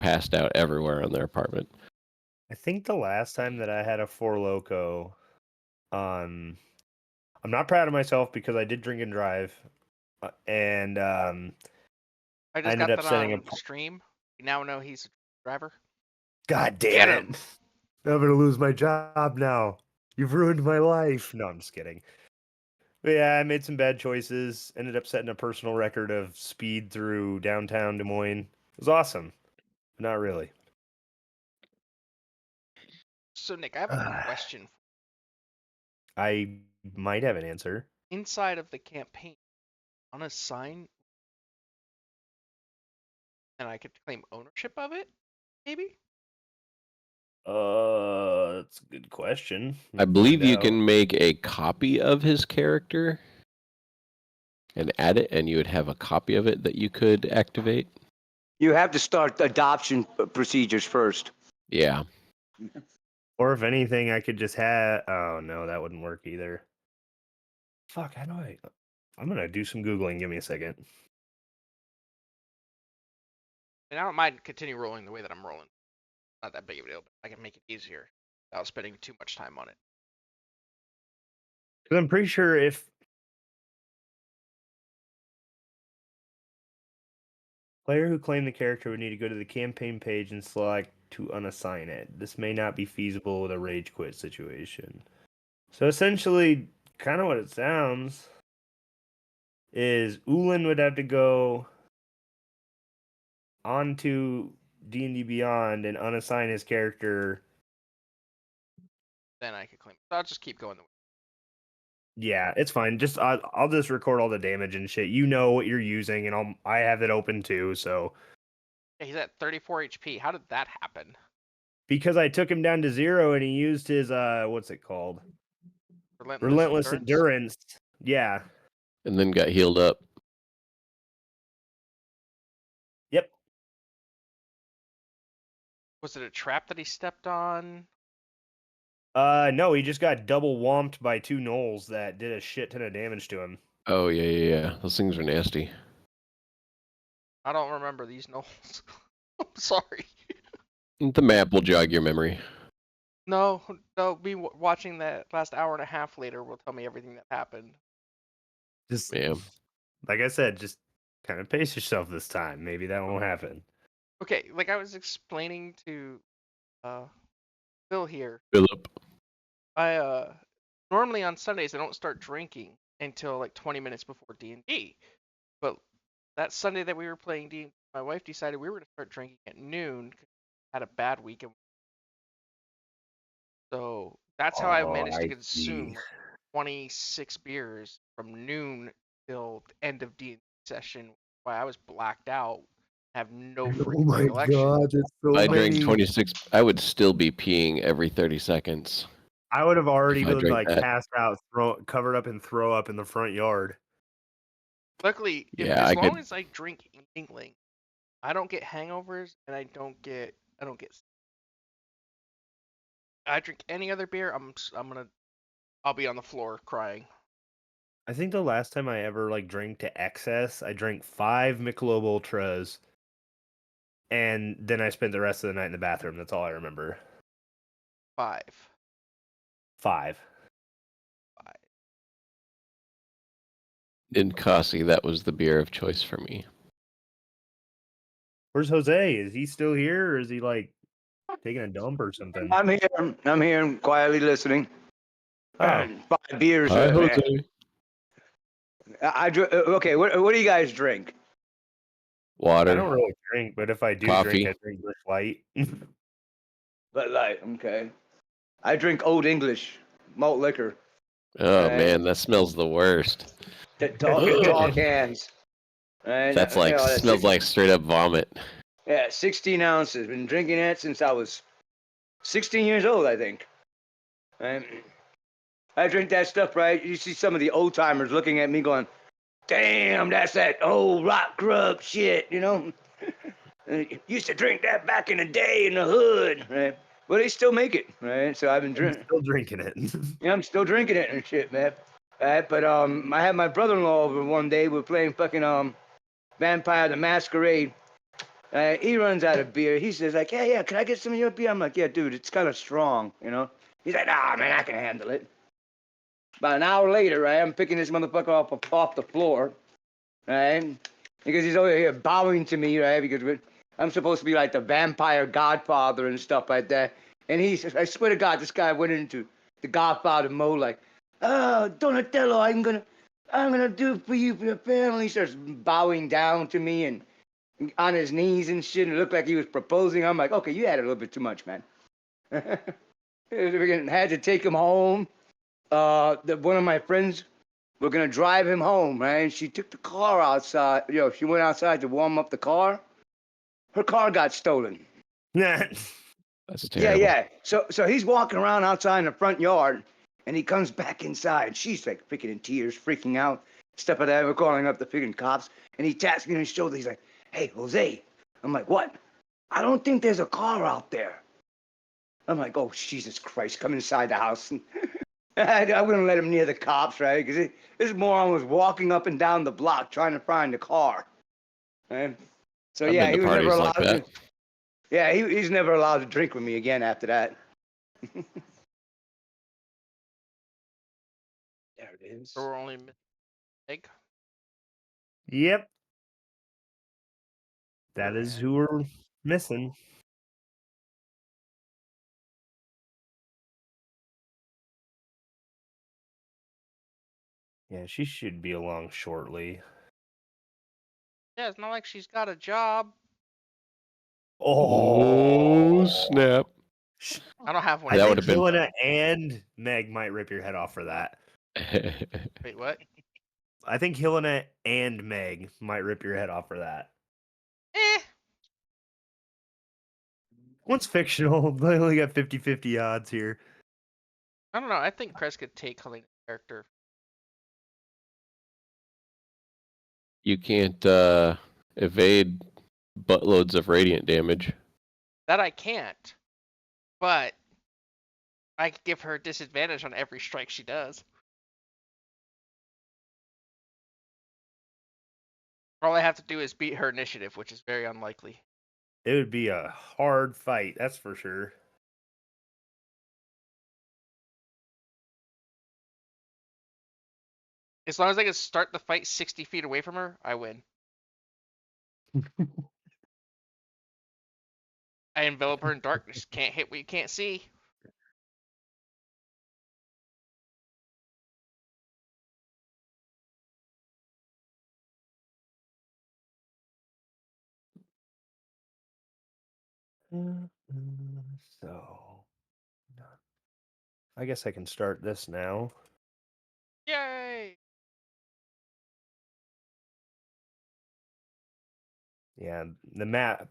passed out everywhere in their apartment. I think the last time that I had a Four Loko, I'm not proud of myself because I did drink and drive, and I I just ended got up that setting on a. stream. You now know he's a driver. God Get damn him! it! I'm gonna lose my job now. You've ruined my life. No, I'm just kidding. But yeah, I made some bad choices. Ended up setting a personal record of speed through downtown Des Moines. It was awesome. But not really. So Nick, I have a question. I might have an answer. Inside of the campaign, on a sign, and I could claim ownership of it, maybe? That's a good question. I believe you can make a copy of his character and add it, and you would have a copy of it that you could activate. You have to start adoption procedures first. Yeah. Or if anything, I could just have. Oh no, that wouldn't work either. Fuck, how do I? I'm gonna do some googling. Give me a second. And I don't mind continue rolling the way that I'm rolling. Not that big of a deal, but I can make it easier without spending too much time on it. Because I'm pretty sure if player who claimed the character would need to go to the campaign page and select to unassign it. This may not be feasible with a rage quit situation. So essentially, kind of what it sounds is Ulin would have to go onto D&D Beyond and unassign his character. Then I could claim it. So I'll just keep going the way. Yeah, it's fine. Just I'll just record all the damage and shit. You know what you're using, and I have it open too. So Yeah, he's at 34 HP. How did that happen? because I took him down to 0 and he used his what's it called? Relentless endurance. Yeah. And then got healed up. Yep. Was it a trap that he stepped on? No, he just got double whomped by 2 gnolls that did a shit ton of damage to him. Oh, yeah. Those things are nasty. I don't remember these gnolls. I'm sorry. The map will jog your memory. No, me watching that last hour and a half later will tell me everything that happened. Just, Yeah. like I said, just kind of pace yourself this time. Maybe that won't happen. Okay, like I was explaining to Phil here. Philip. I normally on Sundays I don't start drinking until like 20 minutes before D&D. But that Sunday that we were playing D&D, my wife decided we were going to start drinking at noon because we had a bad weekend. So that's how I managed to consume 26 beers from noon till the end of D&D session. Why I was blacked out, have no freaking recollection. God, it's so I drank 26. I would still be peeing every 30 seconds. I would have already been like that. passed out, covered up and throw up in the front yard. Luckily, as long as I drink Yingling, I don't get hangovers and I don't get I drink any other beer, I'll be on the floor crying. I think the last time I ever like drank to excess, I drank 5 Michelob Ultras, and then I spent the rest of the night in the bathroom. That's all I remember. 5. In Kasi, that was the beer of choice for me. Where's Jose? Is he still here, or is he like taking a dump or something? I'm here quietly listening. Oh. 5 beers. Hi, Jose. Okay, what do you guys drink? Water. I don't really drink, but if I do Coffee. drink, I drink Busch Light. Bud Light, okay. I drink Old English malt liquor. Oh, man, that smells the worst. Tall cans. And, That's like, smells like straight up vomit. Yeah, 16 ounces. Been drinking it since I was 16 years old, I think. And I drink that stuff, right? You see some of the old timers looking at me going, damn, that's that old rock grub shit, you know? Used to drink that back in the day in the hood, right? Well, they still make it, right? So I've been drinking. Still drinking it. Yeah, I'm still drinking it and shit, man. But I had my brother-in-law over one day. We were playing fucking Vampire the Masquerade, He runs out of beer. He says like, yeah, can I get some of your beer? I'm like, yeah, dude, it's kind of strong, you know. He's like, nah, man, I can handle it. About an hour later, right, I'm picking this motherfucker off the floor, right? Because he's over here bowing to me, right? Because I'm supposed to be like the vampire godfather and stuff like that. And I swear to God, this guy went into the Godfather mode, like, oh, Donatello, I'm gonna do for you, for your family. He starts bowing down to me and on his knees and shit, and it looked like he was proposing. I'm like, okay, you had a little bit too much, man. We had to take him home. One of my friends were gonna drive him home, right? And she took the car outside. She went outside to warm up the car. Her car got stolen. That's terrible. Yeah. So he's walking around outside in the front yard, and he comes back inside. She's like freaking in tears, freaking out, stuff like that. We're calling up the freaking cops, and he taps me on his shoulder. He's like, "Hey, Jose." I'm like, "What?" "I don't think there's a car out there." I'm like, "Oh, Jesus Christ, come inside the house." I wouldn't let him near the cops, right? Because this moron was walking up and down the block trying to find the car. Right? So I've yeah, been he to was parties never like allowed that. to. Yeah, he's never allowed to drink with me again after that. There it is. So we're only missing egg. Yep. That is who we're missing. Yeah, she should be along shortly. Yeah, it's not like she's got a job. Oh, snap. I don't have one. I That think would've been- Helena and Meg might rip your head off for that. Wait, what? I think Helena and Meg might rip your head off for that. One's fictional. They only got 50-50 odds here. I don't know. I think Chris could take Helena's character. You can't evade buttloads of radiant damage. That I can't. But I could give her a disadvantage on every strike she does. All I have to do is beat her initiative, which is very unlikely. It would be a hard fight, that's for sure. As long as I can start the fight 60 feet away from her, I win. I envelop her in darkness. Can't hit what you can't see. So, I guess I can start this now. Yay! Yeah, the map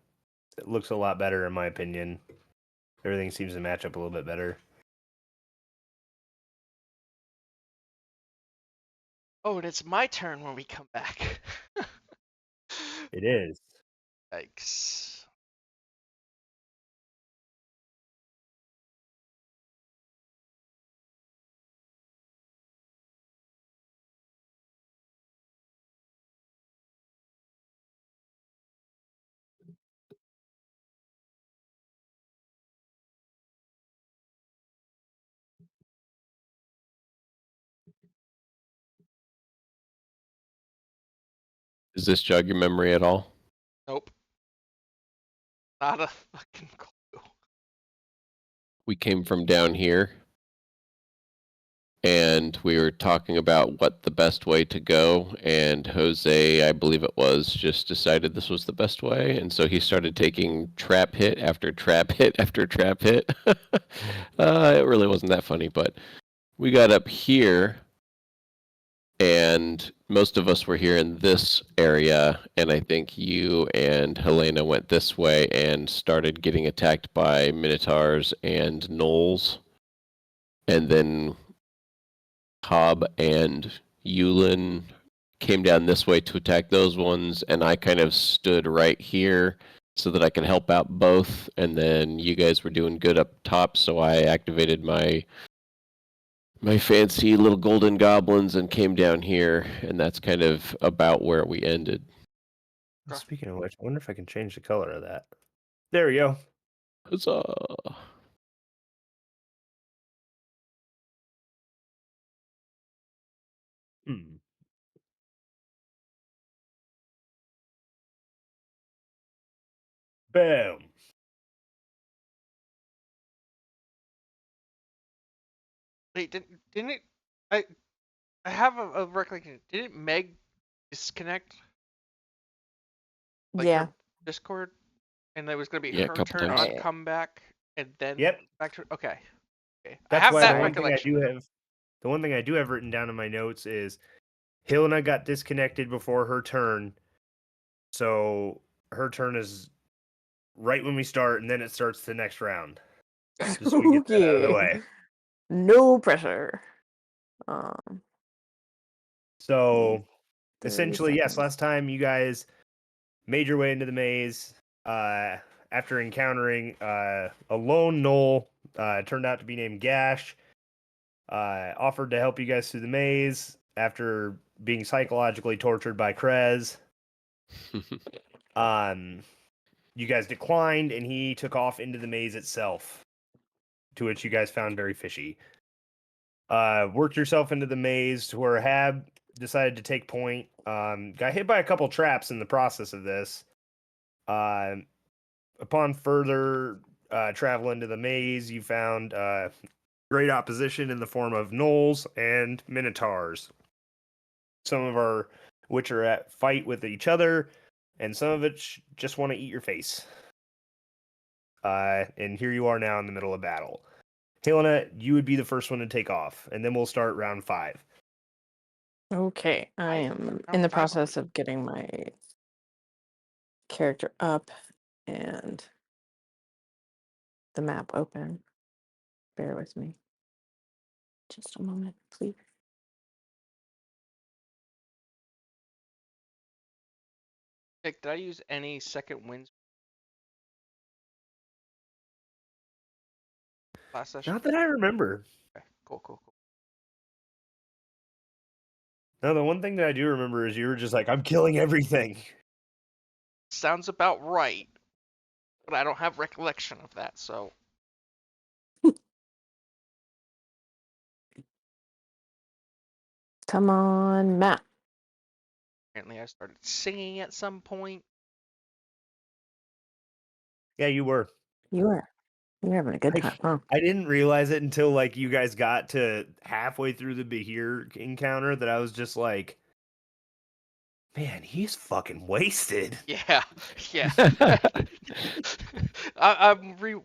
looks a lot better in my opinion. Everything seems to match up a little bit better. Oh, and it's my turn when we come back. It is. Yikes. Does this jog your memory at all? Nope. Not a fucking clue. We came from down here, and we were talking about what the best way to go, and Jose, I believe it was, just decided this was the best way, and so he started taking trap hit after trap hit after trap hit. It really wasn't that funny, but we got up here, and most of us were here in this area, and I think you and Helena went this way and started getting attacked by Minotaurs and Gnolls. And then Cobb and Yulin came down this way to attack those ones, and I kind of stood right here so that I could help out both, and then you guys were doing good up top, so I activated my fancy little golden goblins and came down here, and that's kind of about where we ended. Speaking of which, I wonder if I can change the color of that. There we go. Huzzah. Hmm. Boom. Wait, didn't it? I have a recollection. Didn't Meg disconnect like Yeah. her Discord, and it was gonna be Yeah, a her couple turn times. to come back, and then Yep. back to okay. Okay, I That's have why that the one thing I recollection. do have, the one thing I do have written down in my notes is Helena got disconnected before her turn, so her turn is right when we start, and then it starts the next round. Just so we get that out of the way. No pressure. Um, So 30 essentially, yes, seconds. last time you guys made your way into the maze after encountering a lone gnoll, turned out to be named Gash, offered to help you guys through the maze after being psychologically tortured by Krez. You guys declined, and he took off into the maze itself, to which you guys found very fishy. Worked yourself into the maze to where Hab decided to take point. Got hit by a couple traps in the process of this. Upon further travel into the maze, you found great opposition in the form of gnolls and minotaurs. Some of our which are at fight with each other, and some of it just want to eat your face. And here you are now in the middle of battle. Helena, you would be the first one to take off, and then we'll start round 5. Okay, I am in round the 5 already. process of getting my character up and the map open. Bear with me. Just a moment, please. Nick, did I use any second wins last session? Not that I remember. Okay, cool. No, the one thing that I do remember is you were just like, I'm killing everything. Sounds about right, but I don't have recollection of that, so Come on, map. apparently I started singing at some point. Yeah, you were. You're having a good time, huh? I didn't realize it until like you guys got to halfway through the Bahir encounter that I was just like, man, he's fucking wasted. Yeah. I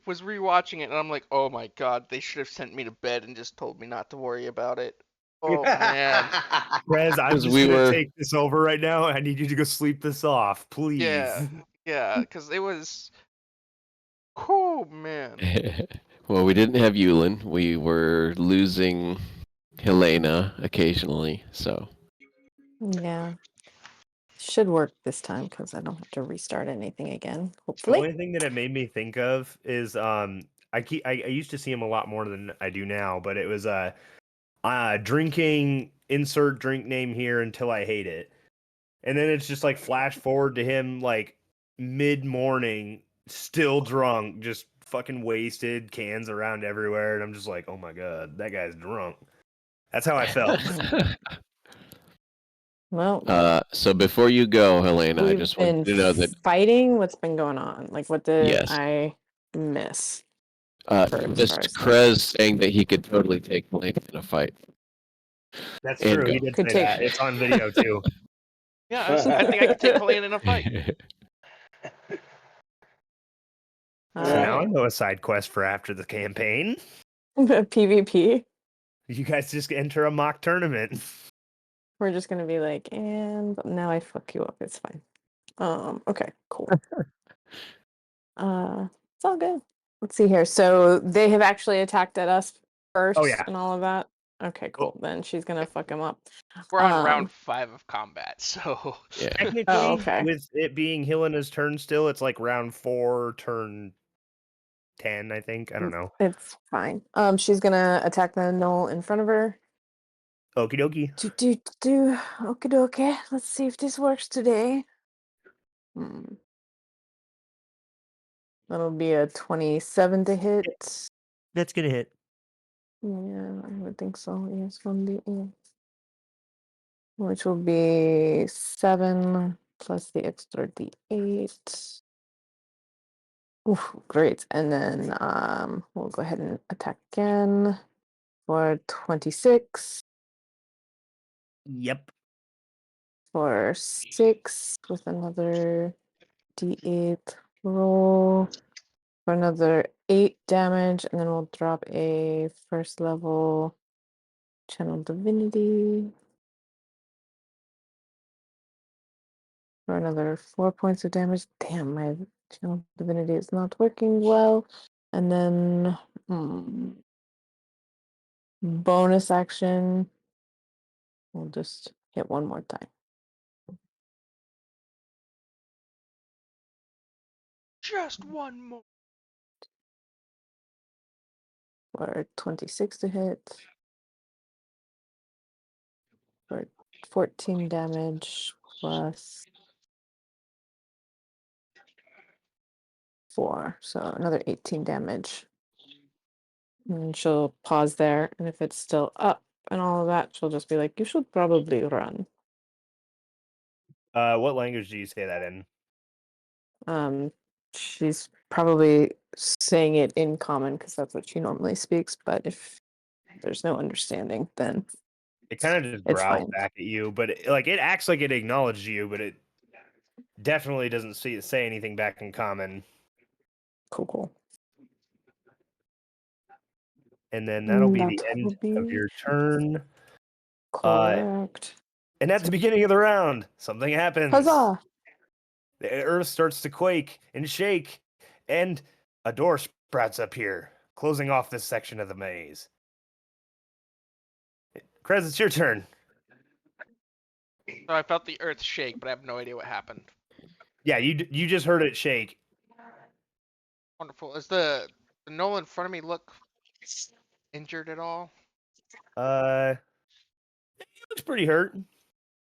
was rewatching it and I'm like, oh my god, they should have sent me to bed and just told me not to worry about it. Oh man. Rez, I'm 'Cause just we gonna were- take this over right now. I need you to go sleep this off, please. Yeah, because it was. Oh man. Well, we didn't have Yulin. We were losing Helena occasionally, so. Yeah. Should work this time because I don't have to restart anything again. The Hopefully. only thing that it made me think of is I used to see him a lot more than I do now, but it was drinking, insert drink name here until I hate it. And then it's just like flash forward to him like mid-morning, still drunk, just fucking wasted, cans around everywhere, and I'm just like, oh my god, that guy's drunk. That's how I felt. Well, So before you go, Helena, I we've just want been you to know that fighting. What's been going on? Like, what did Yes. I miss? as far as just that. Krez saying that he could totally take Helena in a fight. That's And true. He go. did Could say take- that. It's on video too. Yeah, I think I could take Helena in a fight. So now I Alright. know a side quest for after the campaign. PvP. You guys just enter a mock tournament. We're just gonna be like, and now I fuck you up. It's fine. Okay, cool. It's all good. Let's see here. So they have actually attacked at us first yeah. and all of that. Okay, cool. Then she's gonna fuck him up. We're on Um, round 5 of combat, so Yeah. Technically, okay. with it being Helena's turn still, it's like round 4, turn 10, I think. I don't know. It's fine. She's gonna attack the gnoll in front of her. Okie dokie. Do. Okay, dokie. Let's see if this works today. Hmm. That'll be a 27 to hit. That's gonna hit. Yeah, I would think so. Yes, 1d8. Which will be 7 plus the extra d8. Oof, great. And then we'll go ahead and attack again for 26, Yep. for 6 with another d8 roll for another 8 damage, and then we'll drop a first level channel divinity for another 4 points of damage. Damn, my channel divinity is not working well. And then bonus action, we'll just hit one more time Just one more. for 26 to hit for 14 damage plus 4, so another 18 damage. And she'll pause there, and if it's still up and all of that, she'll just be like, "You should probably run." What language do you say that in? She's probably saying it in common because that's what she normally speaks. But if there's no understanding, then It kind of just it's growls fine. back at you, but it acts like it acknowledged you, but it definitely doesn't say anything back in common. Cool. And then that'll be That the will end of be your turn. correct. And at the beginning of the round, something happens. Huzzah! The earth starts to quake and shake, and a door sprouts up here, closing off this section of the maze. Krez, it's your turn. So I felt the earth shake, but I have no idea what happened. Yeah, you just heard it shake. Wonderful. Is the Noel in front of me look injured at all? He looks pretty hurt.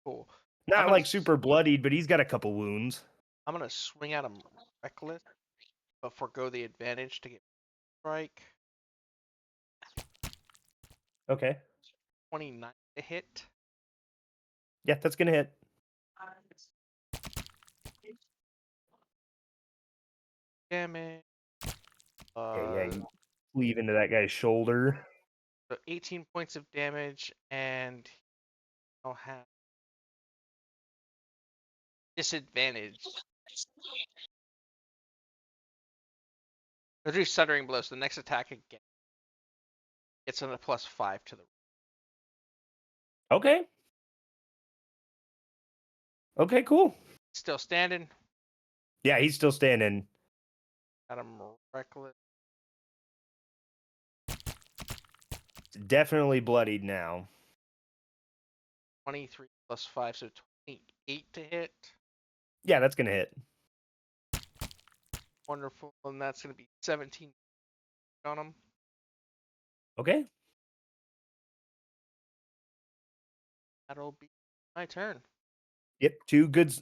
Cool. Not gonna like s- super bloodied, but he's got a couple wounds. I'm gonna swing at him reckless, but forego the advantage to get strike. Okay. 29 to hit. Yeah, that's gonna hit. Damage. Yeah, you cleave into that guy's shoulder. So 18 points of damage, and I'll have disadvantage. I'll do Shuddering Blow, so the next attack again gets on a +5 to the. Okay. Okay, cool. Still standing. Yeah, he's still standing. Got him reckless. Definitely bloodied now. 23 +5, so 28 to hit. Yeah, that's gonna hit. Wonderful, and that's gonna be 17 on him. Okay. That'll be my turn. Yep. 3 good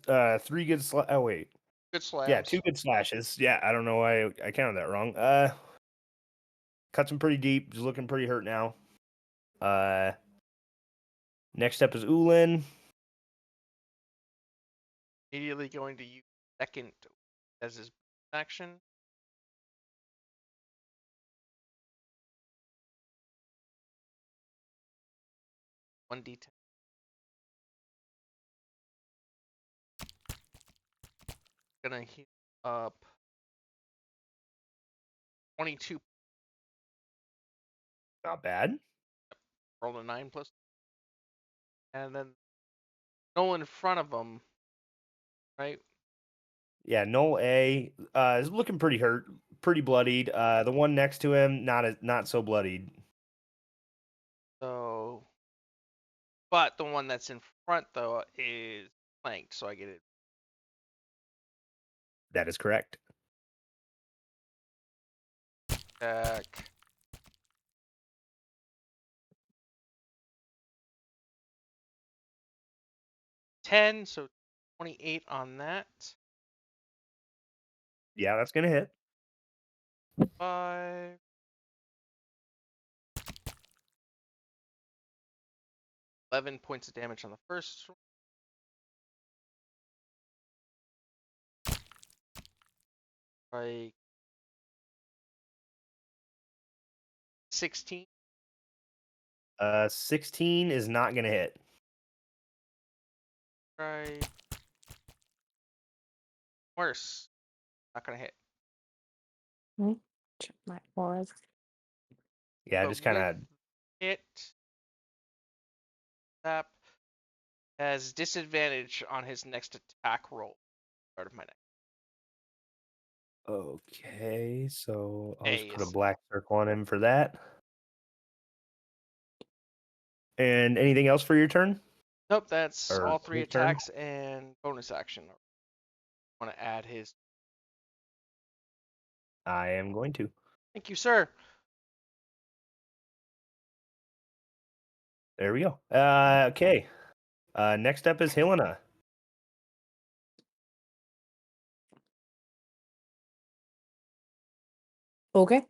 oh wait. Good slams. Yeah, 2 good slashes. Yeah, I don't know why I counted that wrong. Cuts him pretty deep. He's looking pretty hurt now. Next up is Ulin. Immediately going to use second as his action. One d10. Gonna heal up 22. Not bad. Roll a 9 plus. And then no in front of him, right? Yeah, Noel A is looking pretty hurt, pretty bloodied. The one next to him, not so bloodied. So, but the one that's in front though is flanked, so I get it. That is correct. Attack. So 28 on that. Yeah, that's gonna hit. 5. $11 points of damage on the first one. Like 16. 16 is not gonna hit. Right. Worse. Not gonna hit. Check my auras. Yeah, But just kind of. with Hit. Tap has disadvantage on his next attack roll. Start of my next. Okay, so I'll just put a Is- black circle on him for that. And anything else for your turn? Nope, that's Or all 3 his turn? attacks and bonus action. Want to add his. I am going to. Thank you, sir. There we go. Okay. Next up is Helena. Okay.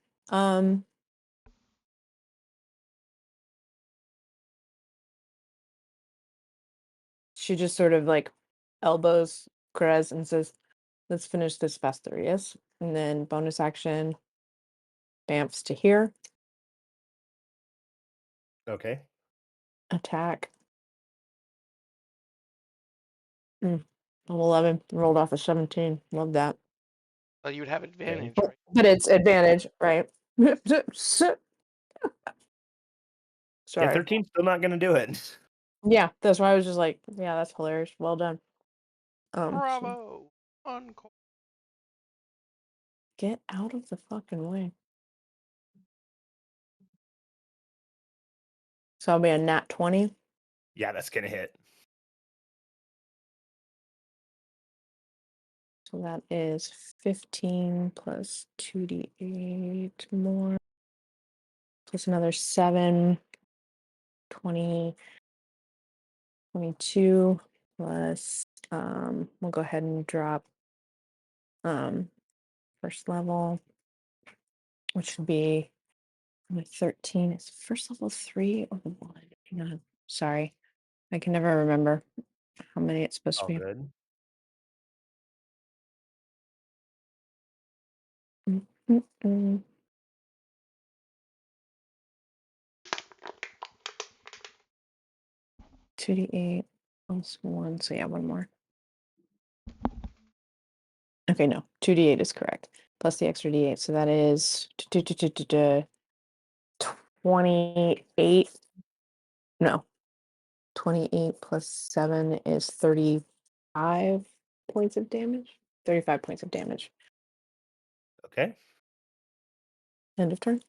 She just sort of like elbows Krez and says, "Let's finish this faster, yes?" And then bonus action, bamfs to here, Okay. attack. I'm 11. Rolled off a 17. Love that. Well, you would have advantage, But, right? but it's advantage, right? Yeah, Sorry. 13's still not going to do it. Yeah, that's why I was just like, yeah, that's hilarious. Well done. So Bravo. Encore. get out of the fucking way. So I'll be a nat 20. Yeah, that's going to hit. So that is 15 plus 2d8 more. Plus another 7. 20. 22 plus we'll go ahead and drop first level, which would be 13. Is first level 3 or 1? No, sorry. I can never remember how many it's supposed All to be. good. Mm. 2d8 plus 1. So yeah, one more. Okay, no. 2d8 is correct. Plus the extra d8. So that is 28. No. 28 plus 7 is 35 points of damage. 35 points of damage. Okay. End of turn.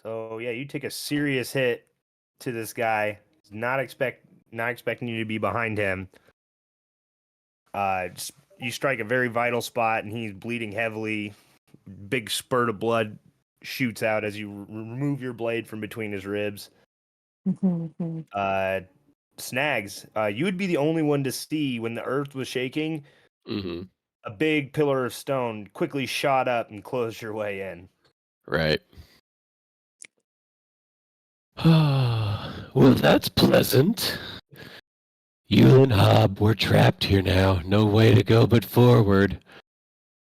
So yeah, you take a serious hit to this guy. He's not expecting you to be behind him. You strike a very vital spot, and he's bleeding heavily. Big spurt of blood shoots out as you remove your blade from between his ribs. Snags, you would be the only one to see when the earth was shaking. Mm-hmm. A big pillar of stone quickly shot up and closed your way in. Right. Well, that's pleasant. You and Hob, we're trapped here now. No way to go but forward.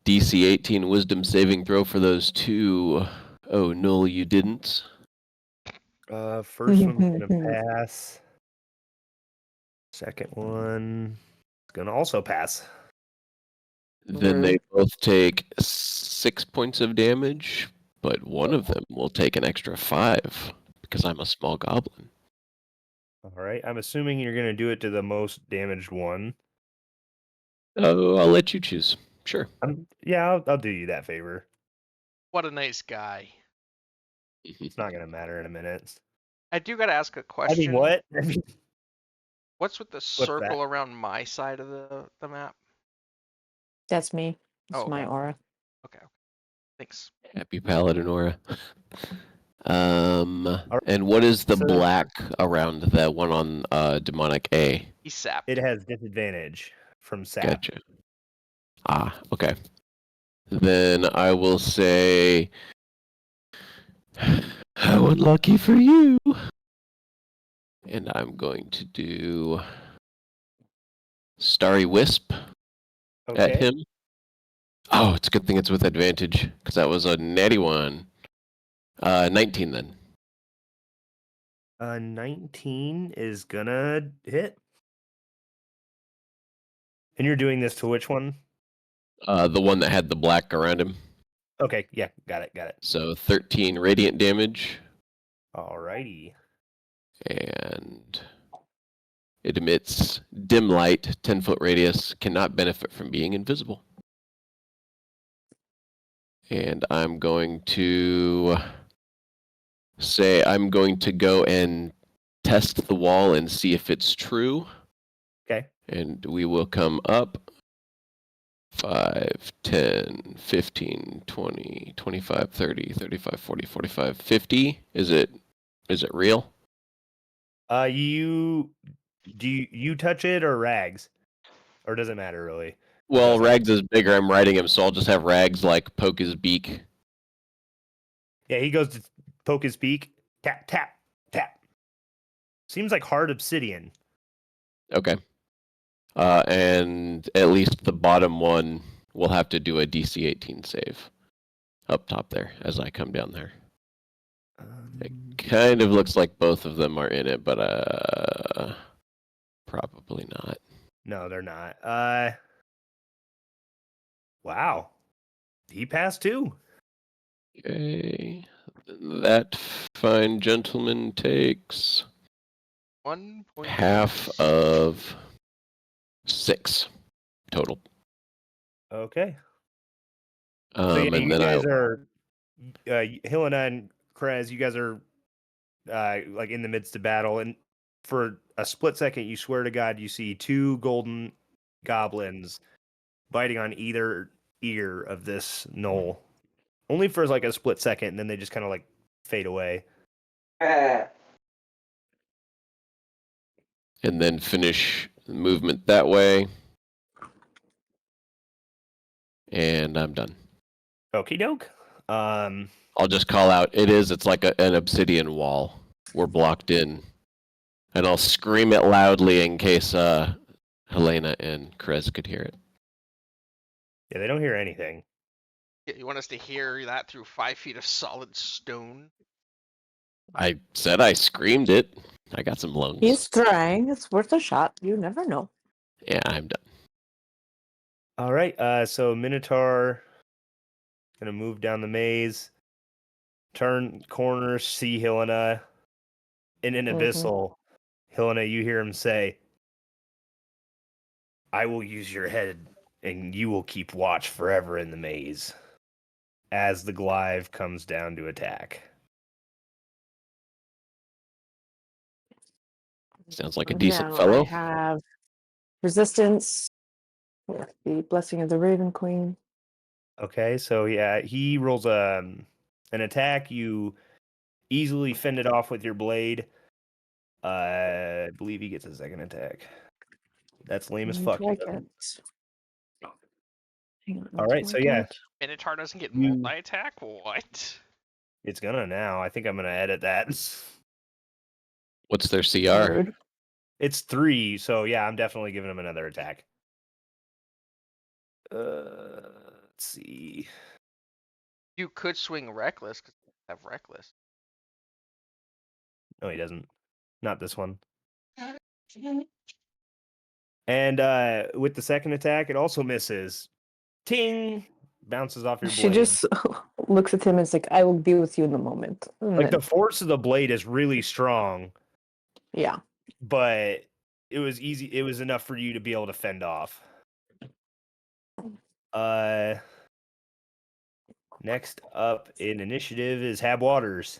DC 18 wisdom saving throw for those two. Oh, Null, you didn't. First one's gonna pass. Second one is gonna also pass. Then they both take 6 points of damage, but one of them will take an extra 5 because I'm a small goblin. All right. I'm assuming you're gonna do it to the most damaged one. Oh, I'll let you choose. Sure. Yeah, I'll do you that favor. What a nice guy. It's not gonna matter in a minute. I do gotta ask a I question. mean, what? What's with the that? circle around my side of the map? That's me. It's Oh, my okay. aura. Okay. Thanks. Happy Paladin Aura. Alright, And what is the so- black around the one on demonic A? He's sapped. It has disadvantage from sap. Gotcha. Okay. Then I will say, how unlucky for you. And I'm going to do Starry Wisp at Okay. him. Oh, it's a good thing it's with advantage, because that was a natty one. 19 then. 19 is gonna hit. And you're doing this to which one? The one that had the black around him. Okay, yeah, got it. So 13 radiant damage, Alrighty. and it emits dim light, 10-foot radius, cannot benefit from being invisible. And I'm going to say I'm going to go and test the wall and see if it's true. Okay. And we will come up 5, 10, 15, 20, 25, 30, 35, 40, 45, 50. Is it real? You touch it or Rags? Or does it matter really? Well, Doesn't. Rags is bigger. I'm riding him, so I'll just have Rags like poke his beak. Yeah, he goes to poke his beak. Tap, tap, tap. Seems like hard obsidian. Okay. And at least the bottom one will have to do a DC 18 save up top there as I come down there. It kind of looks like both of them are in it, but probably not. No, they're not. Wow. He passed too. Okay. That fine gentleman takes 1 point. half of 6 total. Okay. So yeah, And you then guys are Helena and Krez, you guys are like in the midst of battle, and for a split second you swear to God you see 2 golden goblins biting on either ear of this knoll. Only for like a split second, and then they just kind of like fade away. and then finish the movement that way. And I'm done. Okie doke. I'll just call out, it's like an obsidian wall. We're blocked in. And I'll scream it loudly in case Helena and Krez could hear it. Yeah, they don't hear anything. You want us to hear that through 5 feet of solid stone? I said I screamed it. I got some lungs. He's trying. It's worth a shot. You never know. Yeah, I'm done. All right. So Minotaur gonna move down the maze, turn corner, see Helena. In an abyssal, Helena, you hear him say, "I will use your head, and you will keep watch forever in the maze." As the Glyve comes down to attack. Sounds like a decent Now fellow. I have resistance with the blessing of the Raven Queen. Okay, so yeah, he rolls an attack. You easily fend it off with your blade. I believe he gets a second attack. That's lame as fuck. Do I get? Hang on, All right, do so I yeah, get- Minotaur doesn't get You- multi-attack? What? it's gonna now. I think I'm gonna edit that. What's their CR? Rude. It's 3, so yeah, I'm definitely giving him another attack. Let's see. You could swing Reckless, because you have Reckless. No, he doesn't. Not this one. And with the second attack, it also misses. Ting! Bounces off your blade. She just looks at him and is like, "I will be with you in a moment." And like then- the force of the blade is really strong, yeah. but it was easy. It was enough for you to be able to fend off. Next up in initiative is Hab Waters.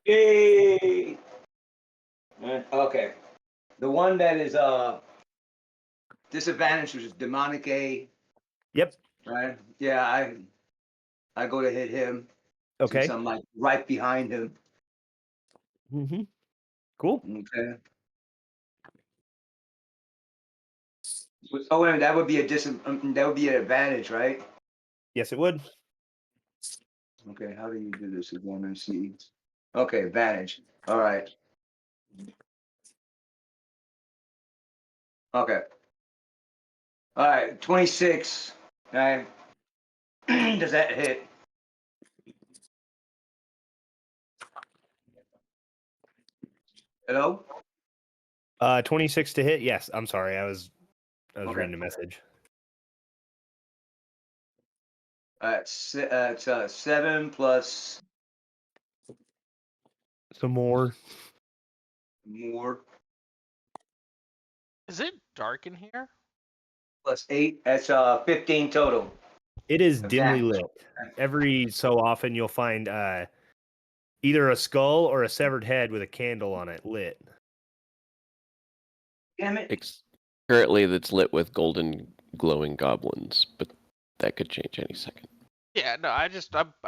Yay! Okay. The one that is disadvantaged, which is demonic A. Yep. Right? Yeah, I go to hit him. Okay. Since I'm like right behind him. Mm-hmm. Cool. Okay. Oh, wait, that would be that would be an advantage, right? Yes, it would. Okay, how do you do this again? Let's see. Okay, advantage. All right. Okay. All right, 26. All right. Does that hit? Hello? 26 to hit. Yes, I'm sorry. I was Okay. reading a message. It's 7 plus Some more. more Is it dark in here? plus 8. That's 15 total. It is Of dimly damage. lit. Every so often you'll find either a skull or a severed head with a candle on it lit. Damn it. Currently, that's lit with golden glowing goblins, but that could change any second. Yeah, no, I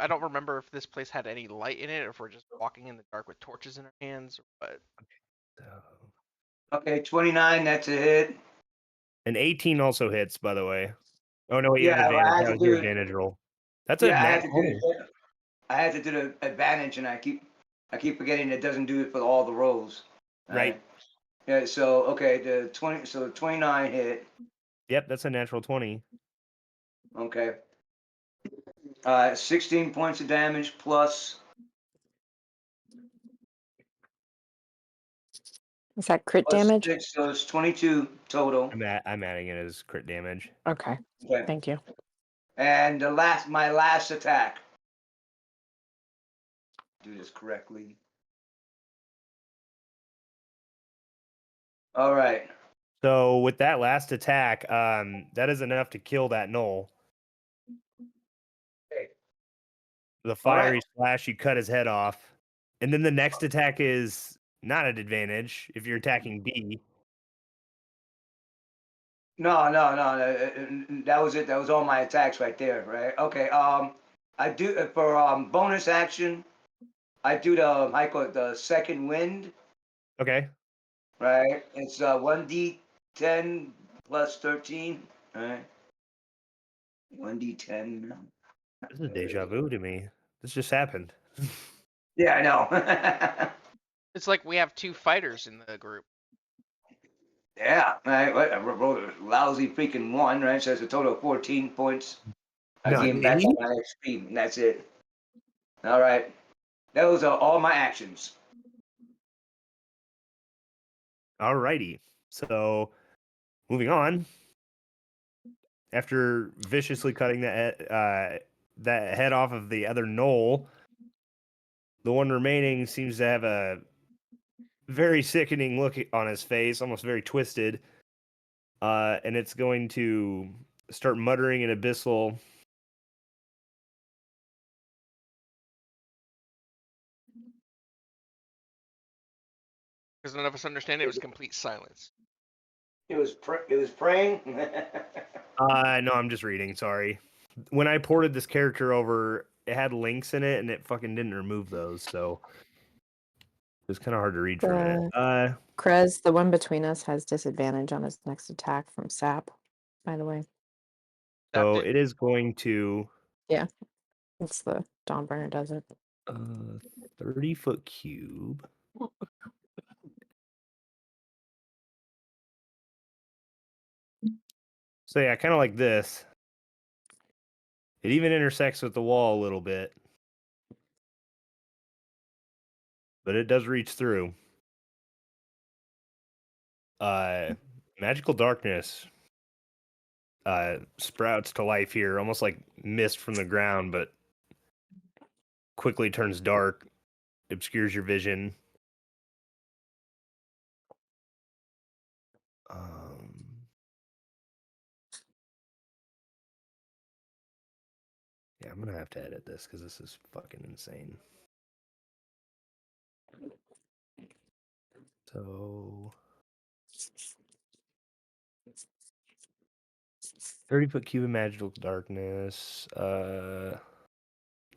don't remember if this place had any light in it, or if we're just walking in the dark with torches in our hands, or what. Okay, 29. That's a hit. An 18 also hits, by the way. Oh no, wait, you have Yeah, advantage. I had That to was do your it. advantage roll. That's a Yeah, I nat had to do 20. it. I had to do the advantage, and I keep forgetting it doesn't do it for all the rolls. Right. Yeah. So okay, the 20. So 29 hit. Yep, that's a natural 20. Okay. 16 points of damage plus. Is that crit Plus damage? 6, so it's 22 total. I'm adding it as crit damage. Okay, Okay. thank you. And my last attack. Do this correctly. All right. So with that last attack, that is enough to kill that gnoll. Okay. The All right. fiery slash, you cut his head off. And then the next attack is not an advantage if you're attacking B. No. That was it. That was all my attacks right there. Right. Okay. I do for bonus action. I do I call it the second wind. Okay. Right. It's 1d10 plus 13. Right. 1d10. This is deja vu to me. This just happened. Yeah, I know. It's like we have two fighters in the group. Yeah, I rolled a lousy freaking 1, right? So it's a total of 14 points. I Not gained back me. on my XP, and that's it. All right. Those are all my actions. Alrighty. So moving on. After viciously cutting that head off of the other gnoll, the one remaining seems to have a very sickening look on his face, almost very twisted. And it's going to start muttering in abyssal. Because none of us understand it was complete silence. It was praying. No, I'm just reading. Sorry. When I ported this character over, it had links in it, and it fucking didn't remove those, so it was kind of hard to read for a minute. Krez, the one between us, has disadvantage on his next attack from Sap, by the way. So That did- it is going to It's the Dawnburner does it. 30-foot cube. So yeah, kind of like this. It even intersects with the wall a little bit. But it does reach through. Magical darkness sprouts to life here, almost like mist from the ground, but quickly turns dark, obscures your vision. Yeah, I'm gonna have to edit this because this is fucking insane. So 30-foot cube of magical darkness. The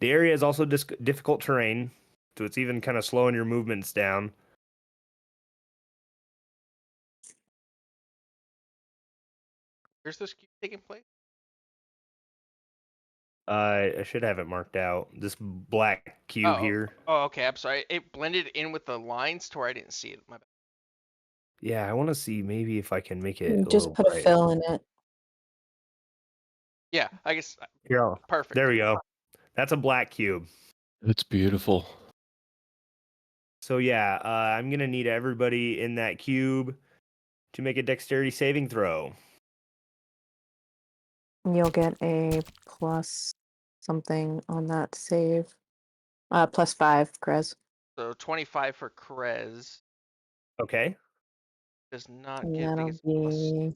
area is also difficult terrain, so it's even kind of slowing your movements down. Where's this cube taking place? I should have it marked out. This black cube Oh, here. Oh, okay. I'm sorry. It blended in with the lines to where I didn't see it. My bad. Yeah, I want to see maybe if I can make it You a just little put a bright. fill in it. Yeah, I guess Here, perfect. there we go. That's a black cube. It's beautiful. So yeah, I'm gonna need everybody in that cube to make a dexterity saving throw. You'll get a plus something on that save. +5, Krez. So 25 for Krez Okay. does not And give. I think that'll it's plus. be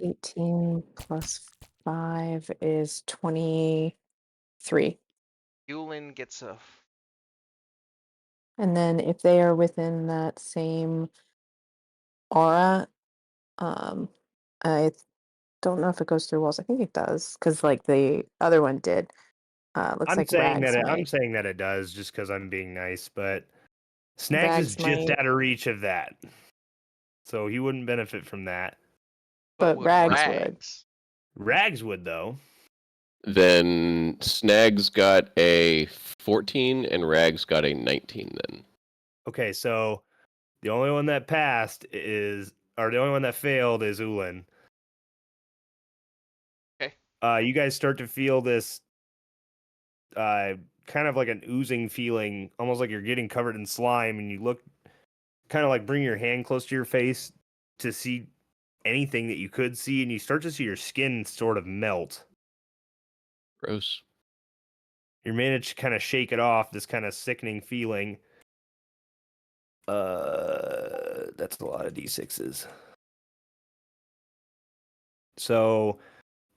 18 plus 5 is 23. Yulin gets a. And then if they are within that same aura, I don't know if it goes through walls. I think it does, because like the other one did. Looks I'm like saying Rags that I'm might. saying that it does just because I'm being nice, but Snags is Rags just might, out of reach of that, so he wouldn't benefit from that. but would Rags would. Rags. Rags would though. Then Snags got a 14 and Rags got a 19 then. Okay, so the only one that passed or the only one that failed is Ulin. Okay. You guys start to feel this kind of like an oozing feeling, almost like you're getting covered in slime, and you look kind of like bring your hand close to your face to see anything that you could see, and you start to see your skin sort of melt. Gross. You manage to kind of shake it off, this kind of sickening feeling. That's a lot of D6s. So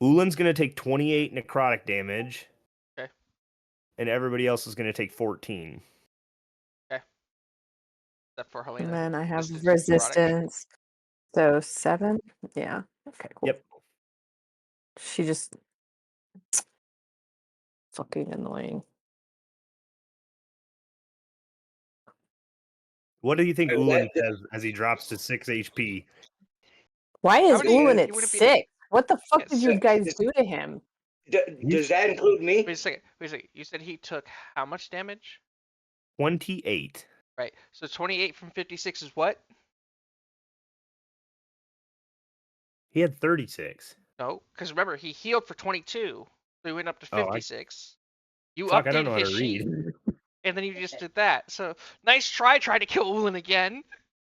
Ulin's going to take 28 necrotic damage. Okay. And everybody else is going to take 14. Except for Helena. And then I have Resistance to necrotic. resistance. So 7. Yeah. Okay, cool. Yep. She just fucking annoying. What do you think Hey, Ulin that- says as he drops to 6 HP? Why is many- Ulin you at wouldn't be- 6? What the fuck Yeah, did you 6. guys do to him? Does that include me? Wait a second. You said he took how much damage? 28. Right. So 28 from 56 is what? He had 36. No, because remember he healed for 22, so he went up to Oh, 56. You Fuck, I don't know updated how his to sheet, read. and then you just did that. So nice try trying to kill Ulin again.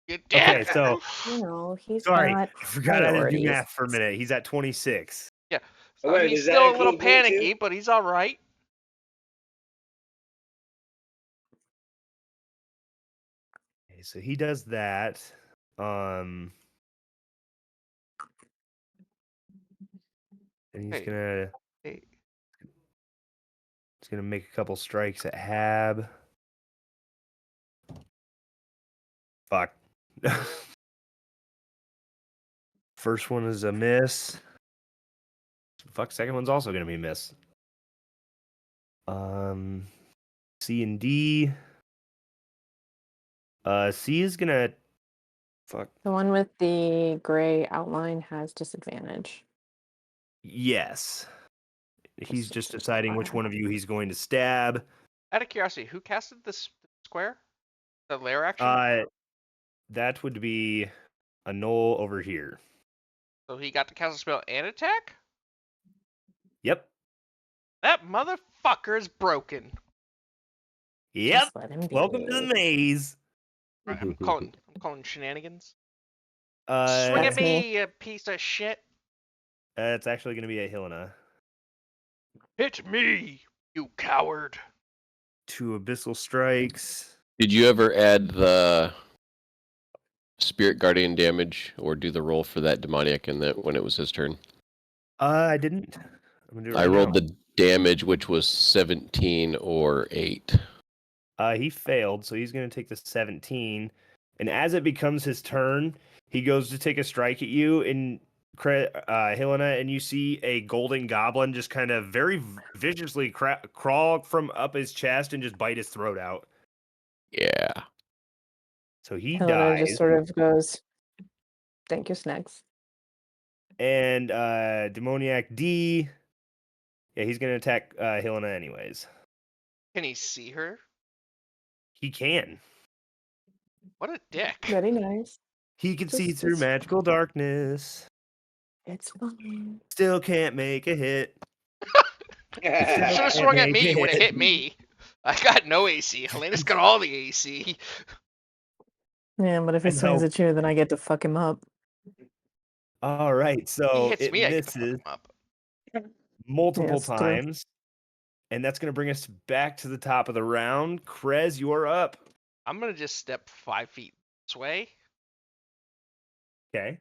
You did. Okay, so You know, he's sorry, got I forgot I didn't do priorities. math for a minute. He's at 26. So Wait, he's does that still a little include me too? panicky, but he's all right. Okay, so he does that. And he's Hey. gonna Hey, he's gonna make a couple strikes at Hab. Fuck. First one is a miss. Fuck, second one's also gonna be a miss. C and D. C is gonna fuck. The one with the gray outline has disadvantage. Yes. He's Just just deciding which FYI. one of you he's going to stab. out of curiosity, who casted this square? The lair action? That would be a Knoll over here. So he got to cast a spell and attack? Yep. That motherfucker is broken. Yep. Just let him be. Welcome to the maze. I'm calling shenanigans. Uh, Swing at That's me. me, you piece of shit. it's actually gonna be a Helena. Hit me, you coward. 2 abyssal strikes. Did you ever add the Spirit Guardian damage or do the roll for that demoniac in that when it was his turn? I didn't. I'm gonna do it I right rolled now. the damage, which was 17 or 8. He failed, so he's gonna take the 17. And as it becomes his turn, he goes to take a strike at you, and Helena, and you see a golden goblin just kind of very viciously crawl from up his chest and just bite his throat out. Yeah. So he Helena dies. just sort of goes, "Thank you, Snags." And Demoniac D. Yeah, he's gonna attack Helena anyways. Can he see her? He can. What a dick. Very nice. He can see Just- through just- magical darkness. It's fine. Still can't make a hit. Should have swung at me when it hit me. I got no AC. Helena's got all the AC. Yeah, but if I he swings know. at you, then I get to fuck him up. All right, He so hits it me, I get to fuck misses him up. multiple Yes, true. times, and that's gonna bring us back to the top of the round. Krez, you are up. I'm gonna just step 5 feet this way Okay.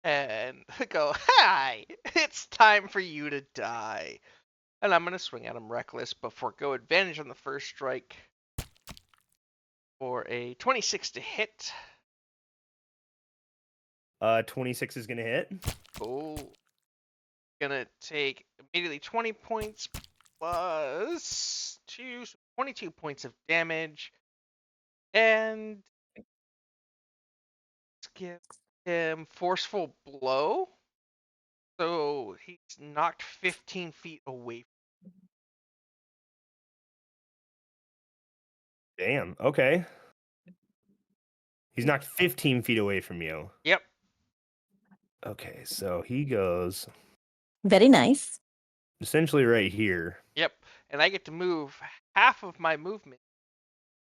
and go, hi, it's time for you to die. And I'm gonna swing at him reckless, but forego advantage on the first strike for a 26 to hit. 26 is gonna hit. Oh, gonna take immediately 20 points plus 2, so 22 points of damage. And let's give him forceful blow. So he's knocked 15 feet away. Damn. Okay. He's knocked 15 feet away from you. Yep. Okay, so he goes Very nice. essentially right here. Yep. And I get to move half of my movement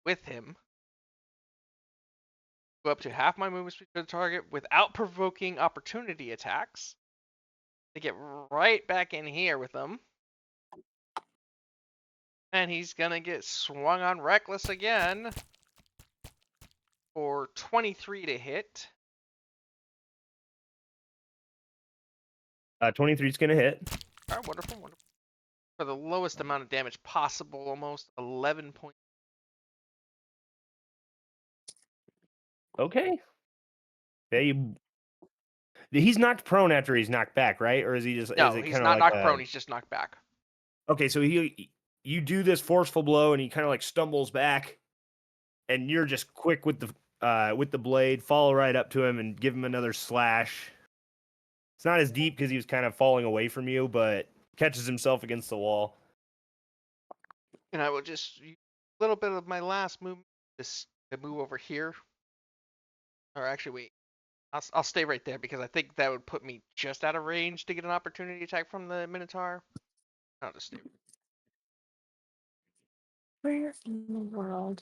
with him. Go up to half my movement speed to the target without provoking opportunity attacks. To get right back in here with him. And he's gonna get swung on reckless again. For 23 to hit. 23 is gonna hit. All right, wonderful, wonderful. For the lowest amount of damage possible, almost 11 points. Okay. Yeah, he's knocked prone after he's knocked back, right? Or is he just? No, is it he's kind not of like knocked prone. He's just knocked back. Okay, so you do this forceful blow, and he kind of like stumbles back, and you're just quick with the blade, follow right up to him, and give him another slash. It's not as deep because he was kind of falling away from you, but catches himself against the wall. And I will just use a little bit of my last movement just to move over here. Or actually, wait. I'll stay right there because I think that would put me just out of range to get an opportunity attack from the Minotaur. I'll just stay. Where in the world?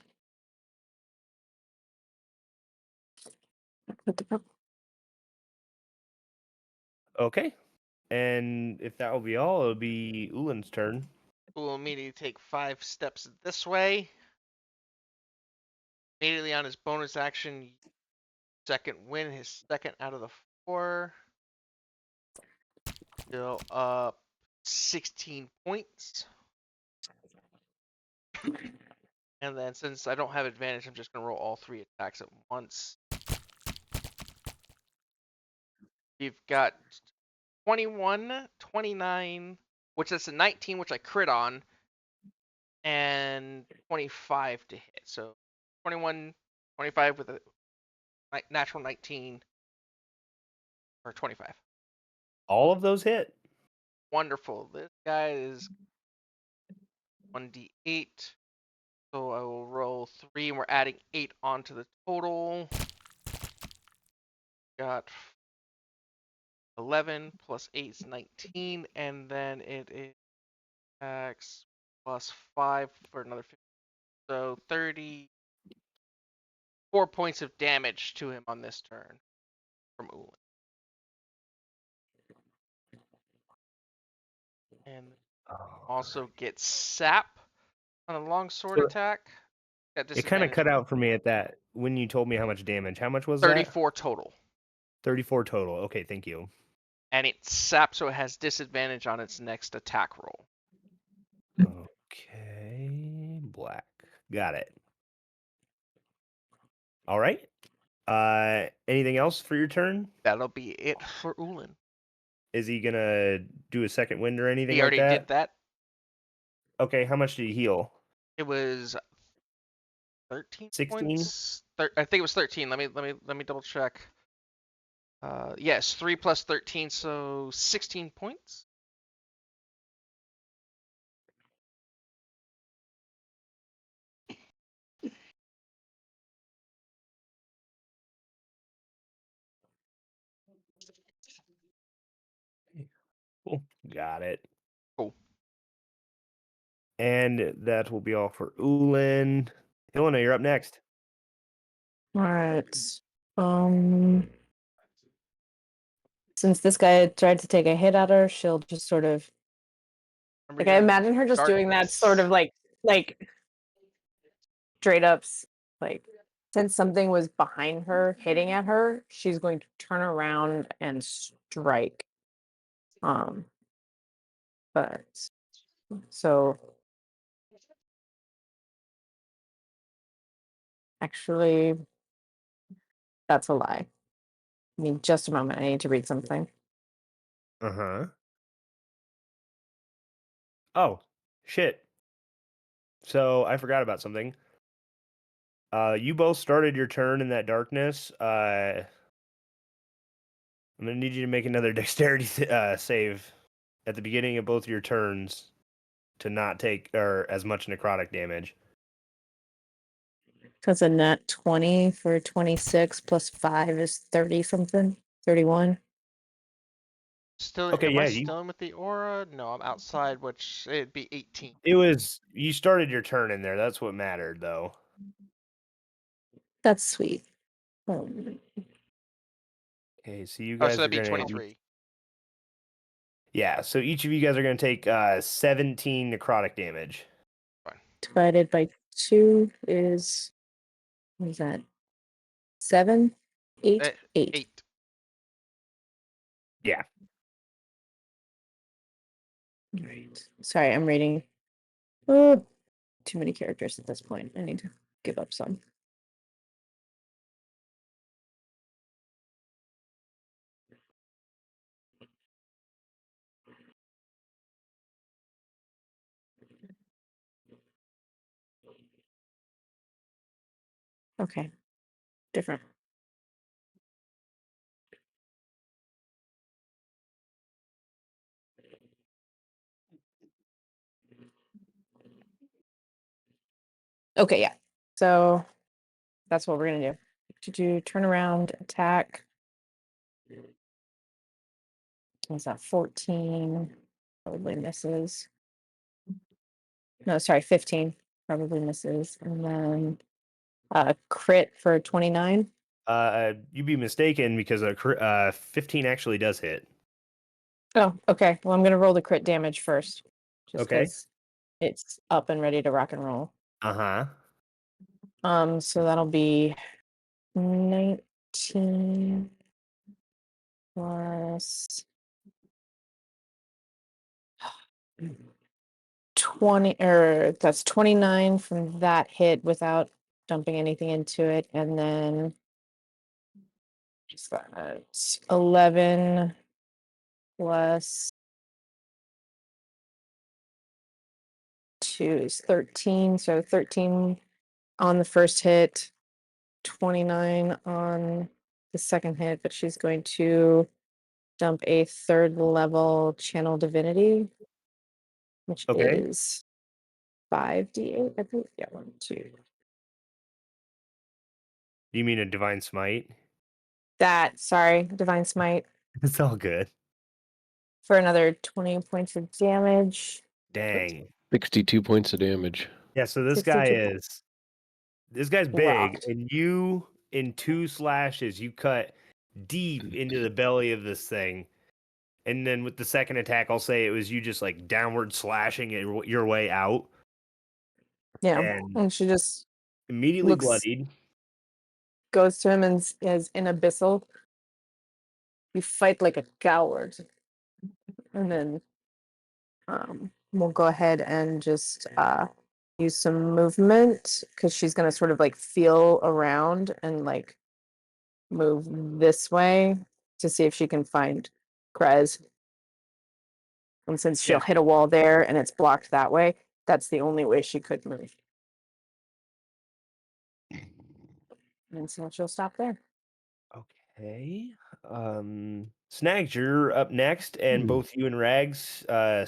Put the purple. Okay, and if that will be all, it'll be Ulan's turn. We'll immediately take 5 steps this way. Immediately on his bonus action, second win, his second out of the 4. Still up 16 points. And then since I don't have advantage, I'm just going to roll all 3 attacks at once. You've got 21, 29, which is a 19, which I crit on, and 25 to hit. So 21, 25 with a natural 19, or 25. All of those hit. Wonderful. This guy is 1d8. So I will roll 3, and we're adding 8 onto the total. Got 11 plus 8 is 19, and then it is X plus 5 for another 50. So 34 points of damage to him on this turn from Ulan. And also gets sap on a longsword So attack. it kind of cut out for me at that when you told me how much damage. How much was 34 total. that? 34 total. Okay, thank you. And it's sap, so it has disadvantage on its next attack roll. Okay, black. Got it. All right. Anything else for your turn? That'll be it for Ulan. Is he gonna do a second wind or anything He already like that? did that. Okay, how much did he heal? It was 13 16? points. I think it was 13. Let me double check. Yes, 3 plus 13, so 16 points. Cool. Got it. Cool. And that will be all for Ulan. Helena, you're up next. All right. Since this guy tried to take a hit at her, she'll just sort of Remember like I you're in imagine her just doing that sort of darkness. like straight ups like since something was behind her hitting at her, she's going to turn around and strike. But so actually that's a lie. I mean, just a moment. I need to read something. Uh-huh. Oh, shit. So I forgot about something. You both started your turn in that darkness. I'm gonna need you to make another dexterity save at the beginning of both your turns to not take or as much necrotic damage. Because a nat 20 for 26 plus 5 is 30 something, 31. Still, Okay, am yeah, I you. still in with the aura? No, I'm outside, which it'd be 18. It was you started your turn in there. That's what mattered, though. That's sweet. Okay, so you Oh, guys so are that'd be gonna 23. yeah. So each of you guys are gonna take 17 necrotic damage. Divided by 2 is, what is that? 7? 8? 8. 8. Yeah. Right. Sorry, I'm reading. Oh, too many characters at this point. I need to give up some. Okay. Different. Okay, yeah. So that's what we're gonna do. To do turn around, attack. What's that? 14. Probably misses. No, sorry, 15. Probably misses. And then crit for 29. You'd be mistaken because 15 actually does hit. Oh, okay. Well, I'm gonna roll the crit damage first. Just Okay. because it's up and ready to rock and roll. Uh-huh. So that'll be 19 plus 20, or that's 29 from that hit without dumping anything into it, and then that's 11 plus 2 is 13, so 13 on the first hit, 29 on the second hit, but she's going to dump a third level channel divinity, which Okay. is 5d8, I think. Yeah, 1, 2. Do you mean a divine smite? Sorry, divine smite It's all good. for another 20 points of damage. Dang. 62 points of damage. Yeah, so this 62 guy's big, rocked. and you in 2 slashes you cut deep into the belly of this thing. And then with the second attack, I'll say it was you just like downward slashing your way out. Yeah, And and she just immediately looks, bloodied. goes to him and is in abyssal. You fight like a coward. And then we'll go ahead and just use some movement because she's going to sort of like feel around and like move this way to see if she can find Krez. And since she'll Yeah. hit a wall there and it's blocked that way, that's the only way she could move. And so she'll stop there. Okay. Snags, you're up next, and Hmm. both you and Rags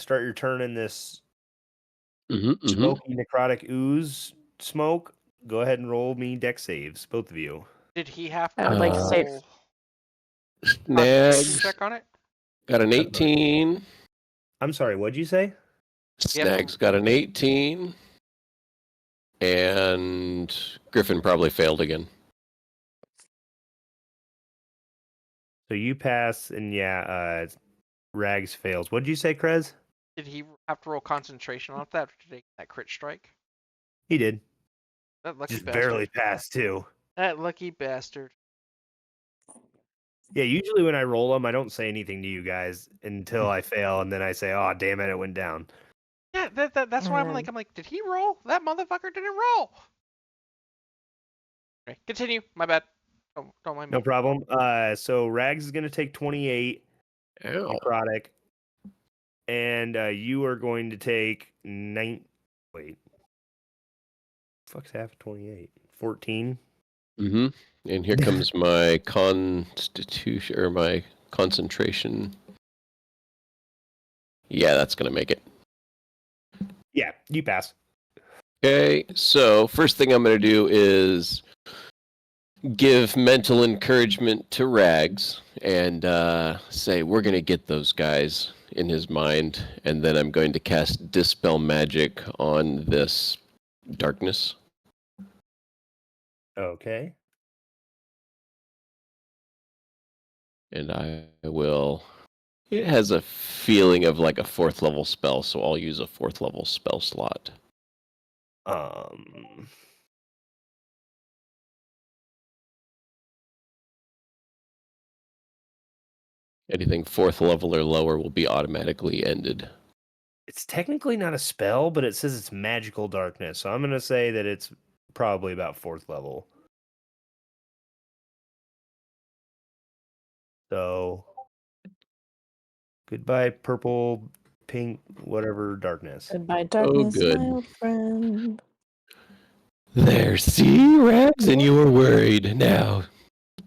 start your turn in this Mm-hmm, smoky necrotic ooze smoke. Go ahead and roll me deck saves, both of you. Did he have to I would like to say roll concentration Snags check on it? got an 18. I'm sorry, what'd you say? You have to- Snags got an 18. And Griffin probably failed again. So you pass, and Rags fails. What'd you say, Krez? Did he have to roll concentration on that after taking that crit strike? He did. That lucky Just bastard. barely passed, too. That lucky bastard. Yeah, usually when I roll them, I don't say anything to you guys until I fail, and then I say, "Oh, damn it, it went down." Yeah, that's why I'm like, did he roll? That motherfucker didn't roll. Okay, continue. My bad. Don't mind me. No problem. So Rags is gonna take 28 Ow. necrotic, and you are going to take 9. Wait, fuck's half of 28? 14. Mm-hmm. And here comes my constitution or my concentration. Yeah, that's gonna make it. Yeah, you pass. Okay, so first thing I'm gonna do is give mental encouragement to Rags and say we're gonna get those guys in his mind, and then I'm going to cast Dispel Magic on this darkness. Okay. And I will. It has a feeling of like a 4th level spell, so I'll use a 4th level spell slot. Anything 4th level or lower will be automatically ended. It's technically not a spell, but it says it's magical darkness, so I'm gonna say that it's probably about 4th level. So, goodbye, purple, pink, whatever darkness. Goodbye, darkness, good. my old friend. There, see, Rags, and you were worried. Now,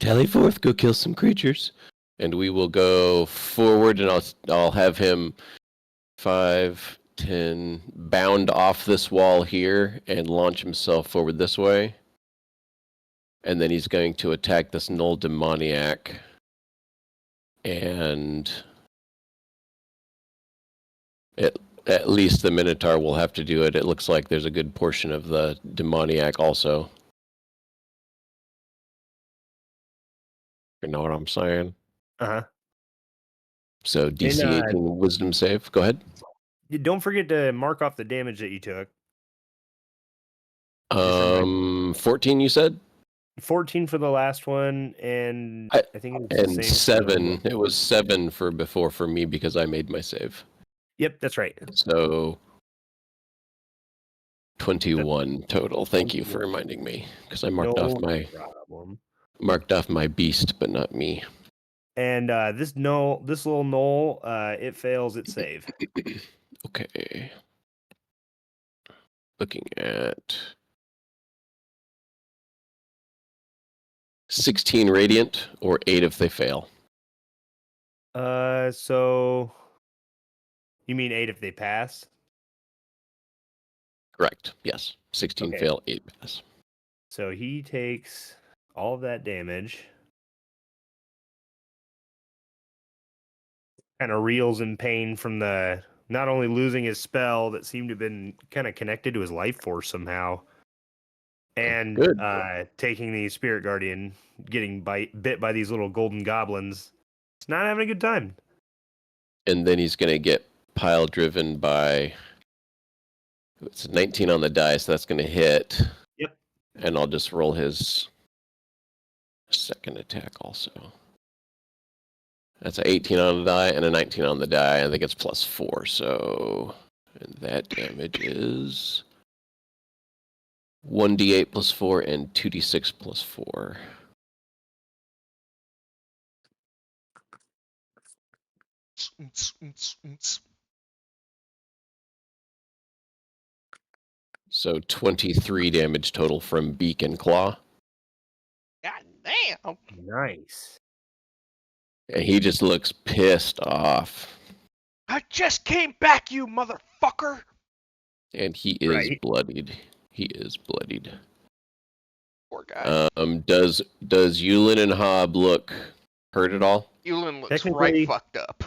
tally forth, go kill some creatures. And we will go forward, and I'll have him 5, 10, bound off this wall here and launch himself forward this way. And then he's going to attack this Null Demoniac. And at least the Minotaur will have to do it. It looks like there's a good portion of the Demoniac also. You know what I'm saying? Uh-huh. So DC And, 18 Wisdom save. Go ahead. Don't forget to mark off the damage that you took. 14 you said? 14 for the last one, and I think it was the And same for the 7. one It was 7 for before for me because I made my save. Yep, that's right. So 21 total. Thank you for reminding me because I marked off problem. my beast, but not me. And this little knoll, it fails its save. Okay. Looking at 16 radiant or 8 if they fail. So you mean 8 if they pass? Correct. Yes. 16 Okay. fail, 8 pass. So he takes all of that damage. Kind of reels in pain from the not only losing his spell that seemed to have been kind of connected to his life force somehow, and Good. taking the spirit guardian, getting bit by these little golden goblins. It's not having a good time. And then he's going to get pile driven by. It's 19 on the die, so that's going to hit. Yep. And I'll just roll his second attack also. That's an 18 on the die and a 19 on the die. I think it's +4. So, and that damage is 1d8 +4 and 2d6 +4. So 23 damage total from Beak and Claw. God damn. Nice. And he just looks pissed off. I just came back, you motherfucker! And he is Right. bloodied. He is bloodied. Poor guy. Does Yulin and Hob look hurt at all? Yulin looks Technically- right fucked up.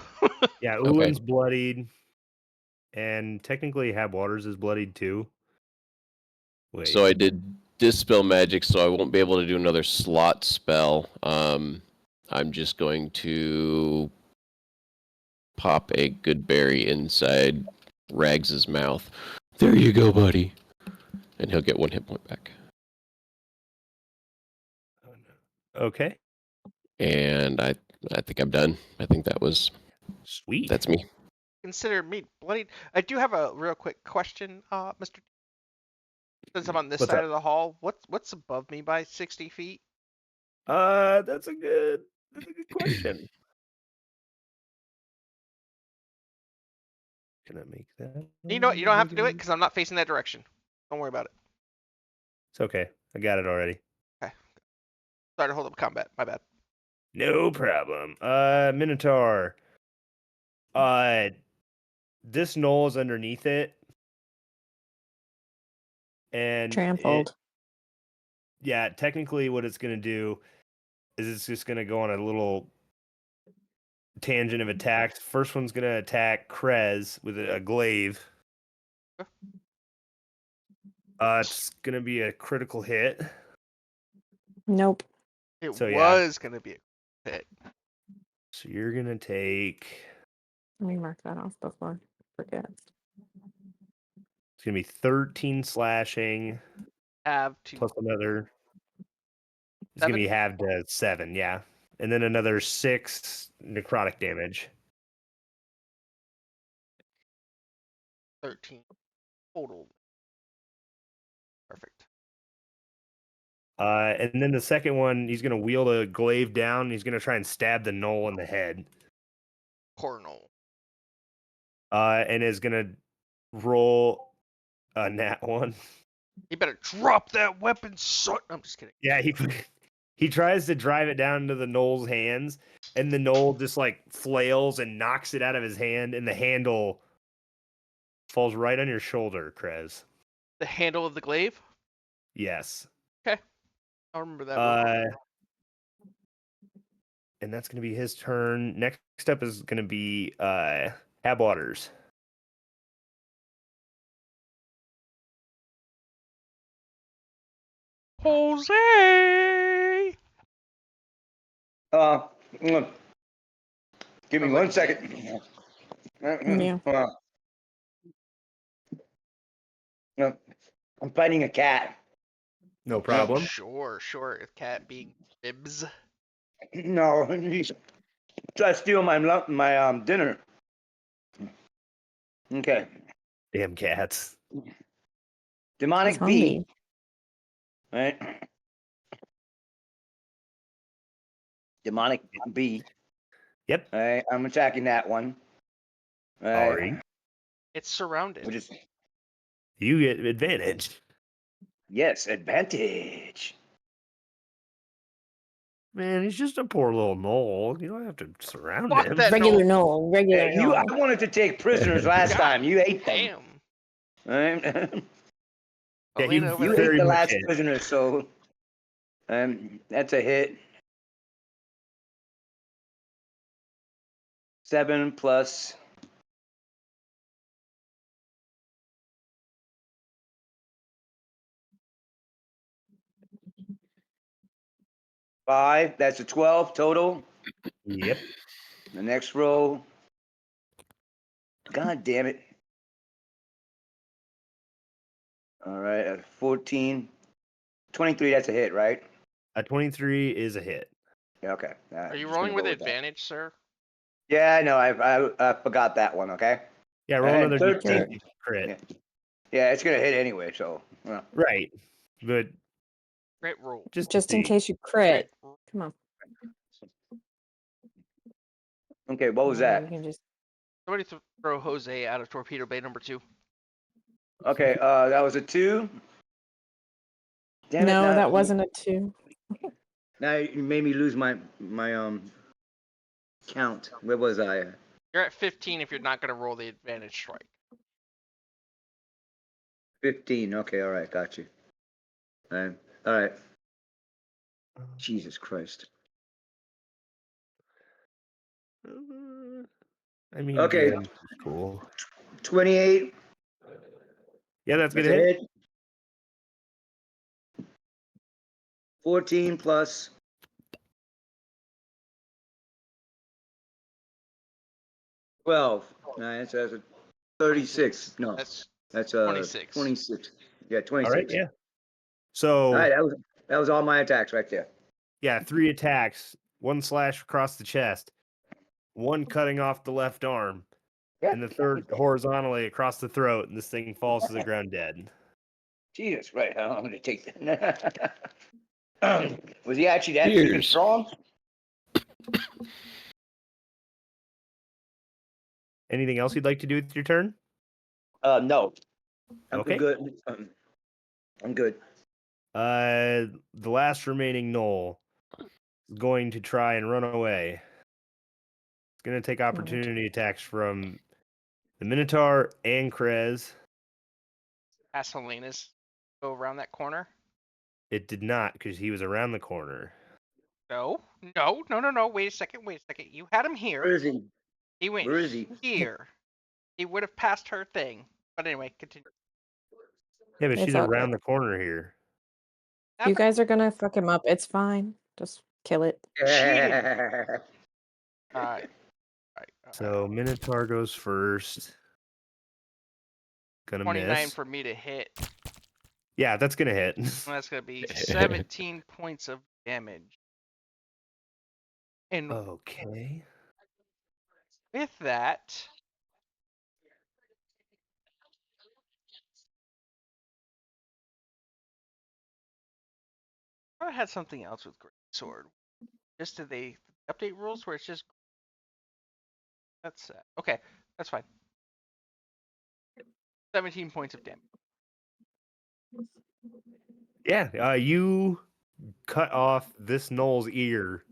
Yeah, Okay. Ulin's bloodied, and technically Hab Waters is bloodied too. Wait. So I did dispel magic, so I won't be able to do another slot spell. I'm just going to pop a good berry inside Rags's mouth. There you go, buddy. And he'll get 1 hit point back. Okay. And I think I'm done. I think Sweet. that's me. Consider me bloodied. I do have a real quick question, Mr. Since I'm on this What's side up? of the hall, what's above me by 60 feet? That's a good question. Can I make that? You know what? You don't have to do it because I'm not facing that direction. Don't worry about it. It's okay. I got it already. Sorry to hold up combat. My bad. No problem. Minotaur. This knoll is underneath it. And Trampled. yeah, technically what it's gonna do is it's just gonna go on a little tangent of attacks. First one's gonna attack Krez with a glaive. It's gonna be a critical hit. Nope. It So, yeah. was gonna be a hit. So you're gonna take. Let me mark that off before I forget. It's gonna be 13 slashing Have to plus another. It's gonna be halved to 7, yeah, and then another 6 necrotic damage. 13 total. Perfect. And then the second one, he's gonna wield a glaive down. He's gonna try and stab the knoll in the head. Cornel. And is gonna roll a nat 1. You better drop that weapon, son. I'm just kidding. Yeah, he tries to drive it down into the knoll's hands, and the knoll just like flails and knocks it out of his hand, and the handle falls right on your shoulder, Krez. The handle of the glaive. Yes. I'll remember that. And that's gonna be his turn. Next up is gonna be Hab Waters. Jose. Give me Sounds 1 like- second. Yeah. Hold on. No, I'm fighting a cat. No problem. Sure. Cat being bibs. No, he's trying to steal my dinner. Okay. Damn cats. Demonic He's B. hungry. Right? Demonic B. Yep. All right, I'm attacking that one. All right. Alright. It's surrounded. Which is, You get advantage. yes, advantage. Man, he's just a poor little knoll. You don't have to surround Fuck him. that Regular knoll. no. Regular Yeah, no. I wanted to take prisoners last God time. You ate them. Damn. All right? Yeah, he- Elena over You there. ate Very the much last it. prisoner, so that's a hit. 7 plus. Five. That's a 12 total. Yep. The next roll. God damn it. All right, 14. 23, that's a hit, right? A 23 is a hit. Yeah, okay. Are you rolling with advantage, sir? Yeah, I know. I forgot that one, okay? Yeah, roll And another 13. D6 crit. Yeah. Yeah, it's going to hit anyway, so. Well. Right. But Great roll. just Just in see. case you Great crit. roll. Come on. Okay, what was You that? can just Somebody throw Jose out of torpedo bay number 2. Okay, that was a 2. Damn it, no, now- that wasn't a 2. Now you made me lose my count. Where was I? You're at 15 if you're not gonna roll the advantage strike. 15. Okay, all right, got you. All right. Jesus Christ. I mean, Okay. yeah, cool. 28. Yeah, that's That's gonna a hit. hit. 14 plus 12. Nice. That's a 36. No, That's that's 26. 26. Yeah, 26. All right, yeah. So All right, that was all my attacks right there. yeah, 3 attacks, 1 slash across the chest, 1 cutting off the left arm, and the third horizontally across the throat, and this thing falls to the ground dead. Jesus, right. I'm going to take that. Was he actually that freaking Cheers. strong? Anything else you'd like to do with your turn? No. I'm Okay. good. I'm good. The last remaining Knoll is going to try and run away. It's going to take opportunity attacks from the Minotaur and Krez. Ask Helena's go around that corner. It did not because he was around the corner. No. Wait a second. You had him here. Where is he? He went Where is he? here. He would have passed her thing. But anyway, continue. Yeah, but It's she's all around good. the corner here. You guys are gonna fuck him up. It's fine. Just kill it. Alright. So Minotaur goes first. Gonna 29 miss. for me to hit. Yeah, that's gonna hit. That's gonna be 17 points of damage. And Okay. with that, I had something else with Great Sword. Just did they update rules where it's just that's okay, that's fine. 17 points of damage. Yeah, you cut off this Knoll's ear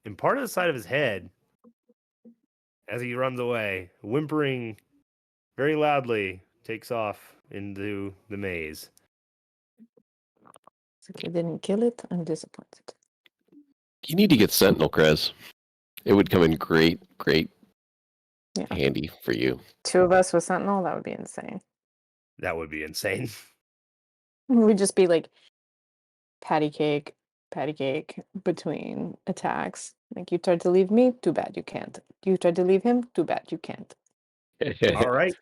and part of the side of his head as he runs away, whimpering very loudly, takes off into the maze. If you didn't kill it, I'm disappointed. You need to get Sentinel, Krez. It would come in great Yeah. handy for you. 2 of us with Sentinel, that would be insane. That would be insane. We'd just be like patty cake between attacks. Like, you tried to leave me, too bad you can't. You tried to leave him, too bad you can't. All right.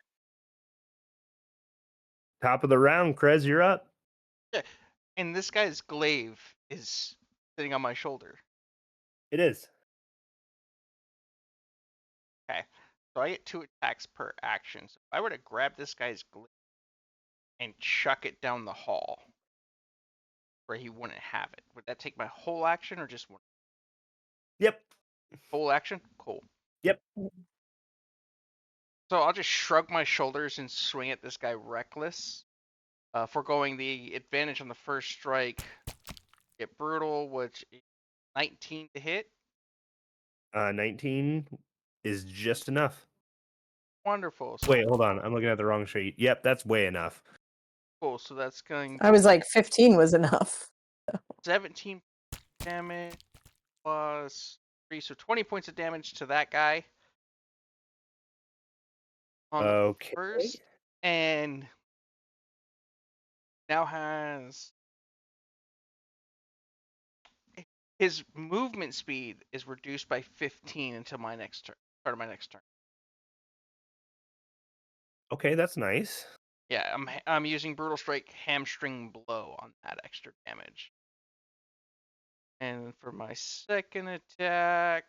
Top of the round, Krez, you're up. And this guy's glaive is sitting on my shoulder. It is. Okay. So I get 2 attacks per action. So if I were to grab this guy's glaive and chuck it down the hall where he wouldn't have it, would that take my whole action or just one? Yep. Whole action? Cool. Yep. So I'll just shrug my shoulders and swing at this guy reckless. Foregoing the advantage on the first strike. Get brutal, which is 19 to hit. 19 is just enough. Wonderful. So Wait, hold on. I'm looking at the wrong sheet. Yep, that's way enough. cool. So that's going I was like, 15 was enough. 17 damage plus 3, so 20 points of damage to that guy. On the Okay. first, and now has his movement speed is reduced by 15 until my next turn. Start of my next turn. Okay, that's nice. Yeah, I'm using Brutal Strike Hamstring Blow on that extra damage. And for my second attack,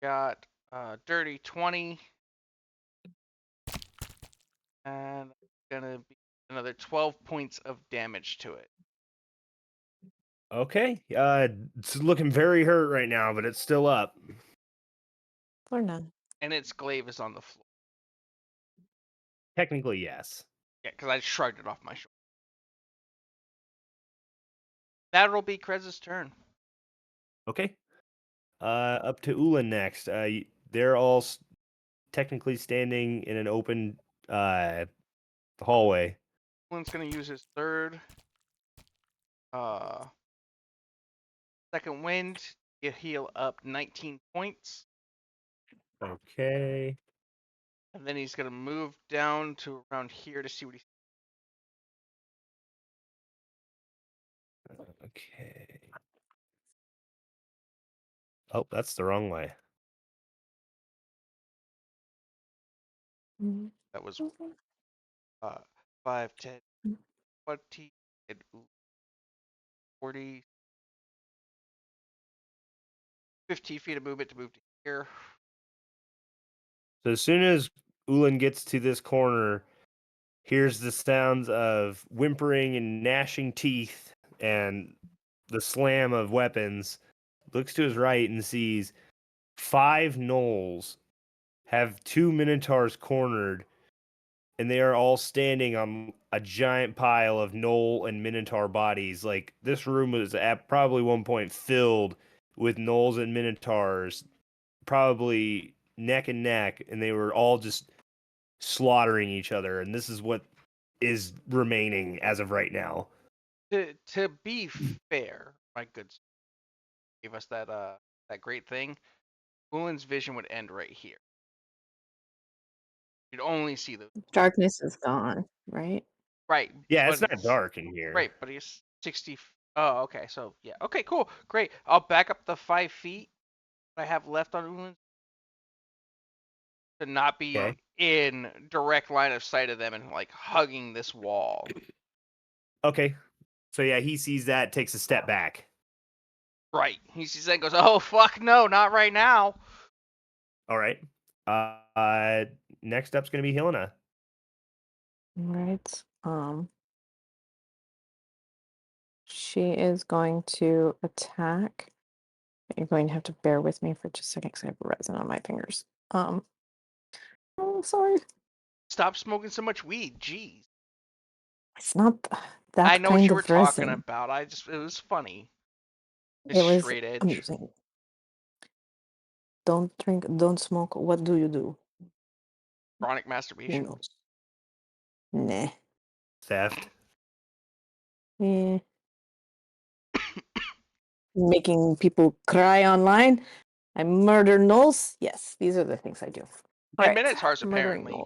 got Dirty 20. And gonna be another 12 points of damage to it. Okay. It's looking very hurt right now, but it's still up. For now. And its glaive is on the floor. Technically, yes. Yeah, because I shrugged it off my shoulder. That'll be Krez's turn. Okay. Up to Ulan next. They're all technically standing in an open hallway. Ulan's gonna use his third second wind. You heal up 19 points. Okay. And then he's gonna move down to around here to see what he. Okay. Oh, that's the wrong way. Mm, That was okay. 5, 10, Mm. 20, and 40, 15 feet of movement to move to here. So as soon as Ulan gets to this corner, hears the sounds of whimpering and gnashing teeth and the slam of weapons, looks to his right and sees 5 gnolls have 2 minotaurs cornered, and they are all standing on a giant pile of gnoll and minotaur bodies. Like, this room was at probably one point filled with gnolls and minotaurs, probably neck and neck, and they were all just slaughtering each other. And this is what is remaining as of right now. To be fair, my good sir gave us that that great thing. Ulan's vision would end right here. You'd only see the Darkness is gone, right? right. Yeah, but it's not dark in here. Right, but he's 60. Oh, okay. So yeah. Okay, cool, great. I'll back up the 5 feet I have left on Ulan to not be Okay. in direct line of sight of them and like hugging this wall. Okay. So yeah, he sees that, takes a step back. Right. He sees that and goes, "Oh fuck, no, not right now." All right. Next up's gonna be Helena. Right. She is going to attack. You're going to have to bear with me for just a second because I have resin on my fingers. Oh, sorry. Stop smoking so much weed. Jeez. It's not that I know what kind you were of talking resin. about. It was funny. It's It was straight edge. amusing. Don't drink, don't smoke. What do you do? Chronic Who masturbation. knows? Nah. Theft. Eh. Making people cry online. I murder gnolls. Yes, these are the things I do. And Alright, minotaurs murdering apparently.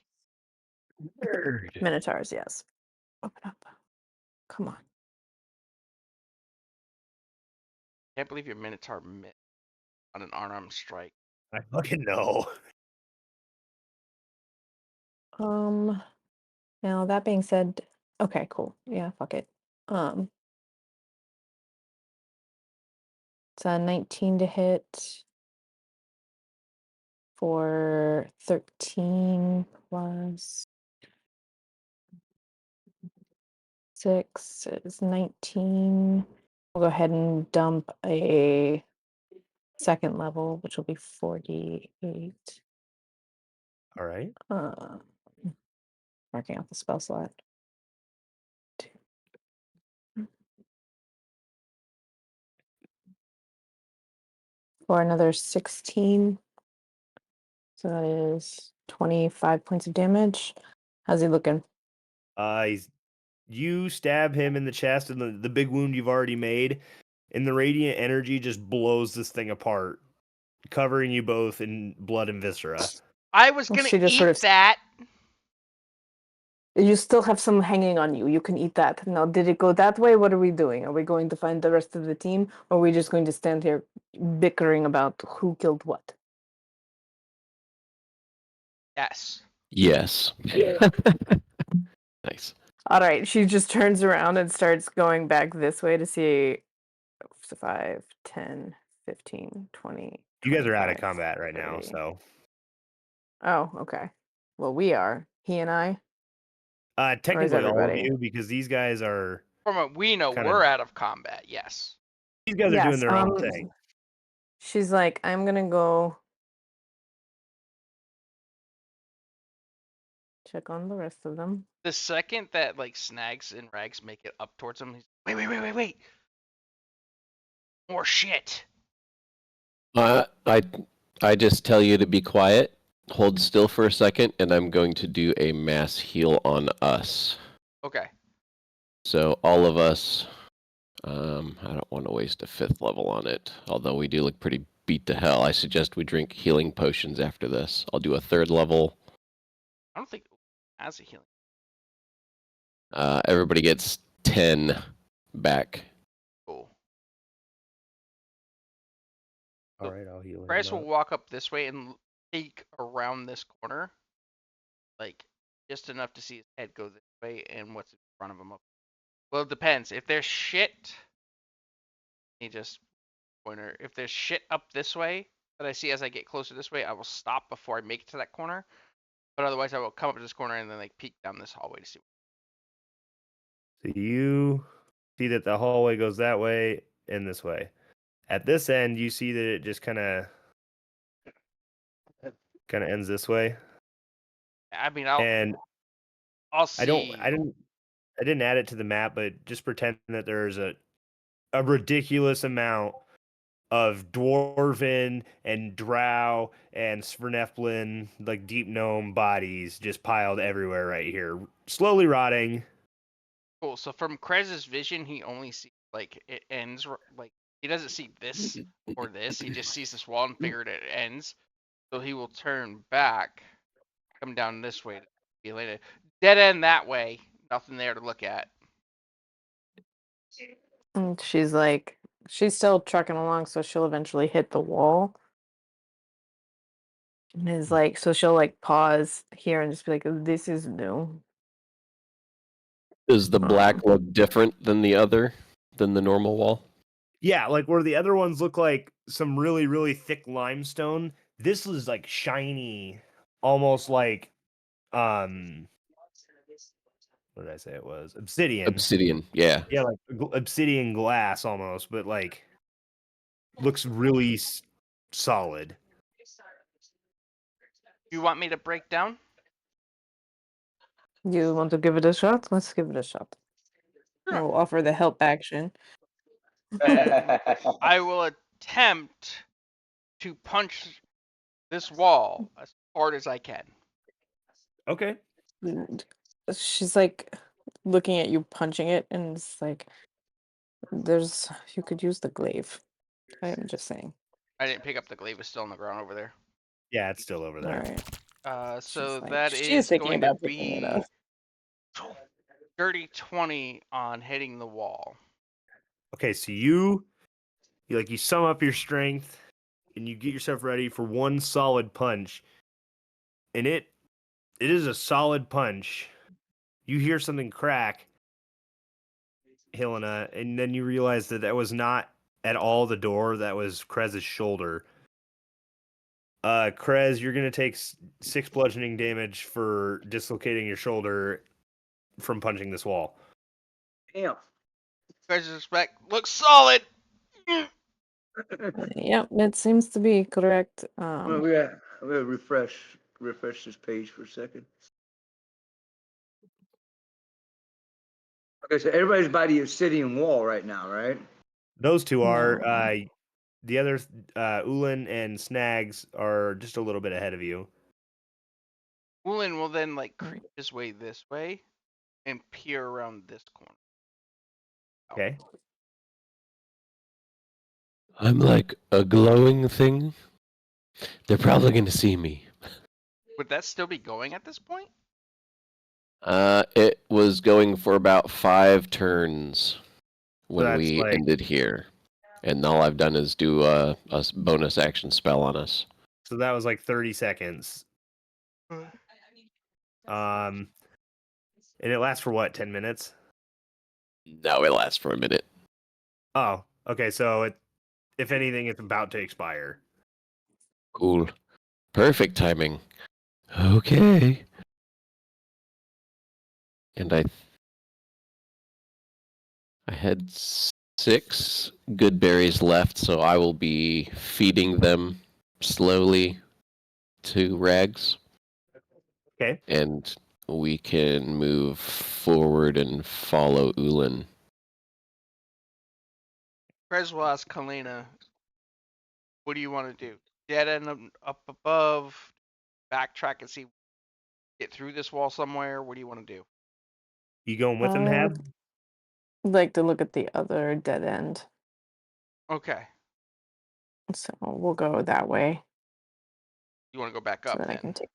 Nerd. Minotaurs, yes. Open up. Come on. Can't believe your minotaur missed on an unarmed strike. I fucking know. Now that being said, okay, cool. Yeah, fuck it. It's a 19 to hit for 13 plus 6 is 19. I'll go ahead and dump a second level, which will be 48. All right. Marking out the spell slot. For another 16. So that is 25 points of damage. How's he looking? You stab him in the chest, and the big wound you've already made, and the radiant energy just blows this thing apart, covering you both in blood and viscera. I was Well, gonna she just eat sort of that. You still have some hanging on you. You can eat that. Now, did it go that way? What are we doing? Are we going to find the rest of the team? Or are we just going to stand here bickering about who killed what? Yes. Yes. Nice. All right. She just turns around and starts going back this way to see 5, 10, 15, 20. You guys are out of 25, combat right now, 30. so Oh, okay. Well, we are. He and I. technically all of everybody? you, because these guys are From what we know, Kinda- we're out of combat. Yes. these guys are doing their own thing. She's like, I'm gonna go check on the rest of them. The second that like Snags and Rags make it up towards him, he's wait. More shit. I just tell you to be quiet, hold still for a second, and I'm going to do a mass heal on us. Okay. So all of us, I don't want to waste a 5th level on it, although we do look pretty beat to hell. I suggest we drink healing potions after this. I'll do a 3rd level. I don't think it has a healing. Everybody gets 10 back. Cool. All right, I'll heal him Bryce will up. walk up this way and peek around this corner, like just enough to see his head go this way and what's in front of him up. Well, it depends. If there's shit, he just pointer. If there's shit up this way that I see as I get closer this way, I will stop before I make it to that corner. But otherwise, I will come up to this corner and then like peek down this hallway to see. So you see that the hallway goes that way and this way. At this end, you see that it just kind of ends this way. I mean, And I'll see. I didn't add it to the map, but just pretend that there's a ridiculous amount of dwarven and drow and Sverneflin, like deep gnome bodies just piled everywhere right here, slowly rotting. Cool. So from Krez's vision, he only sees like it ends. Like he doesn't see this or this. He just sees this wall and figured it ends. So he will turn back, come down this way to be later. Dead end that way. Nothing there to look at. And she's like, she's still trucking along, so she'll eventually hit the wall. And is like, so she'll like pause here and just be like, this is new. Does the black look different than the normal wall? Yeah, like where the other ones look like some really, really thick limestone, this is like shiny, almost like what did I say it was? Obsidian. Obsidian, yeah. Yeah, like obsidian glass almost, but like looks really solid. You want me to break down? You want to give it a shot? Let's give it a shot. I will offer the help action. I will attempt to punch this wall as hard as I can. Okay. And she's like looking at you punching it, and it's like, you could use the glaive. I am just saying. I didn't pick up the glaive. It's still on the ground over there. Yeah, it's still over All there. right. So She's like, that she is is thinking going to about picking it be up. dirty 20 on hitting the wall. Okay, so you sum up your strength and you get yourself ready for one solid punch. And it is a solid punch. You hear something crack, Helena, and then you realize that was not at all the door. That was Krez's shoulder. Krez, you're gonna take 6 bludgeoning damage for dislocating your shoulder from punching this wall. Damn. Krez's respect looks solid. Yep, it seems to be correct. Well, we gotta refresh this page for a second. Okay, so everybody's by the obsidian wall right now, right? Those two are. No. The others, Ulan and Snags, are just a little bit ahead of you. Woolen will then like creep Right. his way this way and peer around this corner. Okay. I'm like a glowing thing. They're probably going to see me. Would that still be going at this point? It was going for about 5 turns when that's we like- ended here. And all I've done is do a bonus action spell on us. So that was like 30 seconds. And it lasts for what, 10 minutes? No, it lasts for a minute. Oh, okay. So if anything, it's about to expire. Cool. Perfect timing. Okay. And I had 6 good berries left, so I will be feeding them slowly to Rags. Okay. And we can move forward and follow Ulan. Krez will ask Kalina, What do you want to do? Dead end up above, backtrack and see, get through this wall somewhere. What do you want to do? You going with him, I Hab? would like to look at the other dead end, Okay. so we'll go that way You want to go back so up that I then? can take.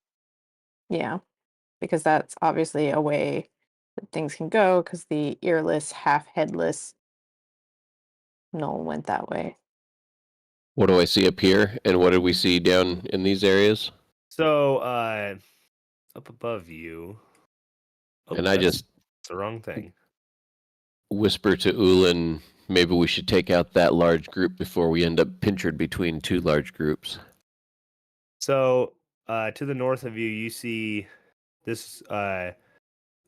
Yeah, because that's obviously a way that things can go. Because the earless, half headless Noel went that way. What do I see up here, and what did we see down in these areas? So, up above you. Oh, And I that's just the wrong thing. whisper to Ulan, maybe we should take out that large group before we end up pinchered between two large groups. So, to the north of you, you see this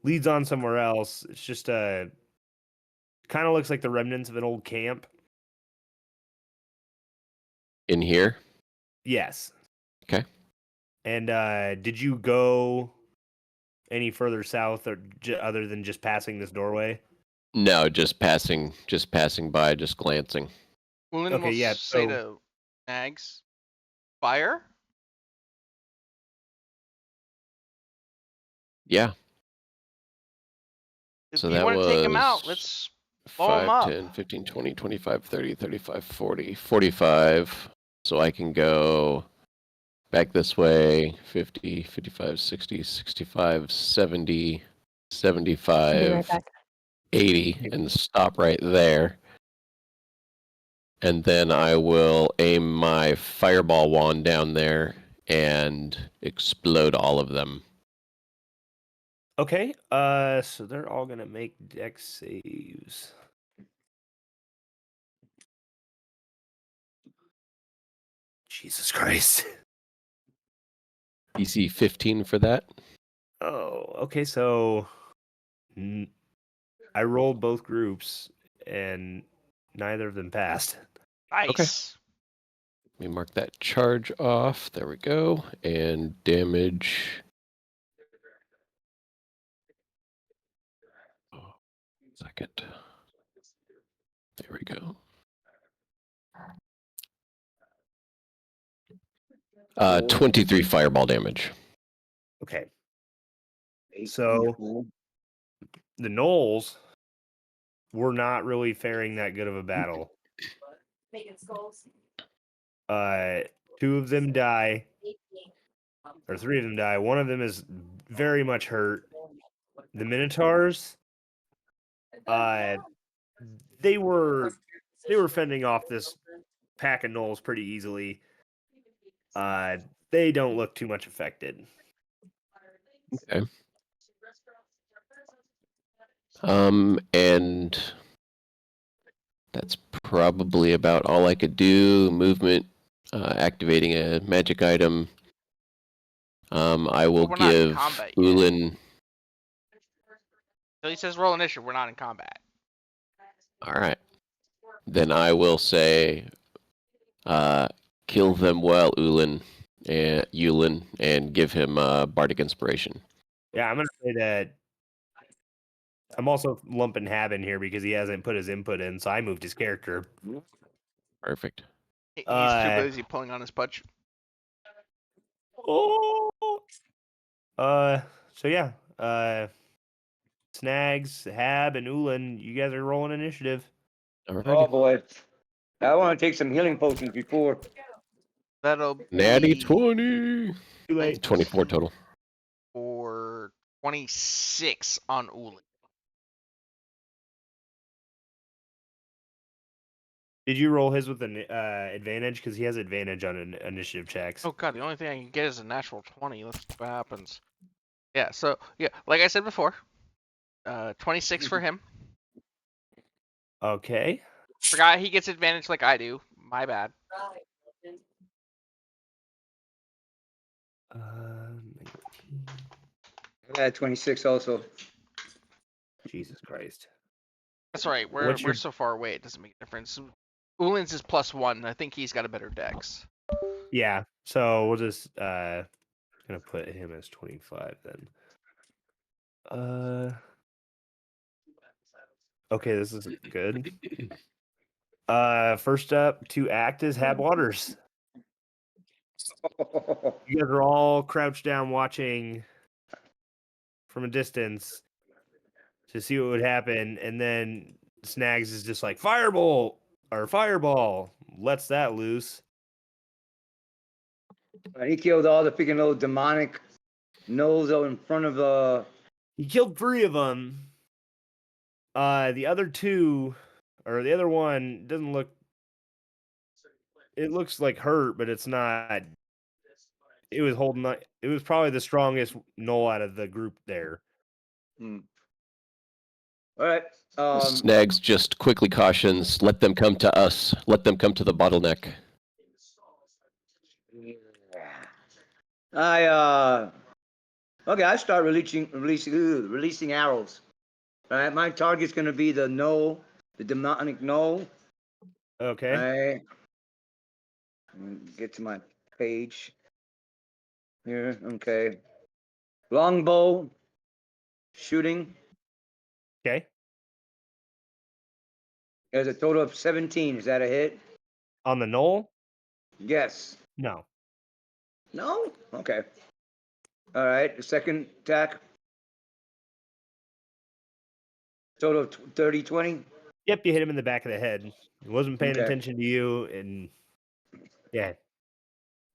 leads on somewhere else. It's just kind of looks like the remnants of an old camp. In here? Yes. Okay. And did you go any further south, or other than just passing this doorway? No, just passing by, just glancing. Ulin Okay, will yeah, say so- to Nags, fire? Yeah. If So you that want to take him out, was let's blow him 5, up. 10, 15, 20, 25, 30, 35, 40, 45. So I can go back this way, 50, 55, 60, 65, 70, I'll be 75, right back. 80, and stop right there. And then I will aim my fireball wand down there and explode all of them. Okay. So they're all gonna make dex saves. Jesus Christ. DC 15 for that. Oh, okay. So I rolled both groups, and neither of them passed. Nice. Let me mark that charge off. There we go. And damage. Oh, second. There we go. 23 fireball damage. Okay. So the Knolls were not really faring that good of a battle. Two of them die, or three of them die. One of them is very much hurt. The Minotaurs, they were fending off this pack of Knolls pretty easily. They don't look too much affected. Okay. And that's probably about all I could do. Movement, activating a magic item. I will We're not in give combat yet. Ulin. So he says roll initiative. We're not in combat. All right. Then I will say, kill them well, Ulin, and give him bardic inspiration. Yeah, I'm gonna say that. I'm also lumping Hab in here because he hasn't put his input in, so I moved his character. Perfect. He's too busy pulling on his punch. Oh. So yeah. Snags, Hab, and Ulin, you guys are rolling initiative. All right. Oh boy. I want to take some healing potions before. That'll be Natty 20. Too late. 24 total. for 26 on Ulin. Did you roll his with an advantage? Because he has advantage on initiative checks. Oh god, the only thing I can get is a natural 20. Let's see what happens. Yeah, so yeah, like I said before, 26 for him. Okay. Forgot he gets advantage like I do. My bad. Uh, I got 26 also. Jesus Christ. That's all right. We're What's your- so far away. It doesn't make a difference. Ulin's is +1. I think he's got a better dex. Yeah. So we'll just gonna put him as 25 then. Okay, this is good. First up to act is Hab Waters. You guys are all crouched down watching from a distance to see what would happen, and then Snags is just like firebolt or fireball, lets that loose. He killed all the freaking little demonic gnolls out in front of the. He killed 3 of them. The other 2, or the other one, doesn't look. It looks like hurt, but it's not. It was holding. It was probably the strongest gnoll out of the group there. All right. Snags just quickly cautions, let them come to us. Let them come to the bottleneck. Okay, I start releasing arrows. All right, my target's gonna be the gnoll, the demonic gnoll. Okay. All right. Get to my page here. Okay. Longbow shooting. Okay. There's a total of 17. Is that a hit? On the knoll? Yes. No. No? Okay. All right. The second attack. Total of 30, 20. Yep, you hit him in the back of the head. He wasn't paying Okay. attention to you, and yeah.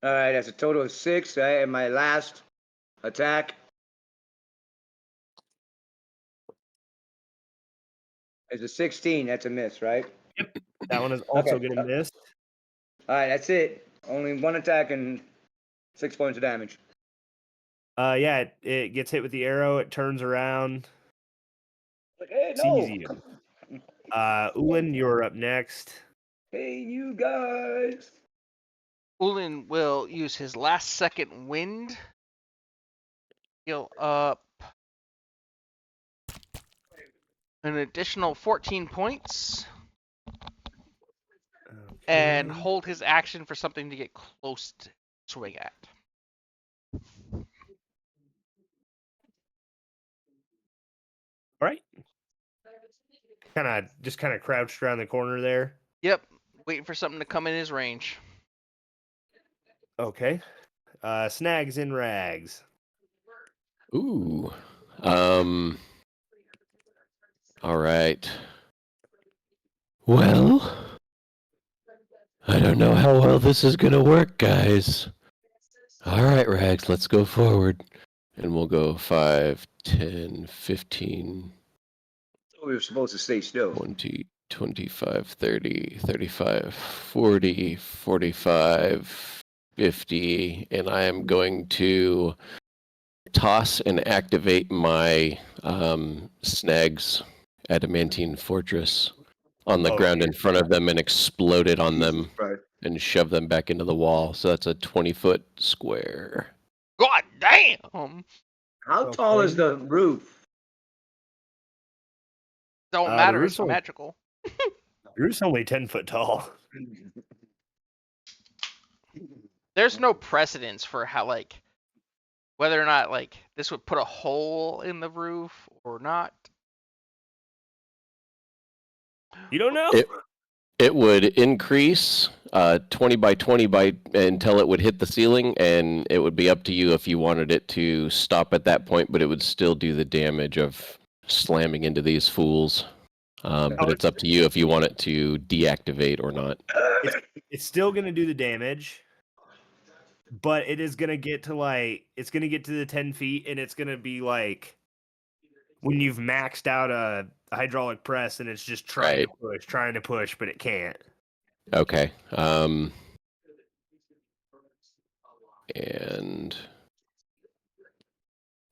All right. That's a total of 6. Right? And my last attack is a 16. That's a miss, right? That one is also Okay. gonna miss. All right. That's it. Only one attack and 6 points of damage. Yeah, it gets hit with the arrow, it turns around, Like, hey, sees no. you. Ulin, you're up next. Hey, you guys. Ulin will use his last second wind. Heal up an additional 14 points and Okay. hold his action for something to get close to swing at. All right. Kind of crouched around the corner there. Yep, waiting for something to come in his range. Okay. Snags in rags. Ooh. All right. Well, I don't know how well this is gonna work, guys. All right, Rags, let's go forward. And we'll go 5, 10, 15, We were supposed to stay still. 20, 25, 30, 35, 40, 45, 50, and I am going to toss and activate my Snags Adamantine Fortress on the ground in front of them and explode it on them Right. and shove them back into the wall. So that's a 20-foot square. God damn! How tall is the roof? Don't The matter, roof's it's only- magical. Roof's only 10 foot tall. There's no precedence for how, like, whether or not, like, this would put a hole in the roof or not. You don't know? It would increase 20 by 20 by until it would hit the ceiling, and it would be up to you if you wanted it to stop at that point, but it would still do the damage of slamming into these fools. But it's up to you if you want it to deactivate or not. It's still gonna do the damage, but it is gonna get to it's gonna get to the 10 feet, and it's gonna be like when you've maxed out a hydraulic press and it's just trying to push, but it can't. Okay. And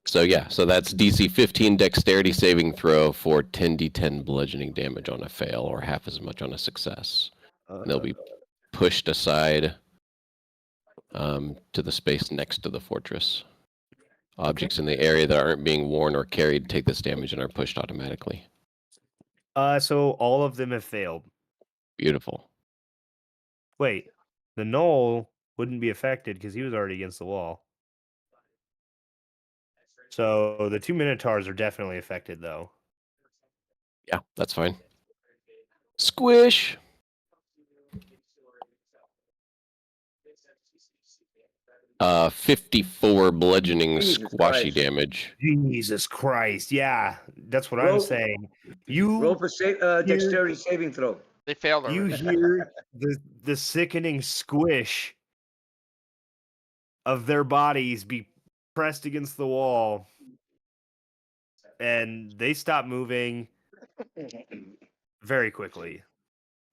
so yeah, so that's DC 15 dexterity saving throw for 10d10 bludgeoning damage on a fail, or half as much on a success. And they'll be pushed aside to the space next to the fortress. Objects in the area that aren't being worn or carried take this damage and are pushed automatically. So all of them have failed. Beautiful. Wait, the gnoll wouldn't be affected because he was already against the wall. So the 2 minotaurs are definitely affected, though. Yeah, that's fine. Squish. 54 bludgeoning Jesus squashy Christ. damage. Jesus Christ. Yeah, that's what I'm Roll- saying. Roll You for dexterity saving throw. They failed you already. hear the sickening squish of their bodies be pressed against the wall, and they stop moving very quickly.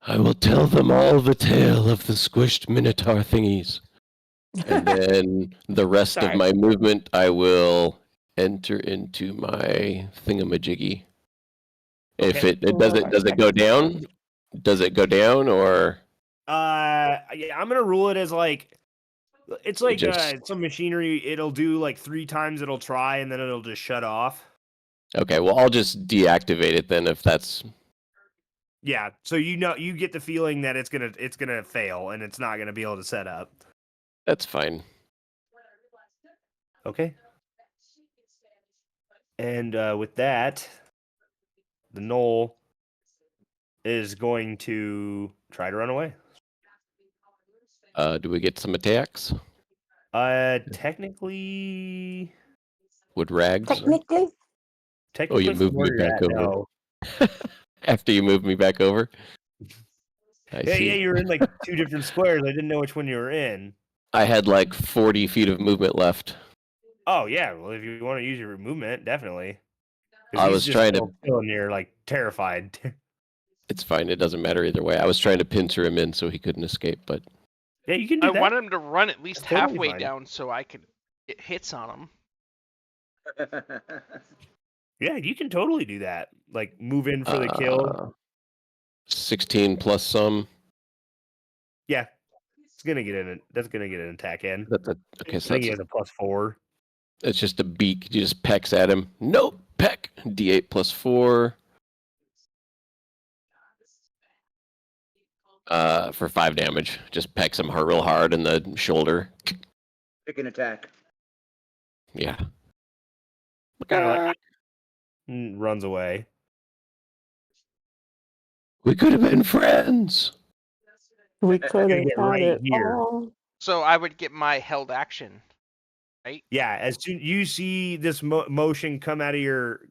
I will tell them all the tale of the squished minotaur thingies. And then the rest of Sorry. my movement, I will enter into my thingamajiggy. If Okay. does it go down? Does it go down or Yeah, I'm gonna rule it as like it's like just some machinery. It'll do like 3 times. It'll try, and then it'll just shut off. okay? Well, I'll just deactivate it then if that's Yeah, so you get the feeling that it's gonna fail, and it's not gonna be able to set up. fine. Okay. And with that, the knoll is going to try to run away. Do we get some attacks? Technically, Would rags? Technically, technically, you from moved where me you're back at, over. no. After you moved me back over? I Yeah, see. you were in like 2 different squares. I didn't know which one you were in. I had like 40 feet of movement left. Oh yeah, well if you want to use your movement, definitely. 'Cause I he's was just trying to. still chilling here, like terrified. It's fine. It doesn't matter either way. I was trying to pincer him in so he couldn't escape, but Yeah, you can do I that. want him to run at least That's totally halfway fine. down so I could get hits on him. Yeah, you can totally do that. Like move in for the kill. 16 plus some. Yeah, it's gonna get in. That's gonna get an attack in. That's okay. I So think he has a +4. it's just a beak. You just pecks at him. Nope. Peck. D8 plus 4. For 5 damage. Just pecks him real hard in the shoulder. Pick an attack. Yeah. Kind of like runs away. We could have been friends. we could have get had right it here. all. So I would get my held action, right? Yeah, as soon you see this motion come out of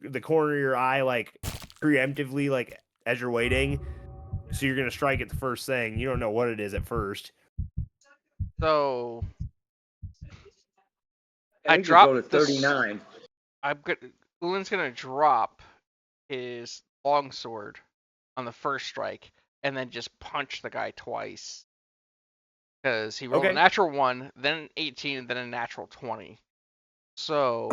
the corner of your eye, like preemptively, like as you're waiting. So you're gonna strike at the first thing. You don't know what it is at first. So I I think you dropped go to the 39. Ulin's gonna drop his longsword on the first strike and then just punch the guy twice. Because he rolled a Okay. natural 1, then an 18, and then a natural 20. So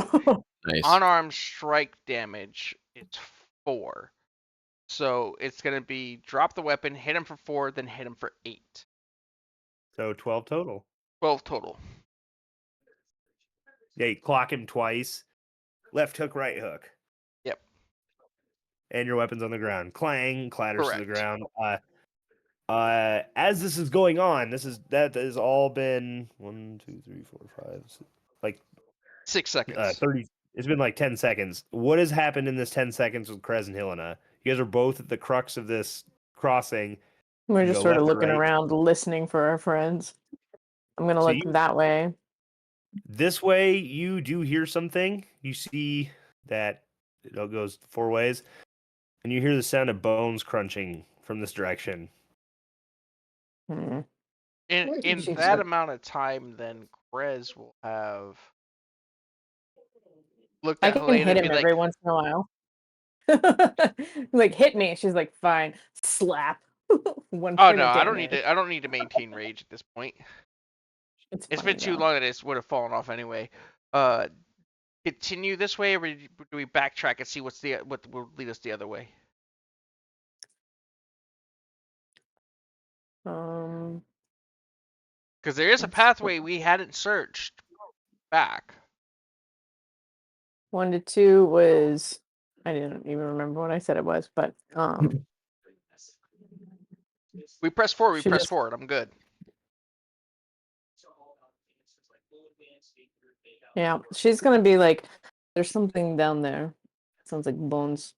Nice. unarmed strike damage, it's 4. So it's gonna be drop the weapon, hit him for 4, then hit him for 8. So 12 total. 12 total. Yeah, you clock him twice. Left hook, right hook. Yep. And your weapon's on the ground. Clang, clatters to the Correct. ground. As this is going on, that has all been 1, 2, 3, 4, 5, 6, like 6 seconds. 30. It's been like 10 seconds. What has happened in this 10 seconds with Krez and Helena? You guys are both at the crux of this crossing. We're You just go sort of left or looking right. around, listening for our friends. I'm gonna So look you- that way. This way, you do hear something. You see that it all goes 4 ways, and you hear the sound of bones crunching from this direction. Hmm. In Jesus. that amount of time, then Krez will have looked I at can Helena hit and him be like, every once in a while. Like hit me. She's like, fine. Slap. One "Oh point no, of I don't need damage. to. I don't need to maintain rage at this point. It's It's funny, been too though. long that it would have fallen off anyway." Continue this way, or do we backtrack and see what will lead us the other way? Because there is a Let's pathway we hadn't searched back. 1 to 2 was, I didn't even remember what I said it was, but We press forward. We She press just- forward. I'm good. yeah, she's gonna be like, there's something down there. Sounds like bones.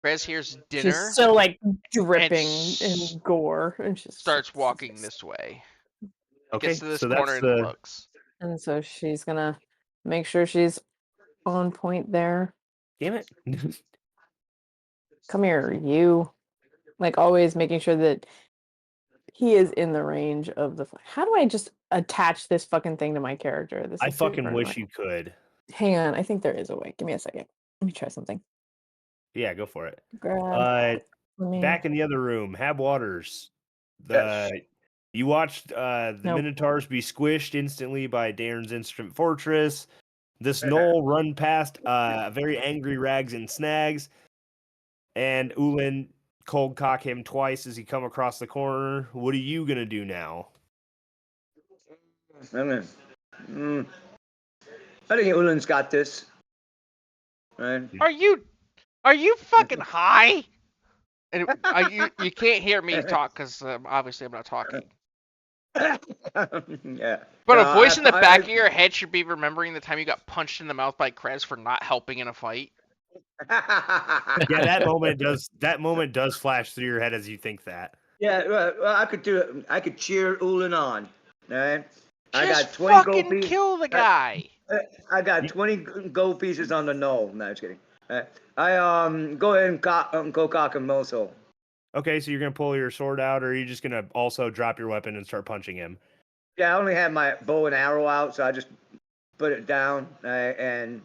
Krez hears dinner. She's so like dripping s- in gore, and she's starts walking this way. Okay, Gets to this so corner that's and the looks. And so she's gonna make sure she's on point there. damn it. Come here, you. Like always making sure that he is in the range of the. How do I just attach this fucking thing to my character? This I is fucking super wish annoying. you could. Hang on, I think there is a way. Give me a second. Let me try something. Yeah, go for it. Grab. Let me. Back in the other room, Hab Waters. Yes. You watched the Nope. Minotaurs be squished instantly by Darren's Instrument Fortress. This Knoll run past very angry Rags and Snags, and Ulin cold cock him twice as he come across the corner. What are you gonna do now? I mean, I think Ulan's got this. Right? Are you fucking high? And you can't hear me talk because obviously I'm not talking. Yeah. But No, a voice in the back of I- your head should be remembering the time you got punched in the mouth by Krez for not helping in a fight. Yeah, that moment does flash through your head as you think that. Yeah, well, I could do it. I could cheer Ulan on. Right? I Just got 20 gold fucking pieces. kill the guy. I got 20 gold pieces on the knoll. No, just kidding. I go ahead and go cock him also. Okay, so you're gonna pull your sword out, or are you just gonna also drop your weapon and start punching him? Yeah, I only have my bow and arrow out, so I just put it down and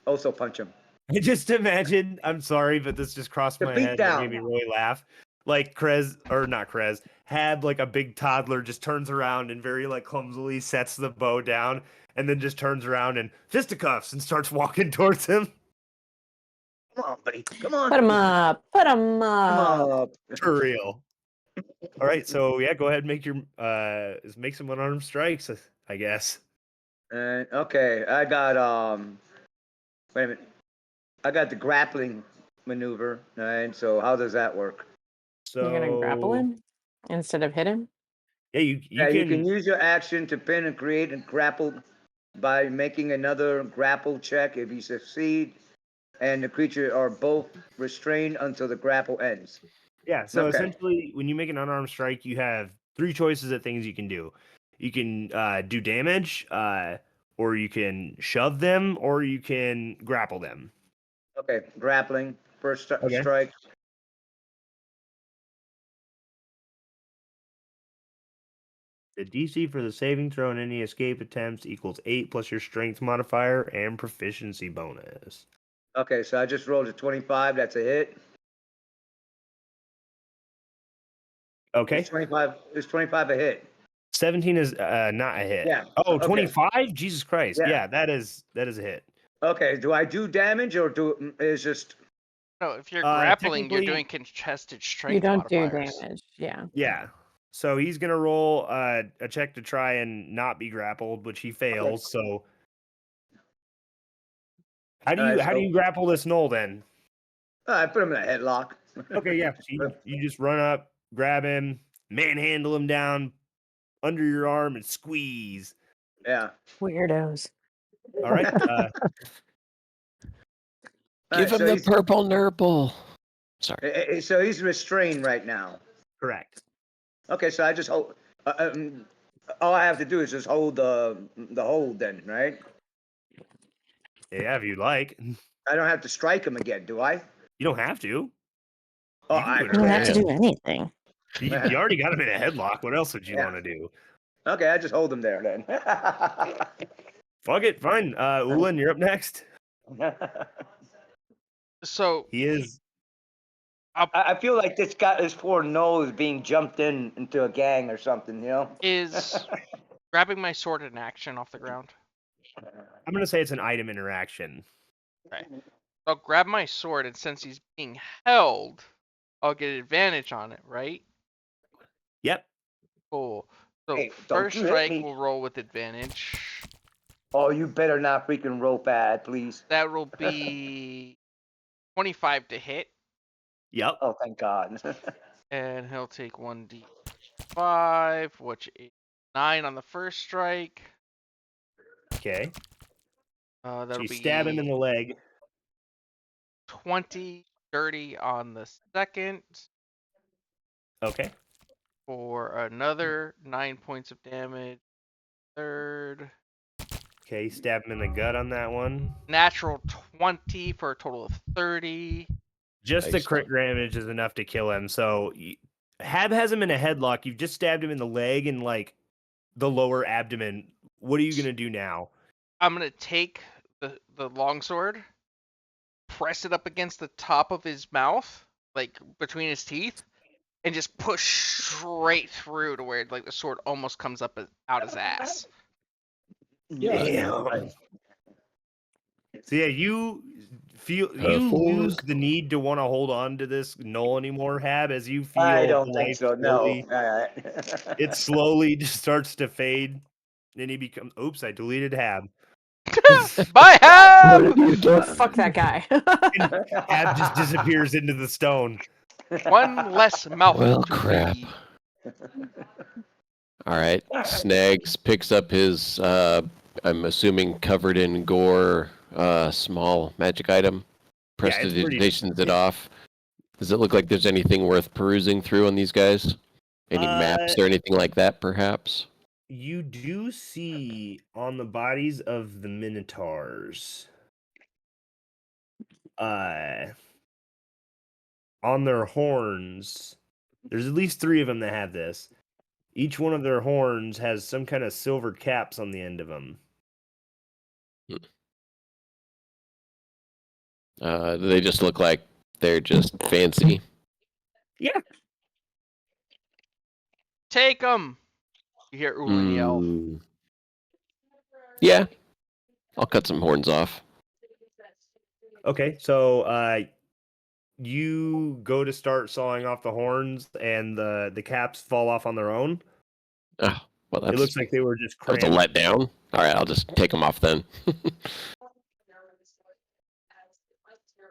also punch him. I just imagine. I'm sorry, but this just crossed The my beat head. And it made down. me really laugh. Like Krez, or not Krez, had like a big toddler just turns around and very like clumsily sets the bow down, and then just turns around and fisticuffs and starts walking towards him. Come on, buddy. Come on. Put him up. Put him Come up. up. For real. All right, so yeah, go ahead and make your make some unarmed strikes, I guess. Okay, I got wait a minute. I got the grappling maneuver, right? So how does that work? So You're gonna grapple him instead of hit him. Yeah, you Yeah, can, you can use your action to pin and create and grapple by making another grapple check. If you succeed, and the creature are both restrained until the grapple ends. Yeah, so Okay. essentially, when you make an unarmed strike, you have three choices of things you can do. You can do damage, or you can shove them, or you can grapple them. Okay, grappling first Okay. strike. The DC for the saving throw and any escape attempts equals 8 plus your strength modifier and proficiency bonus. Okay, so I just rolled a 25. That's a hit. Okay. It's 25. It's 25 a hit. 17 is not a hit. Yeah, Oh, okay. 25? Jesus Christ. Yeah. Yeah, that is a hit. Okay, do I do damage or is just No, if you're grappling, you're technically- doing contested strength You don't do modifiers. damage. Yeah. Yeah. So he's gonna roll a check to try and not be grappled, which he fails. So how do you grapple this Knoll then? I put him in a headlock? Okay, yeah. So you just run up, grab him, manhandle him down under your arm, and squeeze. Yeah. Weirdos. All right. Give him the purple nurple. Sorry. So he's restrained right now. Correct. Okay, so I just hold. All I have to do is just hold the hold, then, right? Yeah, if you'd like. I don't have to strike him again, do I? You don't have to. Oh, You can do I it You don't have to Yeah. do anything. You already got him in a headlock. What else would you Yeah. want to do? Okay, I just hold him there then. Fuck it. Fine. Ulan, you're up next. So He is. I feel like this poor Noel is being jumped into a gang or something, you know? is grabbing my sword in action off the ground. I'm gonna say it's an item interaction. I'll grab my sword, and since he's being held, I'll get advantage on it, right? Yep. Cool. So Hey, don't first you hit strike me. will roll with advantage. Oh, you better not freaking roll bad, please. That will be 25 to hit, Yep. Oh, thank God. and he'll take 1d5, which is 9 on the first strike. Okay. So That'll you be stab him in the leg. 20 dirty on the second. Okay. for another 9 points of damage. Third. Okay, stab him in the gut on that one. Natural 20 for a total of 30. Just the Nice. crit damage is enough to kill him. So Hab has him in a headlock. You've just stabbed him in the leg and like the lower abdomen. What are you gonna do now? I'm gonna take the longsword, press it up against the top of his mouth, like between his teeth, and just push straight through to where like the sword almost comes up out his ass. Damn. So yeah, you feel Her you lose fork. the need to want to hold on to this knoll anymore, Hab, as you feel I don't life think so. No. slowly, it slowly just starts to fade. Then he becomes oops, I deleted Hab. Bye, What Hab! have you done? Fuck that guy. Hab just disappears into the stone. One less mouthful Well, to crap. feed. All right. Snags picks up his, I'm assuming covered in gore, small magic item. Yeah, it's pretty- Prestidigitations it off. Does it look like there's anything worth perusing through on these guys? Any maps or anything like that, perhaps? You do see on the bodies of the minotaurs, on their horns, there's at least 3 of them that have this. Each one of their horns has some kind of silver caps on the end of them. They just look like they're just fancy. Yeah. Take him! You hear Ulin yell. Mm. Yeah. I'll cut some horns off. Okay, so you go to start sawing off the horns, and the caps fall off on their own. Oh, well, It looks like they were just that was a cramped. letdown. All right, I'll just take them off then.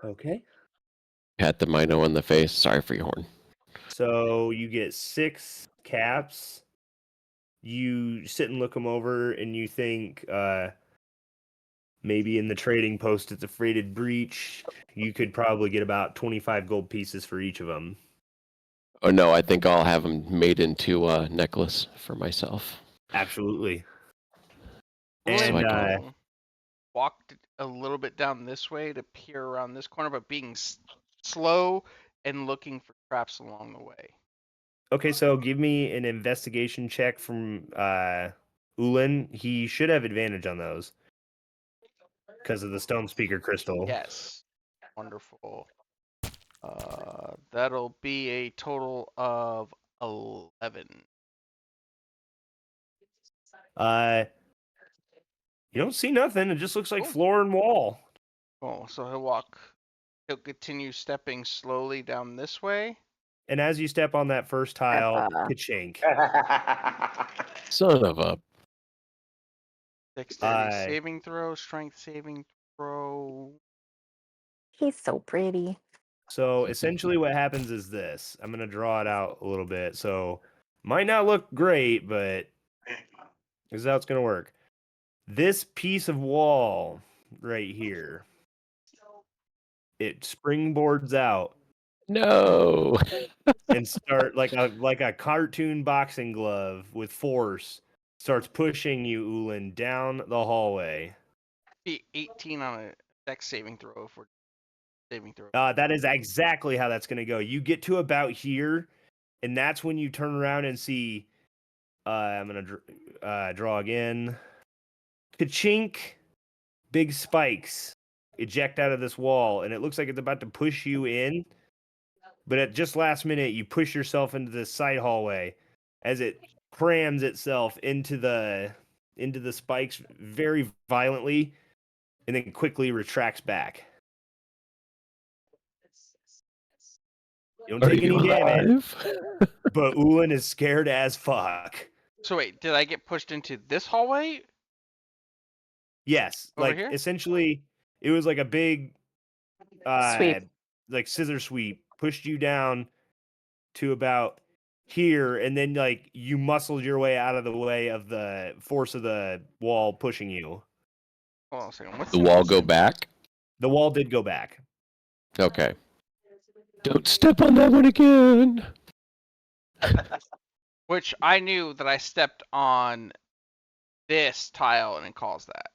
Okay. Pat the Mino in the face. Sorry for your horn. So you get 6 caps. You sit and look them over, and you think maybe in the trading post it's a freighted breach. You could probably get about 25 gold pieces for each of them. Oh no, I think I'll have them made into a necklace for myself. Absolutely. Ulin So I And walked a little bit down this way to peer around this corner, but being slow and looking for traps along the way. okay, so give me an investigation check from Ulin. He should have advantage on those because of the stone speaker crystal. Yes. Wonderful. That'll be a total of 11. You don't see nothing. It just looks like Cool. floor and wall. Oh, so he'll continue stepping slowly down this way. And as you step on that first tile, Peppa. ka-chink. Son of a. Dexterity saving throw, strength saving throw. He's so pretty. So essentially what happens is this. I'm going to draw it out a little bit. So might not look great, but this is how it's going to work. This piece of wall right here, it springboards out No. and start like a cartoon boxing glove with force starts pushing you, Ulin, down the hallway. Be 18 on a dex saving throw for saving throw. That is exactly how that's going to go. You get to about here, and that's when you turn around and see. I'm going to draw again. Ka-chink! Big spikes eject out of this wall, and it looks like it's about to push you in. But at just last minute, you push yourself into this side hallway as it crams itself into the spikes very violently, and then quickly retracts back. You don't Are take you any damage, alive? but Ulin is scared as fuck. So wait, did I get pushed into this hallway? Yes, Over like here? essentially, it was like a big, Sweep. like scissor sweep, pushed you down to about here, and then like you muscled your way out of the way of the force of the wall pushing you. Hold on a second. What's The wall go back? The wall did go back. Okay. Don't step on that one again. Which I knew that I stepped on this tile and it calls that.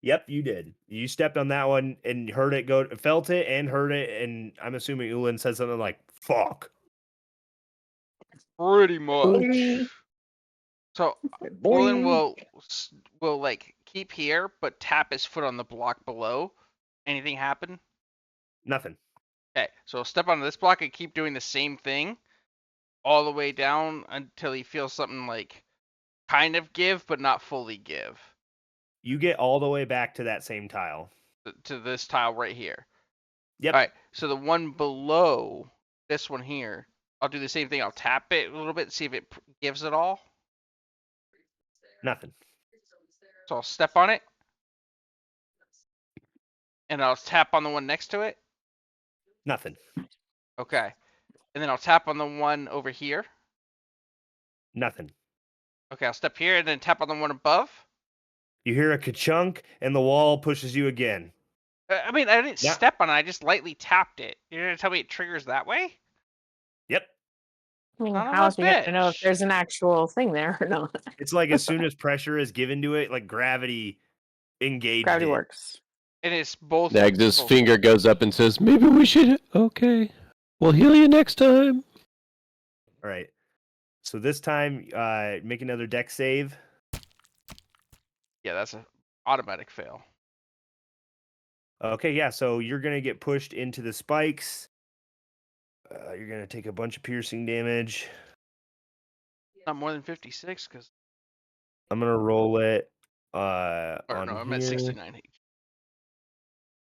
Yep, you did. You stepped on that one and heard it go, felt it and heard it, and I'm assuming Ulan said something like "fuck." Pretty much. Boing. So Olin will like keep here, but tap his foot on the block below. Anything happen? Nothing. Okay, so he'll step onto this block and keep doing the same thing all the way down until he feels something like kind of give, but not fully give You get all the way back to that same tile. to this tile right here. Yep. All right, so the one below this one here, I'll do the same thing. I'll tap it a little bit, see if it gives it all. Nothing. So I'll step on it, and I'll tap on the one next to it. Nothing. Okay, and then I'll tap on the one over here. Nothing. Okay, I'll step here and then tap on the one above. You hear a ka-chunk, and the wall pushes you again. I mean, I didn't Yeah. step on it. I just lightly tapped it. You're gonna tell me it triggers that way? Yep. I mean, Son of how a else are you going to know if bitch. there's an actual thing there or not? It's like as soon as pressure is given to it, like gravity engaged Gravity it. works. And it's both. Nags' both- finger goes up and says, "Maybe we should." Okay, we'll heal you next time. All right. So this time, make another deck save. Yeah, that's an automatic fail. Okay, yeah. So you're gonna get pushed into the spikes. You're gonna take a bunch of piercing damage. Not more than 56, because I'm gonna roll it. or On no, I'm here. at 69.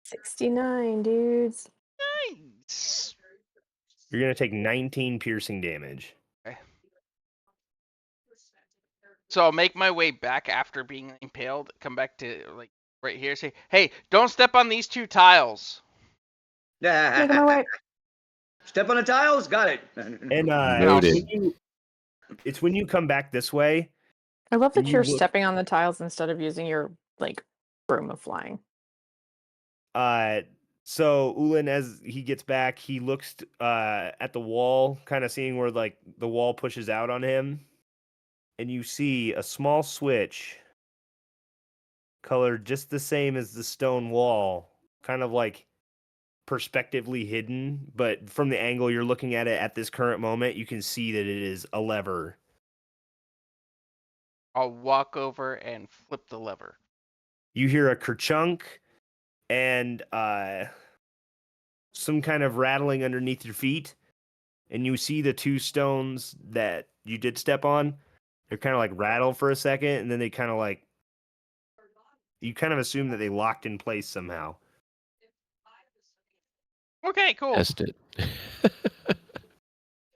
69, dudes. Nice. You're gonna take 19 piercing damage. So I'll make my way back after being impaled. Come back to like right here. Say, hey, don't step on these two tiles. Making my way. Step on the tiles. Got it. And Noted. it's when you come back this way. I love that You you're look- stepping on the tiles instead of using your like broom of flying. So Ulan, as he gets back, he looks at the wall, kind of seeing where like the wall pushes out on him, and you see a small switch, colored just the same as the stone wall, kind of like perspectively hidden, but from the angle you're looking at it at this current moment, you can see that it is a lever. I'll walk over and flip the lever. You hear a kerchunk and some kind of rattling underneath your feet, and you see the two stones that you did step on. They're kind of like rattle for a second, and then they kind of like, you kind of assume that they locked in place somehow. Okay, cool. Test it.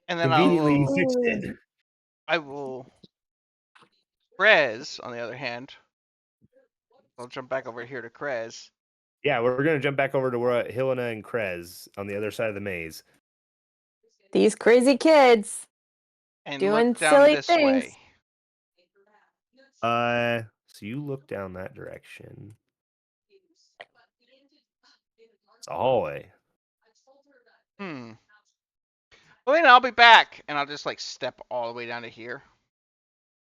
And then Conveniently, you I'll, fixed it. I will. Krez, on the other hand, I'll jump back over here to Krez. Yeah, we're gonna jump back over to where Helena and Krez on the other side of the maze. These crazy kids. And Doing look down silly this things. way. So you look down that direction. It's a hallway. Well, then I'll be back, and I'll just like step all the way down to here.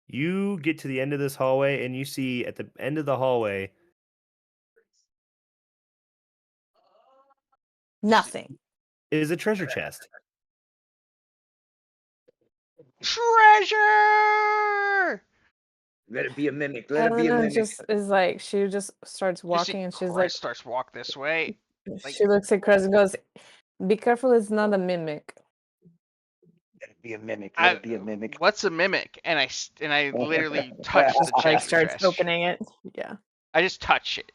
You get to the end of this hallway, and you see at the end of the hallway Nothing. is a treasure chest. Treasure! Let it be a mimic. Let it be a Elena mimic. just is like, she just starts You see walking and she's Krez like, starts walk this way. like- she looks at Chris and goes, be careful, it's not a mimic. Let it be a mimic. Let it be a mimic. What's a mimic? And I literally touch the Like chest. starts opening it. Yeah. I just touch it.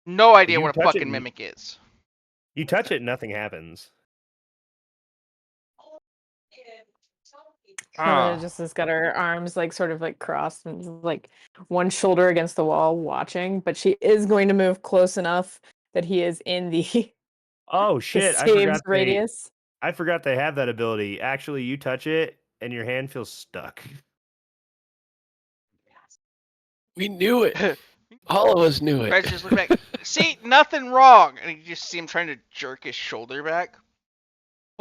No idea You what a touch it fucking and- mimic is. You touch it, nothing happens. Helena just has got her arms like sort of like crossed and is, like one shoulder against the wall watching, but she is going to move close enough that he is in the, Oh the shit! saves radius. I forgot they have that ability. Actually, you touch it, and your hand feels stuck. We knew it. All of us knew Krez it. just look back. See, nothing wrong. And you just see him trying to jerk his shoulder back.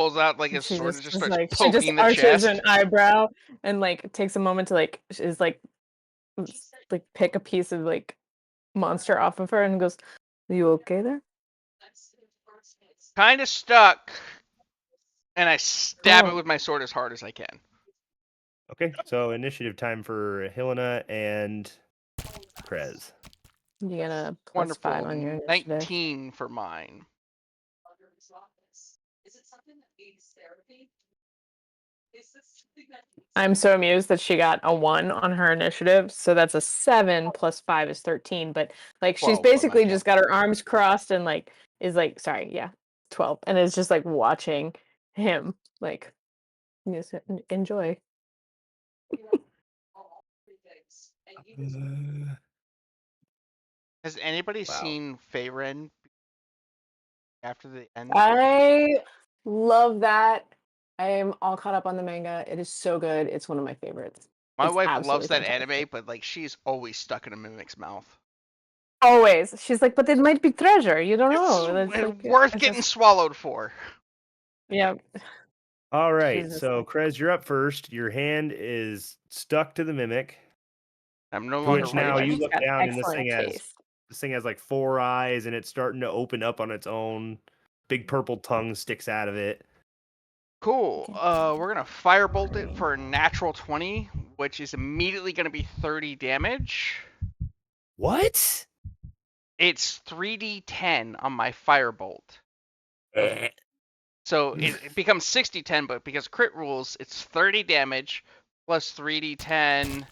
pulls out like his She sword and just just is starts like she poking just the arches chest. an eyebrow and like takes a moment to like is like pick a piece of like monster off of her and goes, "Are you okay there?" Kind of stuck, and I stab it Oh. with my sword as hard as I can. Okay, so initiative time for Helena and Krez. You get a +5 Wonderful. on your initiative. 19 for mine. I'm so amused that she got a 1 on her initiative. So that's a 7 plus 5 is 13. But like she's 12 by my basically count. just got her arms crossed and like is like, sorry, yeah, 12. And is just like watching him like just enjoy. Has anybody Wow. seen Feyren after the end? I love that. I am all caught up on the manga. It is so good. It's one of my favorites. My It's wife absolutely loves that fantastic. anime, but like she's always stuck in a mimic's mouth. Always. She's like, but it might be treasure. You don't know. It's It's like worth it's getting just, swallowed for. yeah. All right, Jesus. so Krez, you're up first. Your hand is stuck to the mimic, I'm no to longer which now you She's look got down and excellent taste. this thing has like 4 eyes and it's starting to open up on its own. Big purple tongue sticks out of it. Cool. Okay. We're gonna firebolt it for a natural 20, which is immediately gonna be 30 damage. What? It's 3d10 on my firebolt. So it becomes 60-10, but because crit rules, it's 30 damage plus 3d10,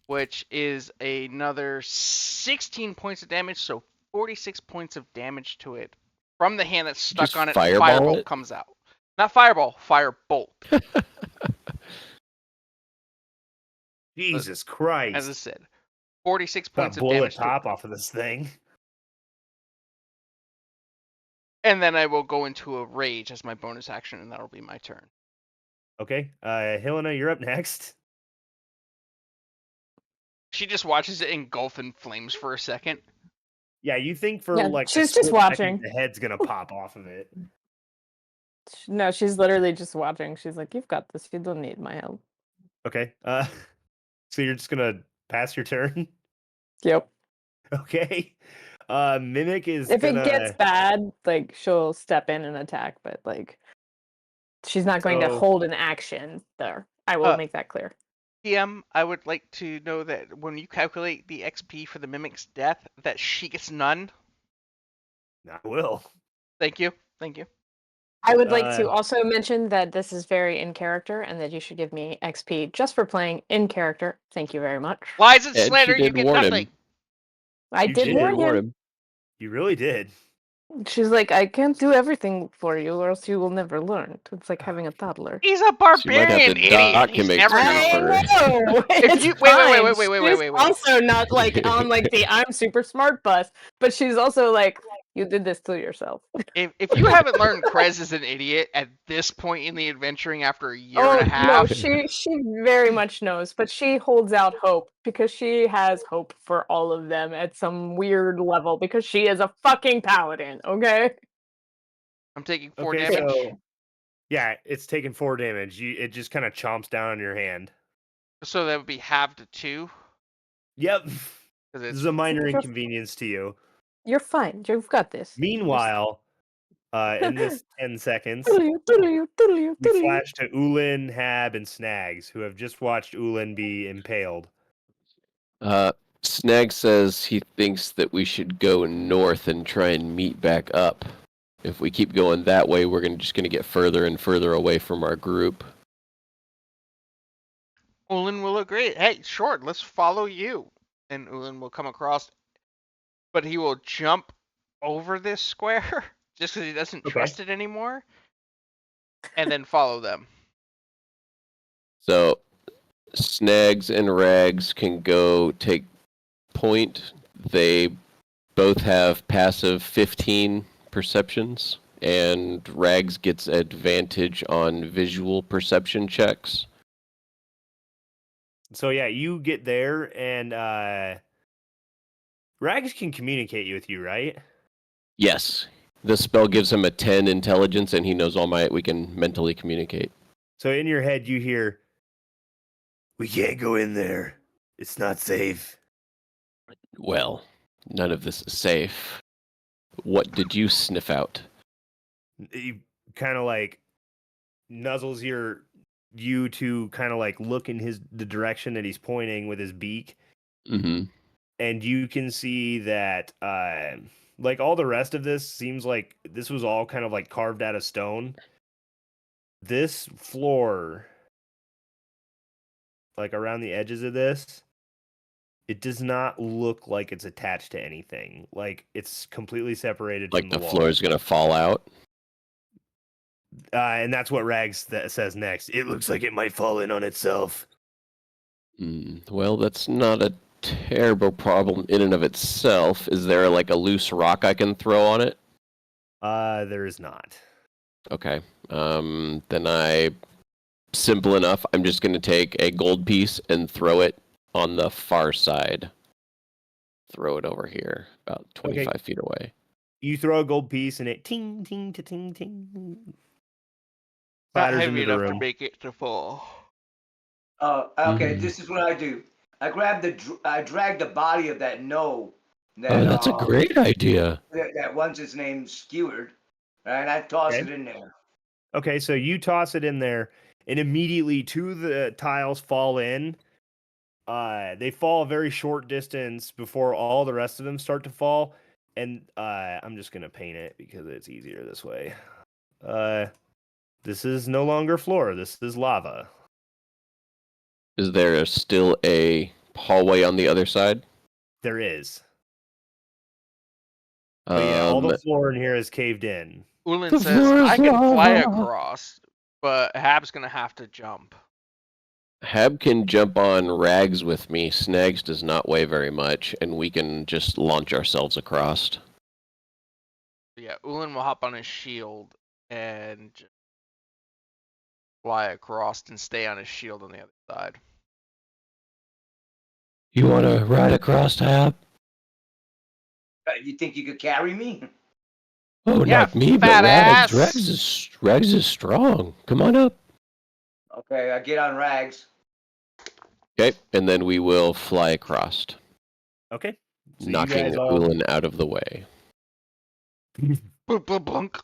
which is another 16 points of damage, so 46 points of damage to it from the hand that's stuck Just on it. fireball Firebolt it? comes out. Not fireball, firebolt. Jesus As I Christ. said, 46 Got points of blow the damage to it. top off of this thing. And then I will go into a rage as my bonus action, and that'll be my turn. Okay, Helena, you're up next. She just watches it engulf in flames for a second. Yeah, you think for Yeah, like a she's just split second watching. the head's gonna pop off of it. No, she's literally just watching. She's like, "You've got this. You don't need my help." Okay, so you're just gonna pass your turn? Yep. Okay. Mimic is If it gets gonna. bad, like she'll step in and attack, but like she's not going to So hold an action there. I will make that clear. PM, I would like to know that when you calculate the XP for the Mimic's death, that she gets none. I will. Thank you. Thank you. I would like to also mention that this is very in character and that you should give me XP just for playing in character. Thank you very much. Lies and And she slander, you did get warn nothing. him. I You did did warn him. him. You really did. She's like, I can't do everything for you, or else you will never learn. It's like having a toddler. He's a She might have barbarian to idiot. dock He's him never gonna XP learn. know. It's you- fine. wait, She's also not like on like the I'm super smart bus, but she's also like, you did this to yourself. If you haven't learned Krez is an idiot at this point in the adventuring after a year Oh and a no, half, she very much knows, but she holds out hope because she has hope for all of them at some weird level because she is a fucking paladin. Okay. I'm taking 4 Okay, damage. so yeah, it's taking 4 damage. It just kind of chomps down on your hand. So that would be halved to 2. Yep. 'Cause This it's is a minor inconvenience to you. You're fine. You've got this. Meanwhile, in this 10 seconds, Toodaloo. we flash to Ulin, Hab, and Snags, who have just watched Ulin be impaled. Snag says he thinks that we should go north and try and meet back up. If we keep going that way, we're just gonna get further and further away from our group. Ulin will agree. Hey, sure, let's follow you. And Ulin will come across, but he will jump over this square just because he doesn't trust it anymore, and then follow them. So Snags and Rags can go take point. They both have passive 15 perceptions, and Rags gets advantage on visual perception checks. So yeah, you get there, and Rags can communicate with you, right? Yes, This spell gives him a 10 intelligence, and he knows we can mentally communicate. So in your head, you hear, "We can't go in there. It's not safe." Well, none of this is safe. What did you sniff out? He kind of like nuzzles you to kind of like look in the direction that he's pointing with his beak, Mm-hmm. and you can see that like all the rest of this seems like this was all kind of like carved out of stone. This floor, like around the edges of this, it does not look like it's attached to anything. Like it's completely separated Like from the the wall. floor is gonna fall out. And that's what Rags says next. It looks like it might fall in on itself. Well, that's not a terrible problem in and of itself. Is there like a loose rock I can throw on it? There is not. Okay. Simple enough. I'm just gonna take a gold piece and throw it on the far side. Throw it over here, about 25 feet away. You throw a gold piece and it ting ting ta ting ting. Not Clatters heavy into the enough to room. make it to fall. Okay, Mhm. this is what I do. I grab I drag the body of that no. That, Oh, that's a great idea. That one's his name skewered, and I toss Okay. it in there. Okay, so you toss it in there, and immediately two of the tiles fall in. They fall a very short distance before all the rest of them start to fall. And I'm just gonna paint it because it's easier this way. This is no longer floor. This is lava. Is there still a hallway on the other side? There is. But yeah, all the floor in here is caved in. Ulin The says, floor is I can fly lava." across, but Hab's gonna have to jump. Hab can jump on Rags with me. Snags does not weigh very much, and we can just launch ourselves across. Yeah, Ulin will hop on his shield and just fly across and stay on his shield on the other side. You want to ride across, Hab? You think you could carry me? Oh, Yeah, not me, but fat Rags. ass. Rags is strong. Come on up. Okay, I get on Rags. Okay, and then we will fly across, Okay. So knocking you guys all Ulin out of the way. Boop, boop, blunk.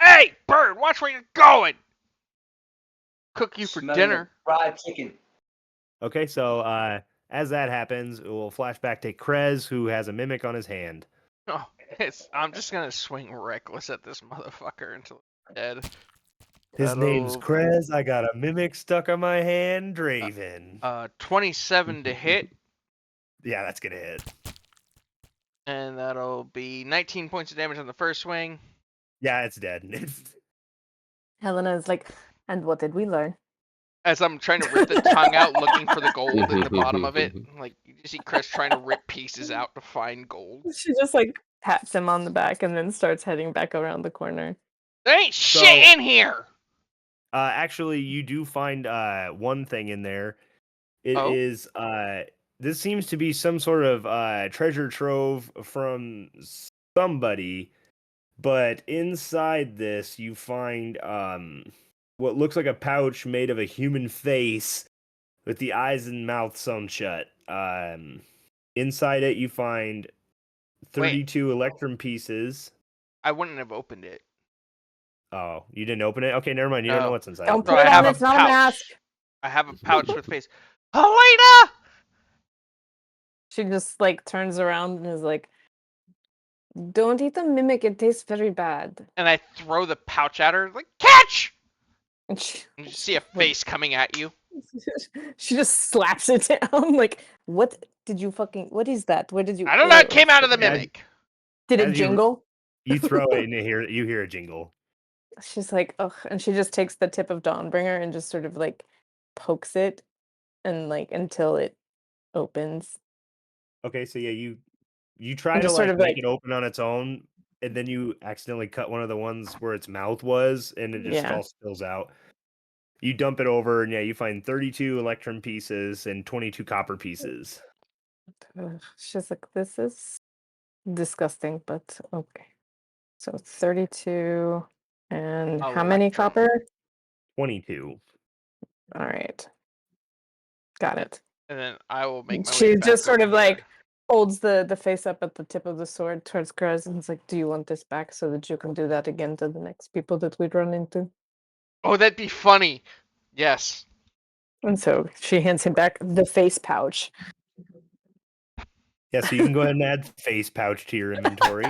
Hey, bird, watch where you're going. Cook you for Smelling the dinner. fried chicken. Okay, so as that happens, we'll flash back to Krez, who has a mimic on his hand. Oh, I'm just gonna swing reckless at this motherfucker until it's dead. His name's That'll- Krez. I got a mimic stuck on my hand, Draven. 27 to hit, Yeah, that's gonna hit. and that'll be 19 points of damage on the first swing. Yeah, it's dead. Helena is like, and what did we learn? As I'm trying to rip the tongue out, looking for the gold in the bottom of it. Like, you see Chris trying to rip pieces out to find gold. She just like pats him on the back and then starts heading back around the corner. There ain't shit in here! Actually, you do find one thing in there. It is this seems to be some sort of treasure trove from somebody, but inside this you find what looks like a pouch made of a human face with the eyes and mouth sewn shut. Inside it you find 32 electrum pieces. I wouldn't have opened it. Oh, you didn't open it? Okay, never mind. You don't know No. what's inside. Don't So put I it have on. a It's not a pouch. mask. I have a pouch with face. Helena! She just like turns around and is like, "Don't eat the mimic. It tastes very bad." And I throw the pouch at her, like, catch! And she, And you see a Wait. face coming at you. she just slaps it down. Like, what did you fucking? What is that? Where did you? I don't know, it came out of the As- mimic. Did it as you- jingle? You throw it and you hear a jingle. She's like, ugh, and she just takes the tip of Dawnbringer and just sort of like pokes it, and like until it opens. Okay, so yeah, you try And to just sort like of, make like- it open on its own, and then you accidentally cut one of the ones where its mouth was, and it just Yeah. all spills out. You dump it over, and yeah, you find 32 electrum pieces and 22 copper pieces. Ugh, she's like, this is disgusting, but okay. So 32 and how Electrum. many copper? 22. All right. Got it. And then I will make my way She back just sort over of like here. holds the face up at the tip of the sword towards Krez and is like, do you want this back so that you can do that again to the next people that we run into? Oh, that'd be funny. Yes. And so she hands him back the face pouch. Yeah, so you can go ahead and add face pouch to your inventory.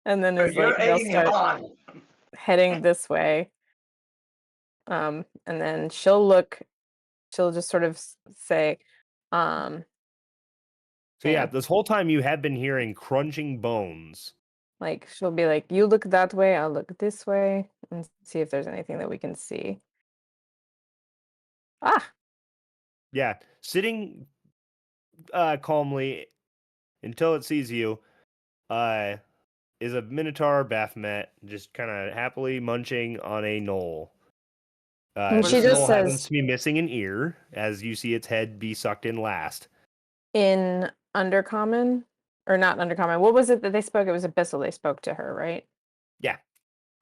And then is You're like they'll egging me start on. heading this way. And then she'll just sort of say, So yeah, Yeah. this whole time you have been hearing crunching bones. like she'll be like, you look that way, I'll look this way, and see if there's anything that we can see. Ah, Yeah, sitting calmly until it sees you is a Minotaur Baphomet just kind of happily munching on a knoll. And she This just knoll happens says- to be missing an ear, as you see its head be sucked in last. in Undercommon, or not Undercommon, what was it that they spoke? It was Abyssal they spoke to her, right? Yeah.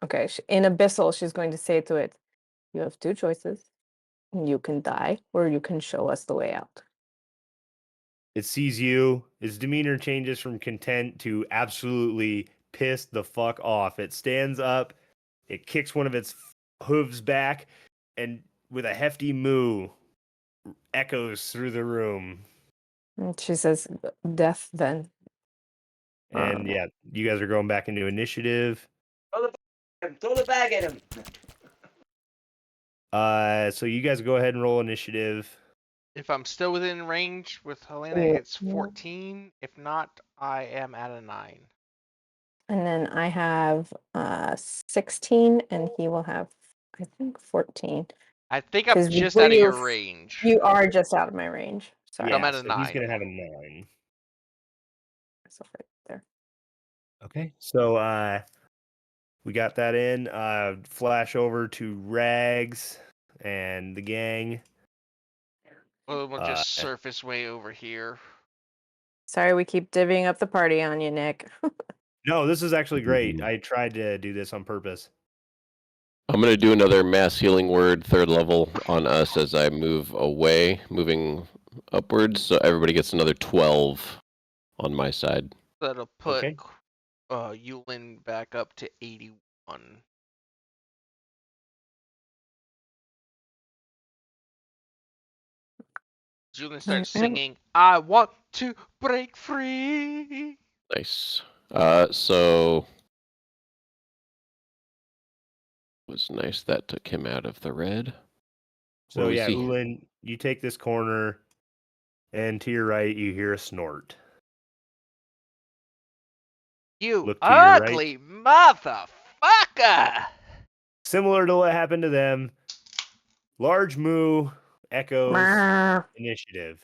Okay, in Abyssal, she's going to say to it, you have two choices. You can die, or you can show us the way out. It sees you. Its demeanor changes from content to absolutely pissed the fuck off. It stands up. It kicks one of its hooves back, and with a hefty moo, echoes through the room. And she says, death then. And yeah, you guys are going back into initiative. Throw the bag at him. So you guys go ahead and roll initiative. If I'm still within range with Helena, Yeah. it's 14. If not, I am at a 9. And then I have 16, and he will have, I think, 14. I think I'm 'Cause just were out of you your f- range. You are just out of my range. Sorry. I'm at a so he's 9. gonna have a 9. So right there. Okay. So we got that in. Flash over to Rags and the gang. Well, we'll just surface way over here. Sorry, we keep divvying up the party on you, Nick. No, this is actually great. I tried to do this on purpose. I'm going to do another mass healing word, 3rd level, on us as I move away, moving upwards. So everybody gets another 12 on my side. That'll put Okay. Yulin back up to 81. Yulin starts singing, I want to break free. Nice. So it was nice that took him out of the red. So What do we yeah, see? Ulin, you take this corner, and to your right, you hear a snort. You Look to your right. ugly motherfucker! Similar to what happened to them, large moo echoes Meow. initiative.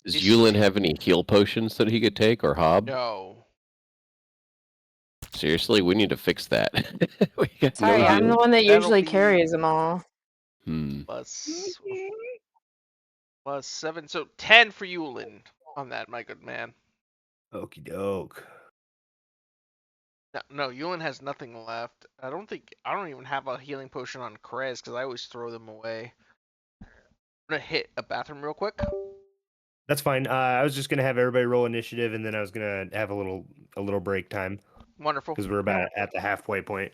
Does Is- Yulin have any heal potions that he could take, or Hob? No. Seriously, we need to fix that. We got Sorry, no I'm heal. the one that That'll usually be- carries them all. Plus 7. So 10 for Yulin on that, my good man. Okie doke. No, Yulin has nothing left. I don't even have a healing potion on Krez because I always throw them away. I'm gonna hit a bathroom real quick. That's fine. I was just gonna have everybody roll initiative, and then I was gonna have a little break time Wonderful. because we're about at the halfway point.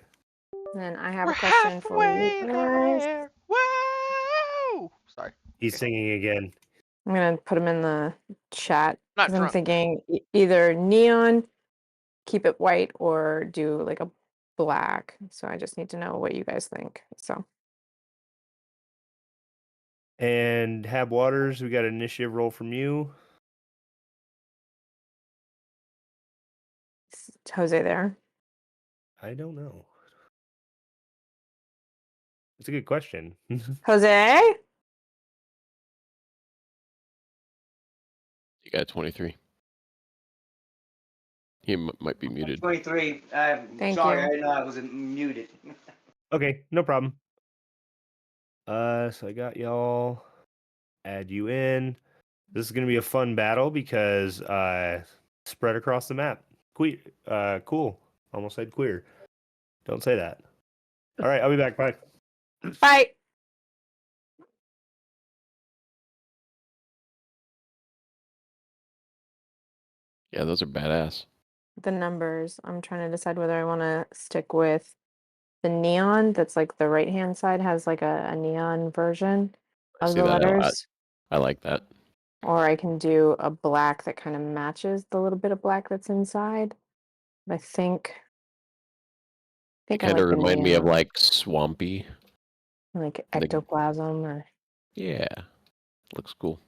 And I have We're a question for you halfway guys. there. Whoa! Sorry. He's singing again. I'm gonna put them in the chat Not because I'm drunk. thinking either neon, keep it white, or do like a black. So I just need to know what you guys think. So And Hab Waters, we got an initiative roll from you. is Jose there? I don't know. It's a good question. Jose? You got 23. He might be muted. 23. I'm Thank sorry, you. I didn't know I wasn't muted. Okay, no problem. So I got y'all. Add you in. This is going to be a fun battle because spread across the map. Cool. Almost said queer. Don't say that. All right, I'll be back. Bye. Bye. Yeah, those are badass. The numbers. I'm trying to decide whether I want to stick with the neon. That's like the right hand side has like a neon version I of see the that. letters, I like that. or I can do a black that kind of matches the little bit of black that's inside. I think I Kind like of the remind me of neon, like swampy. like the- ectoplasm or Yeah, looks cool.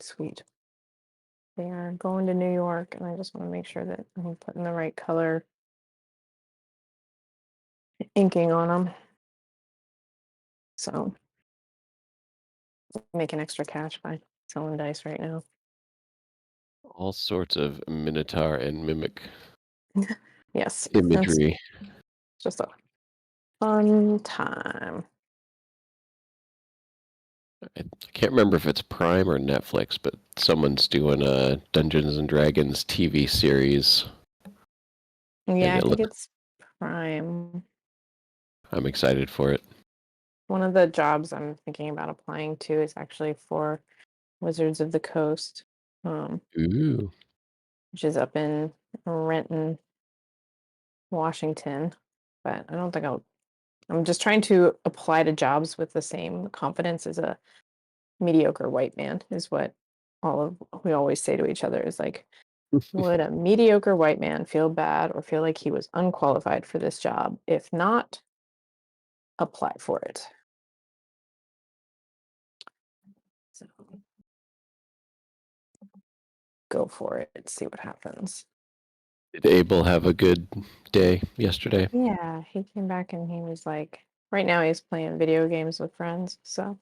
sweet. They are going to New York, and I just want to make sure that I'm putting the right color inking on them. So, making extra cash by selling dice right now. All sorts of minotaur and mimic Yes, that's imagery. just a fun time. I can't remember if it's Prime or Netflix, but someone's doing a Dungeons and Dragons TV series. Yeah, I it think looks- it's Prime. I'm excited for it. One of the jobs I'm thinking about applying to is actually for Wizards of the Coast, Ooh. which is up in Renton, Washington. But I don't think I'm just trying to apply to jobs with the same confidence as a mediocre white man, is what we always say to each other, is like, would a mediocre white man feel bad or feel like he was unqualified for this job? If not, apply for it. So go for it, see what happens. Did Abel have a good day yesterday? Yeah, he came back and he was like, right now he's playing video games with friends, so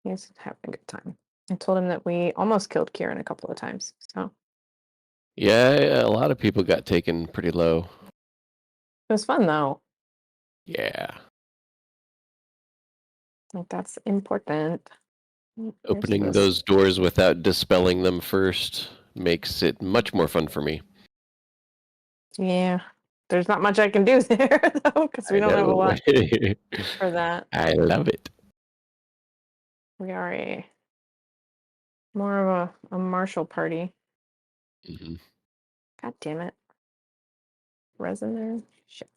he's having a good time. I told him that we almost killed Kieran a couple of times, so Yeah, a lot of people got taken pretty low. it was fun though. Yeah. Like that's important. Here's Opening this. those doors without dispelling them first makes it much more fun for me. Yeah, there's not much I can do there though, because we I don't have a know. lot for that. I love it. We are more of a martial party. Mhm. God damn it. Resin there? Shit.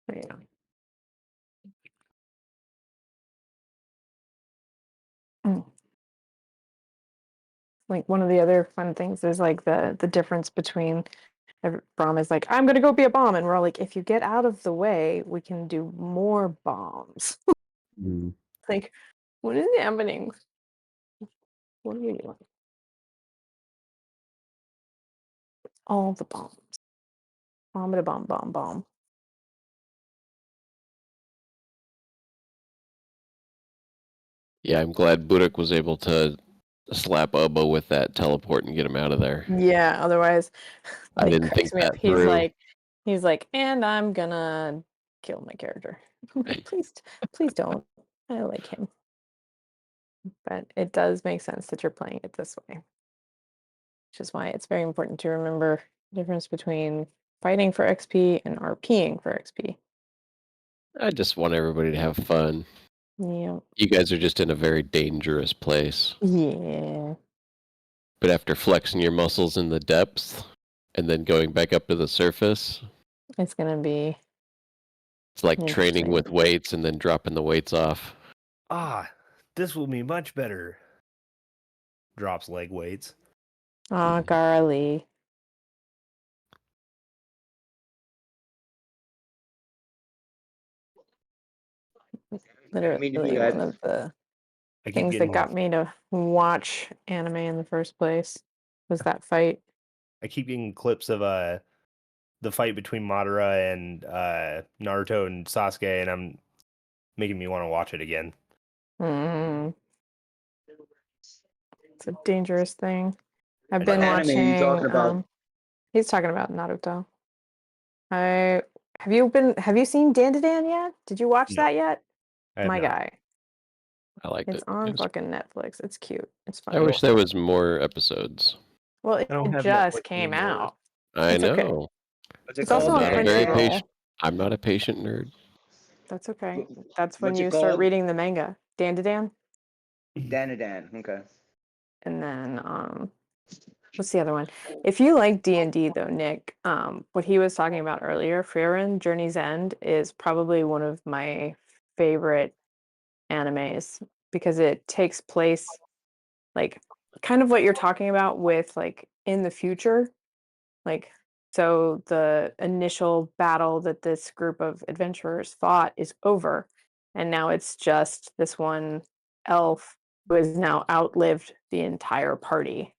There you go. Like one of the other fun things is like the difference between Brom is like, I'm gonna go be a bomb, and we're all like, if you get out of the way, we can do more bombs. Mm. Like, what is happening? What are you doing? All the bombs. Bomb it a bomb, bomb, bomb. Yeah, I'm glad Burek was able to slap Ubbo with that teleport and get him out of there. Yeah, otherwise I it didn't cracks think me up. that through. He's like, and I'm gonna kill my character. I'm like, please don't. I like him. But it does make sense that you're playing it this way. Which is why it's very important to remember the difference between fighting for XP and RPing for XP. I just want everybody to have fun. Yeah. You guys are just in a very dangerous place. Yeah. But after flexing your muscles in the depths and then going back up to the surface, It's gonna be it's like training interesting. with weights and then dropping the weights off. This will be much better. Drops leg weights. Oh, golly. literally that. one of the I keep things that getting got me to watch anime in the first place was that fight. clips of the fight between Madara and Naruto and Sasuke, and I'm making me want to watch it again. Mm. It's a dangerous thing. I've What been anime are you watching. talking about? He's talking about Naruto. Have you seen Dandadan yet? Did you watch No, that yet? I have My not. guy. I liked It's it. on It was- fucking Netflix. It's cute. It's I funny. wish there was more episodes. Well, I don't it have just Netflix came anymore. out. I It's okay. know. What's it It's also called? on I'm not a very Crunchyroll. patient. I'm not a patient nerd. That's okay. That's when What's it you start called? reading the manga. Dandadan. Dan. Okay. And then what's the other one? If you like D&D though, Nick, what he was talking about earlier, Frieren Journey's End is probably one of my favorite animes because it takes place like kind of what you're talking about with like in the future. Like so the initial battle that this group of adventurers fought is over and now it's just this one elf who has now outlived the entire party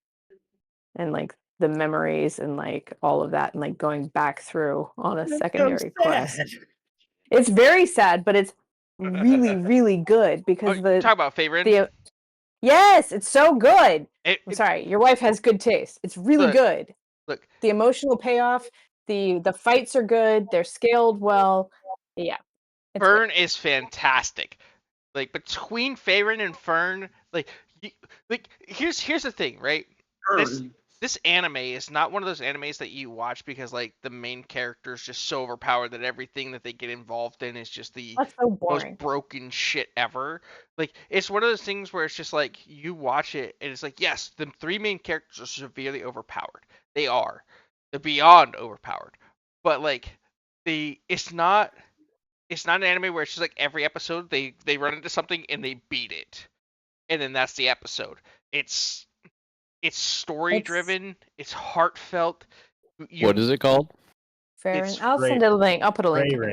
and like the memories and like all of that and like going back through on a secondary quest. It's very sad, but it's really, really good Oh, because you talk about favorite. the yes, it's so good. It, I'm it, sorry, your wife has good taste. It's really Look, good. look, The emotional payoff, the fights are good. They're scaled well. Yeah, it's good. Fern is fantastic. Like between Faerun and Fern, here's the thing, right? This anime is not one of those animes that you watch because like the main character is just so overpowered that everything that they get involved in is just the That's so most boring. broken shit ever. Like it's one of those things where it's just like you watch it and it's like yes, the three main characters are severely overpowered. They are. They're beyond overpowered. But like it's not an anime where it's just like every episode they run into something and they beat it. And then that's the episode. It's story driven. It's heartfelt. What is it called? Fair. It's I'll send a link. I'll put a link in the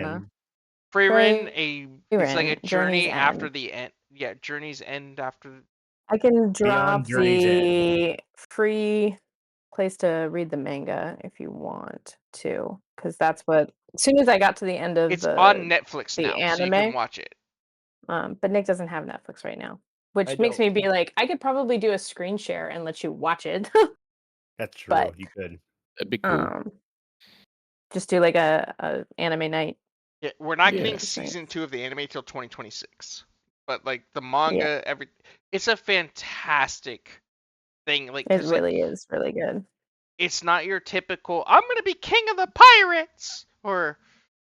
Frieren. Frieren, it's like a Frieren, Journey's journey after End. the end. Yeah, journey's end after. I can drop Journey's End. the free place to read the manga if you want to, because that's what. As soon as I got to the end of It's on Netflix the now, so you can anime, watch it. but Nick doesn't have Netflix right now, which I makes don't. me be like, I could probably do a screen share and let you watch it. That's true. But- You could. That'd be cool. Just do like a anime night. Yeah, we're not Yeah. getting Nice. season 2 of the anime till 2026. But like the manga, it's a fantastic thing. Like It 'cause, like, really is really good. it's not your typical I'm gonna be king of the pirates or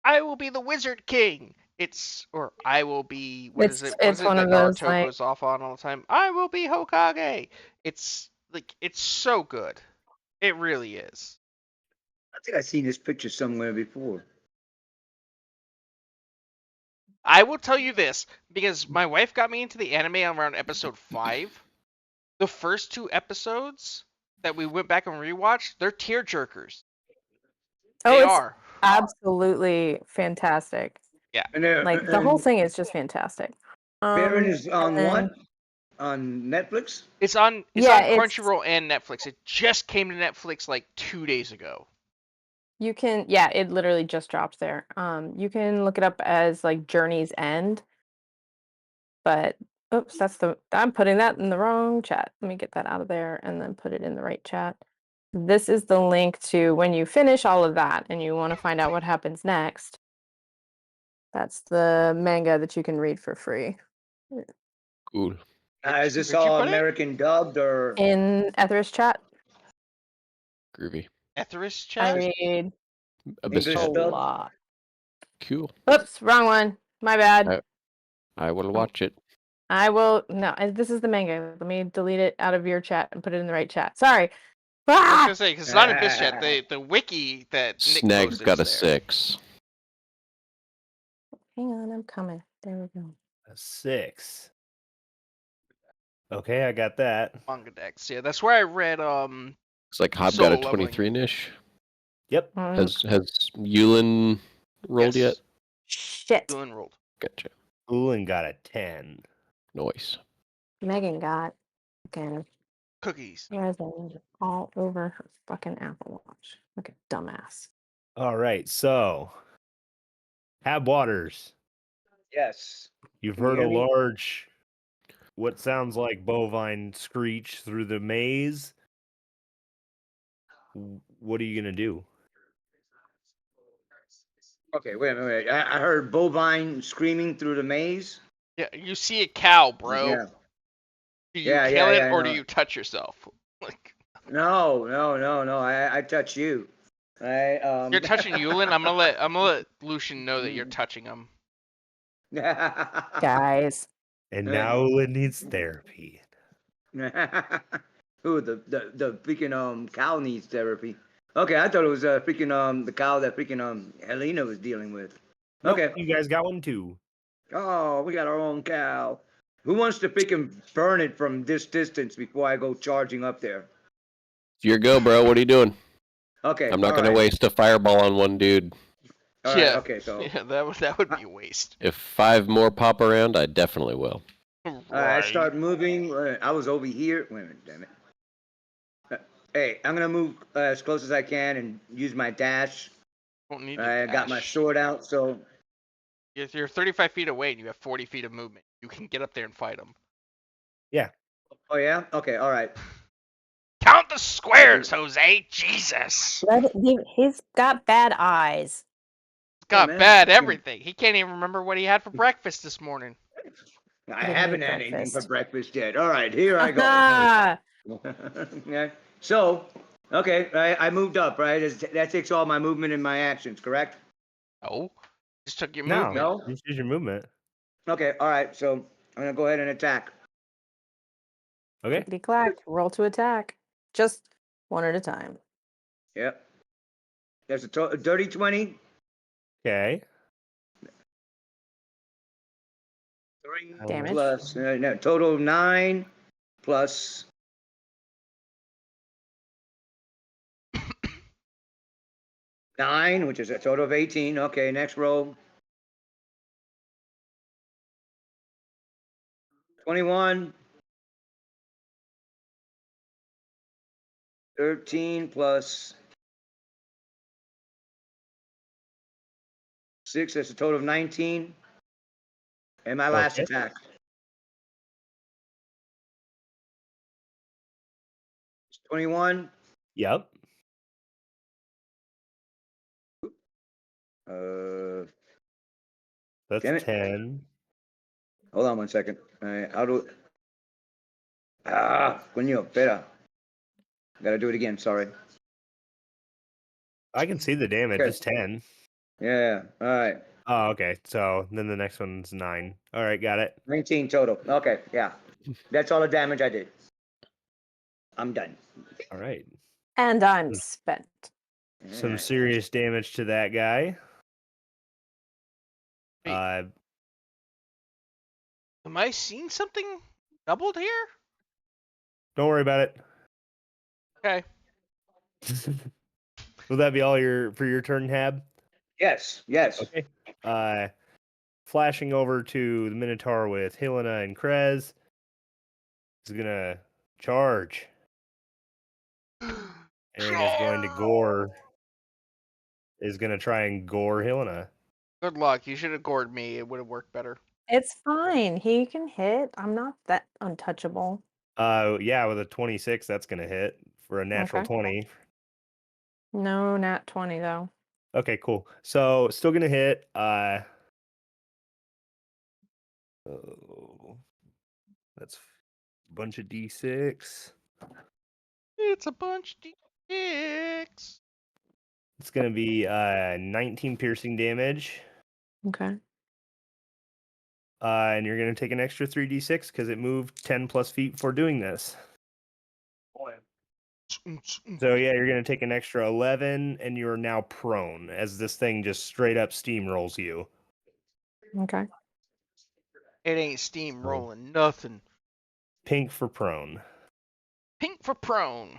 I will be the wizard king. It's or I will be what is It's- it? What it's is it one that of those, Naruto like- goes off on all the time? I will be Hokage. It's like it's so good. It really is. I think I've seen this picture somewhere before. I will tell you this because my wife got me into the anime around episode 5. The first 2 episodes that we went back and rewatched, they're tear jerkers. Oh, They it's are. absolutely fantastic. And Like the whole thing is just fantastic. Baron is on and what? then- On Netflix? It's on Yeah, on it's- Crunchyroll and Netflix. It just came to Netflix like 2 days ago. You can, yeah, it literally just dropped there. You can look it up as like Journey's End. But oops, I'm putting that in the wrong chat. Let me get that out of there and then put it in the right chat. This is the link to when you finish all of that and you want to find out what happens next. That's the manga that you can read for free Cool. Is this Where'd you all put it? American dubbed or? in Etherish chat. Groovy. Etherish I chat? read Abyss English a chat. dub? lot. Cool. Oops, wrong one. My bad. I will watch it. I will. No, this is the manga. Let me delete it out of your chat and put it in the right chat. Sorry. I was Ah! gonna say because it's not Abyss chat. The wiki that Nick Snag's posted got a is there. 6. Hang on, I'm coming. There we go. A 6. Okay, I got that. Manga decks. Yeah, that's where I read. It's like Hob Solo got a leveling. 23-ish. Yep. Has Yulin rolled Yes. yet? Shit. Doing rolled. Gotcha. Ulan got a 10. Noise. Megan got fucking Cookies. resin all over her fucking Apple Watch. Like a dumbass. All right, so Hab Waters. Yes. You've Can you heard a hear me? large, what sounds like bovine screech through the maze. What are you gonna do? Okay, wait a minute. I heard bovine screaming through the maze. Yeah, you see a cow, bro. Yeah. Do you Yeah, kill yeah, it yeah, I or do know. you touch yourself? Like No. I touch you. you're touching Yulin. I'm gonna let Lucian know that you're touching him. Guys. And now Ulan needs therapy. Who the freaking cow needs therapy. Okay, I thought it was freaking the cow that freaking Helena was dealing with. Nope, Okay. you guys got one too. Oh, we got our own cow. Who wants to freaking burn it from this distance before I go charging up there? It's your go, bro. What are you doing? Okay. I'm not all going to right. waste a fireball on one dude. All right, Yeah. okay, so Yeah, that would be a waste. If 5 more pop around, I definitely will. I start moving. I was over here. Wait a minute, damn it. Hey, I'm gonna move as close as I can and use my dash. Won't need I to got my dash. sword out, so If you're 35 feet away and you have 40 feet of movement, you can get up there and fight him. oh yeah, okay, all right. Count the squares, Jose. Jesus. He's got bad eyes. Got man. bad everything. He can't even remember what he had for breakfast this morning. I didn't haven't eat had anything for breakfast. breakfast yet. All right, here I go. Ah, Yeah. So, okay, I moved up, right? That takes all my movement and my actions, correct? No. Just took your No, movement. No? just use your movement. Okay, all right. So I'm gonna go ahead and attack. Okay. clickety clack. Roll to attack. Just one at a time. Yep. That's a dirty 20. Okay. 3 Damage. plus no, total of 9 plus 9, which is a total of 18. Okay, next roll. 21. 13 plus 6, that's a total of 19. And my last Okay. attack. 21. Yep. That's Damn it. 10. Hold on 1 second. All right, I'll do it. Coño, espera. Gotta do it again, sorry. I can see the damage. Okay. It's 10. Yeah, all right. Oh, okay. So then the next one's 9. All right, got it. 19 total. Okay, yeah. That's all the damage I did. I'm done. All right. And I'm spent. Some Alright. serious damage to that guy. Hey. Am I seeing something doubled here? Don't worry about it. Okay. Will that be all for your turn, Hab? Yes, yes. Okay. Flashing over to the Minotaur with Helena and Krez. He's gonna charge and is going to gore. Is gonna try and gore Helena. Good luck. You should have gored me. It would have worked better. It's fine. He can hit. I'm not that untouchable. Yeah, with a 26, that's gonna hit for a natural Okay. 20. No, nat 20 though. Okay, cool. So still gonna hit. That's a bunch of D6. It's a bunch of dicks. It's gonna be 19 piercing damage. Okay. And you're gonna take an extra 3d6 because it moved 10 plus feet for doing this. So yeah, you're gonna take an extra 11, and you're now prone as this thing just straight up steamrolls you. Okay. It ain't steam rolling nothing. Pink for prone. Pink for prone.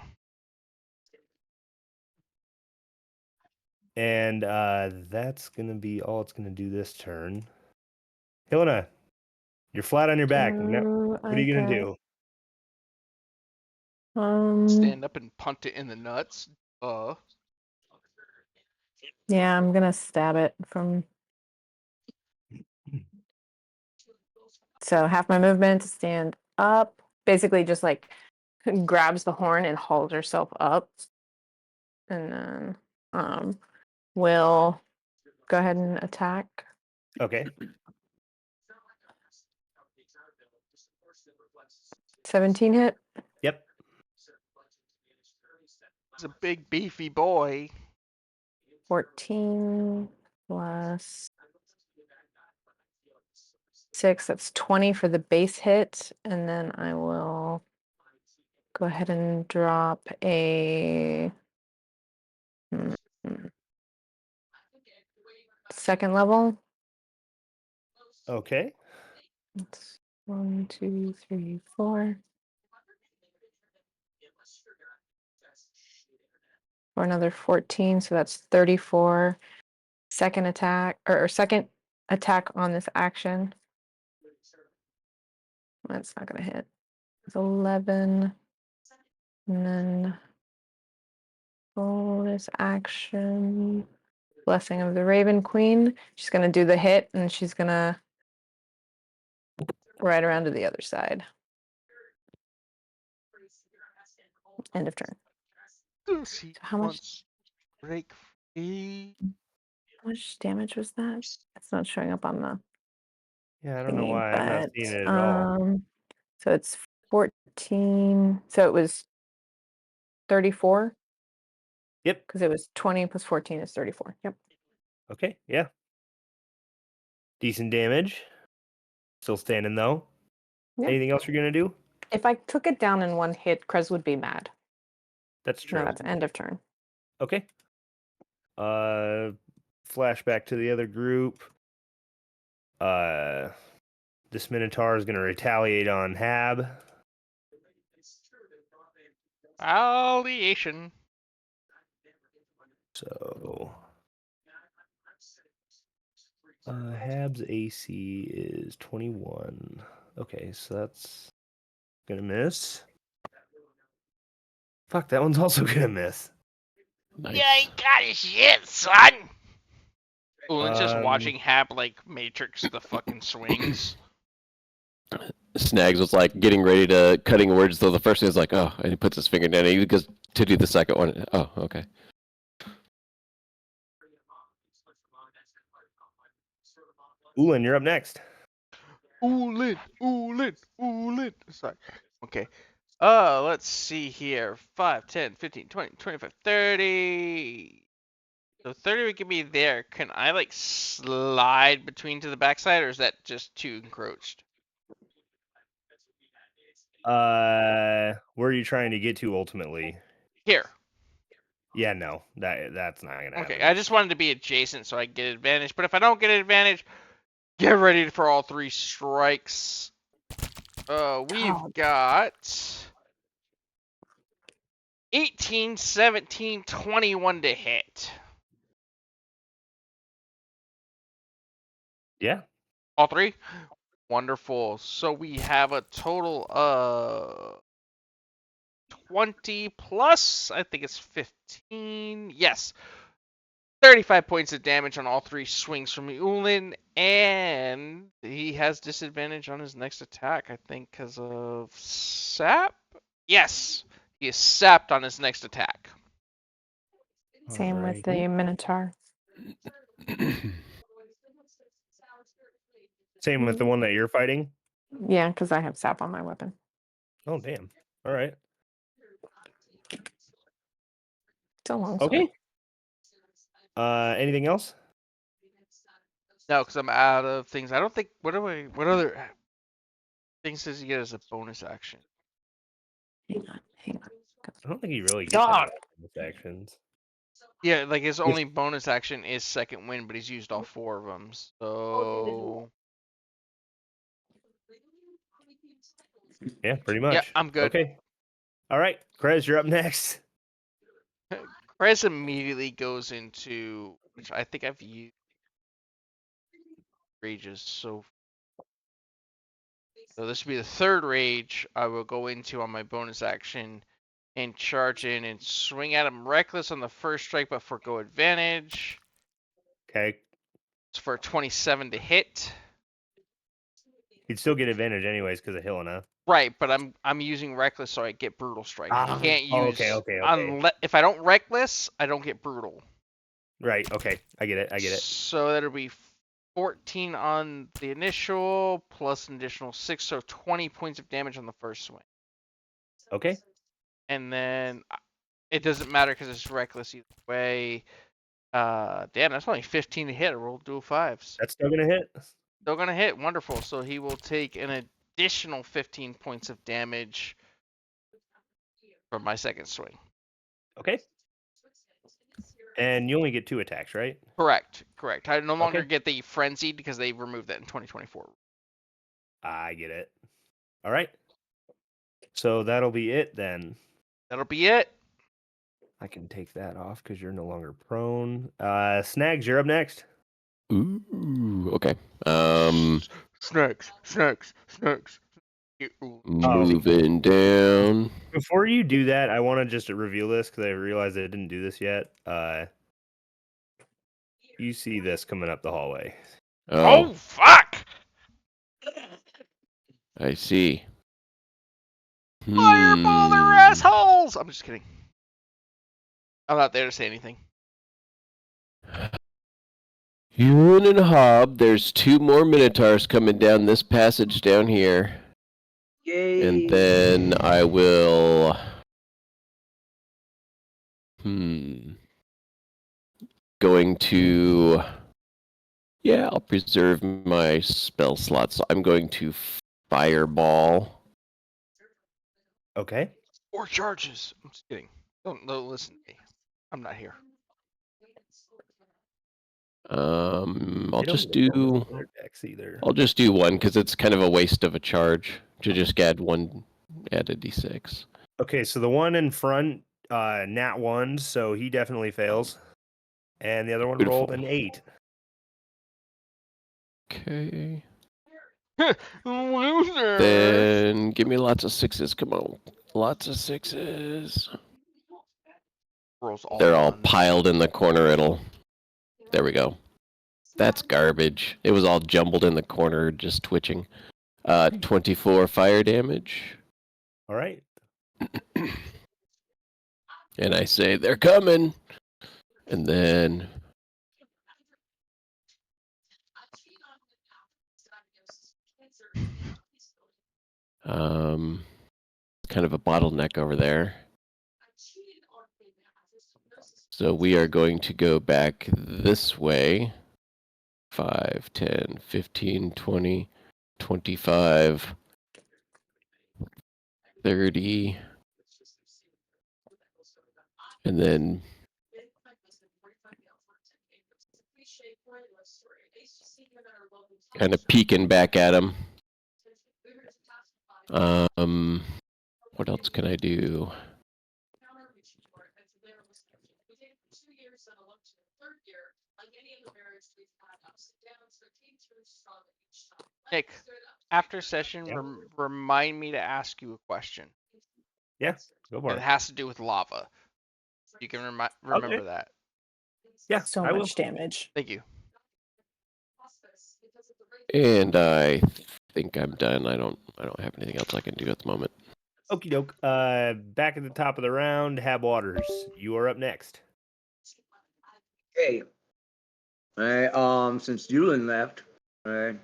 And that's gonna be all it's gonna do this turn. Helena, You're flat on your back. No, Do what are you I gonna hit? do? Stand up and punt it in the nuts. Yeah, I'm gonna stab it from. So half my movement to stand up. Basically, just like grabs the horn and hauls herself up, and then will go ahead and attack. Okay. 17 hit. Yep. He's a big beefy boy. 14 plus 6. That's 20 for the base hit, and then I will go ahead and drop a second level. Okay. That's 1, 2, 3, 4. For another 14, so that's 34. Second attack or second attack on this action. That's not gonna hit. It's 11. And then bonus action. Blessing of the Raven Queen. She's gonna do the hit and she's gonna ride around to the other side. End of turn. She how much- wants break free. How much damage was that? It's not showing up on the Yeah, I don't know thingy, why I'm not but, seeing it at all. So it's 14. So it was 34 Yep. because it was 20 plus 14 is 34. Yep. Okay. Yeah. Decent damage. Still standing though. Yeah. Anything else you're gonna do? If I took it down in one hit, Krez would be mad. That's true. No, that's end of turn. Okay. Flashback to the other group. This Minotaur is gonna retaliate on Hab. Retaliation. So Hab's AC is 21. Okay, so that's gonna miss. Fuck, that one's also gonna miss. Nice. You ain't got shit, son. Ulin's just Um, watching Hap like Matrix the fucking swings. Snags was like getting ready to cutting words, though the first thing is like, oh, and he puts his finger down and he goes to do the second one. Oh, okay. Ulin, you're up next. Ulin. Sorry. Okay. Let's see here. 5, 10, 15, 20, 25, 30. So 30 would get me there. Can I like slide between to the backside, or is that just too encroached? Where are you trying to get to ultimately? Here. Yeah, no, that's not gonna happen. Okay, I just wanted to be adjacent so I get advantage. But if I don't get advantage, get ready for all 3 strikes. We've got 18, 17, 21 to hit. Yeah. All 3? Wonderful. So we have a total of 20 plus, I think it's 15. Yes. 35 points of damage on all 3 swings from Ulin, and he has disadvantage on his next attack, I think, because of sap? Yes. He is sapped on his next attack. Same with the Alrighty. Minotaur. Same with the one that you're fighting. Yeah, because I have sap on my weapon. Oh damn! All right. It's a long sword. Okay. Anything else? No, because I'm out of things. I don't think. What other things does he get as a bonus action? Hang on. I don't think he really gets Dog. any bonus actions. Yeah, like his only bonus action is second wind, but he's used all 4 of them. So Yeah, pretty much. yeah, I'm good. Okay. All right, Krez, you're up next. Krez immediately goes into, which I think I've used rages so So this would be the third rage I will go into on my bonus action and charge in and swing at him reckless on the first strike, but forgo advantage. Okay. It's for a 27 to hit. You'd still get advantage anyways because of Helena. Right, but I'm using reckless, so I get brutal strike. I Ah, can't oh, use okay. if I don't reckless, I don't get brutal. Right. Okay. I get it. So that'll be 14 on the initial plus an additional 6, so 20 points of damage on the first swing. Okay. And then it doesn't matter because it's reckless either way. Damn, that's only 15 to hit. I rolled dual fives. That's still gonna hit. Still gonna hit. Wonderful. So he will take an additional 15 points of damage from my second swing. Okay. And you only get 2 attacks, right? Correct. I no longer Okay. get the frenzied because they removed that in 2024. I get it. All right. So that'll be it then. That'll be it. I can take that off because you're no longer prone. Snags, you're up next. Ooh, okay. Snacks. Moving down. Before you do that, I want to just reveal this because I realized I didn't do this yet. You see this coming up the hallway. Oh, fuck! I see. Fireball their assholes! I'm just kidding. I'm not there to say anything. Ewan and Hob, there's 2 more Minotaurs coming down this passage down here. Yay. And then I will... Going to... Yeah, I'll preserve my spell slots. So I'm going to Fireball. Okay. Or charges. I'm just kidding. Don't listen to me. I'm not here. I'll They don't just look do... on their decks either. I'll just do 1 because it's kind of a waste of a charge to just add a d6. Okay, so the one in front, nat 1, so he definitely fails. And the other one Beautiful. rolled an 8. Okay. Loser. Then give me lots of 6s. Come on. Lots of 6s. Rolls all They're all ones. piled in the corner. There we go. That's garbage. It was all jumbled in the corner, just twitching. 24 fire damage. All right. And I say, they're coming. And then... kind of a bottleneck over there. So we are going to go back this way. 5, 10, 15, 20, 25, 30. And then kind of peeking back at him. What else can I do? Nick, after session, Yeah. remind me to ask you a question. Yeah, go for It it. has to do with lava. You can remember that. Yeah, So I will. much damage. Thank you. And I think I'm done. I don't have anything else I can do at the moment. Okie doke. Back at the top of the round, Hab Waters. You are up next. Okay. All right. Since Yulin left. All right.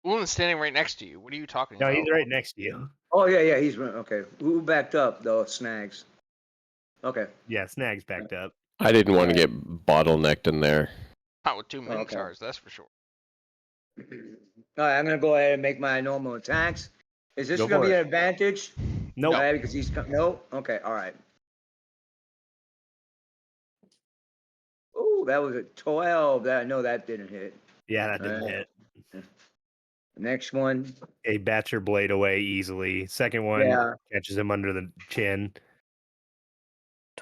Ulan's standing right next to you. What are you talking No, about? he's right next to you. Oh yeah. He's okay. Who backed up though? Snags. Okay. Yeah, Snags backed up. I didn't want to get bottlenecked in there. Not with 2 Okay. Minotaurs, that's for sure. All right. I'm gonna go ahead and make my normal attacks. Is this Go gonna for be it. an advantage? Nope. All right, because he's no. Okay. All right. Oh, that was a 12. That didn't hit. Yeah, that didn't Alright. hit. Next one. He bats your blade away easily. Second one Yeah. catches him under the chin.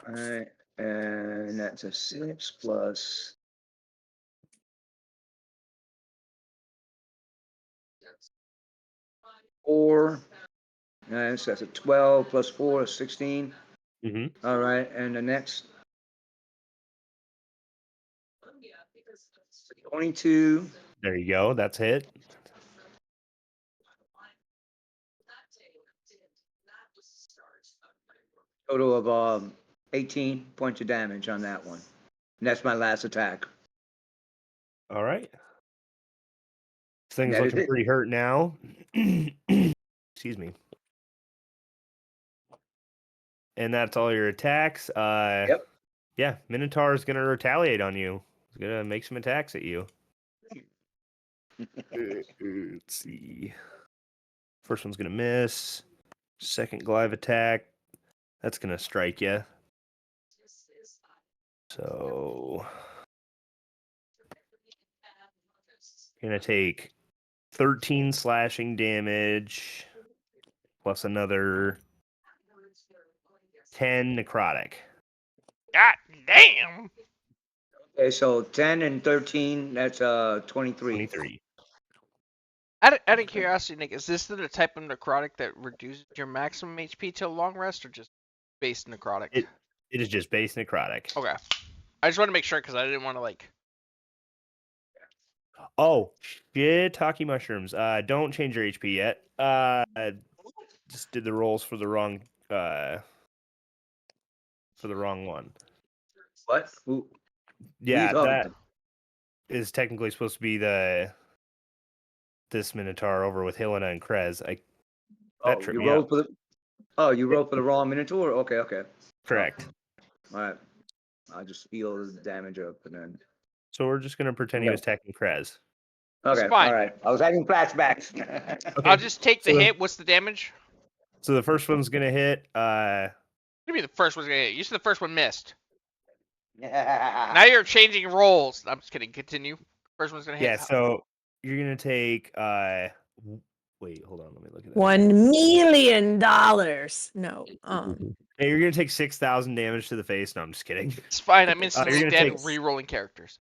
All right. And that's a 6 plus. 4. Nice. That's a 12 plus 4 is 16. Mm-hmm. All right. And the next 22. There you go. That's hit. Total of 18 points of damage on that one. And that's my last attack. All right. This thing's That is looking it. pretty hurt now. Excuse me. And that's all your attacks. Yep. Yeah, Minotaur is gonna retaliate on you. He's gonna make some attacks at you. Let's see. First one's gonna miss. Second glaive attack. That's gonna strike you. So gonna take 13 slashing damage plus another 10 necrotic. God damn. Okay, so 10 and 13, that's 23. 23. Out of curiosity, Nick, is this the type of necrotic that reduces your maximum HP till long rest, or just base necrotic? It is just base necrotic. Okay. I just want to make sure because I didn't want to like. Oh, shiitake mushrooms. Don't change your HP yet. Just did the rolls for the wrong one. What? Who Yeah, you talking that to? is technically supposed to be this Minotaur over with Helena and Krez. That tripped You me rolled up. for the. You rolled for the wrong Minotaur? Okay. Correct. All right. I'll just heal the damage up and then. So we're just gonna pretend he was attacking Krez. Okay. fine. All right. I was having flashbacks. Okay. I'll just take the so hit. What's the damage? So the first one's gonna hit. What do you mean the first one's gonna hit? You said the first one missed. Now Yeah. you're changing roles. I'm just kidding. Continue. First one's gonna hit. yeah. So you're gonna take. Wait, hold on. Let me look at that. $1 million. No. Hey, you're gonna take 6,000 damage to the face. No, I'm just kidding. It's fine. I'm you're instantly gonna dead. take- Re-rolling characters.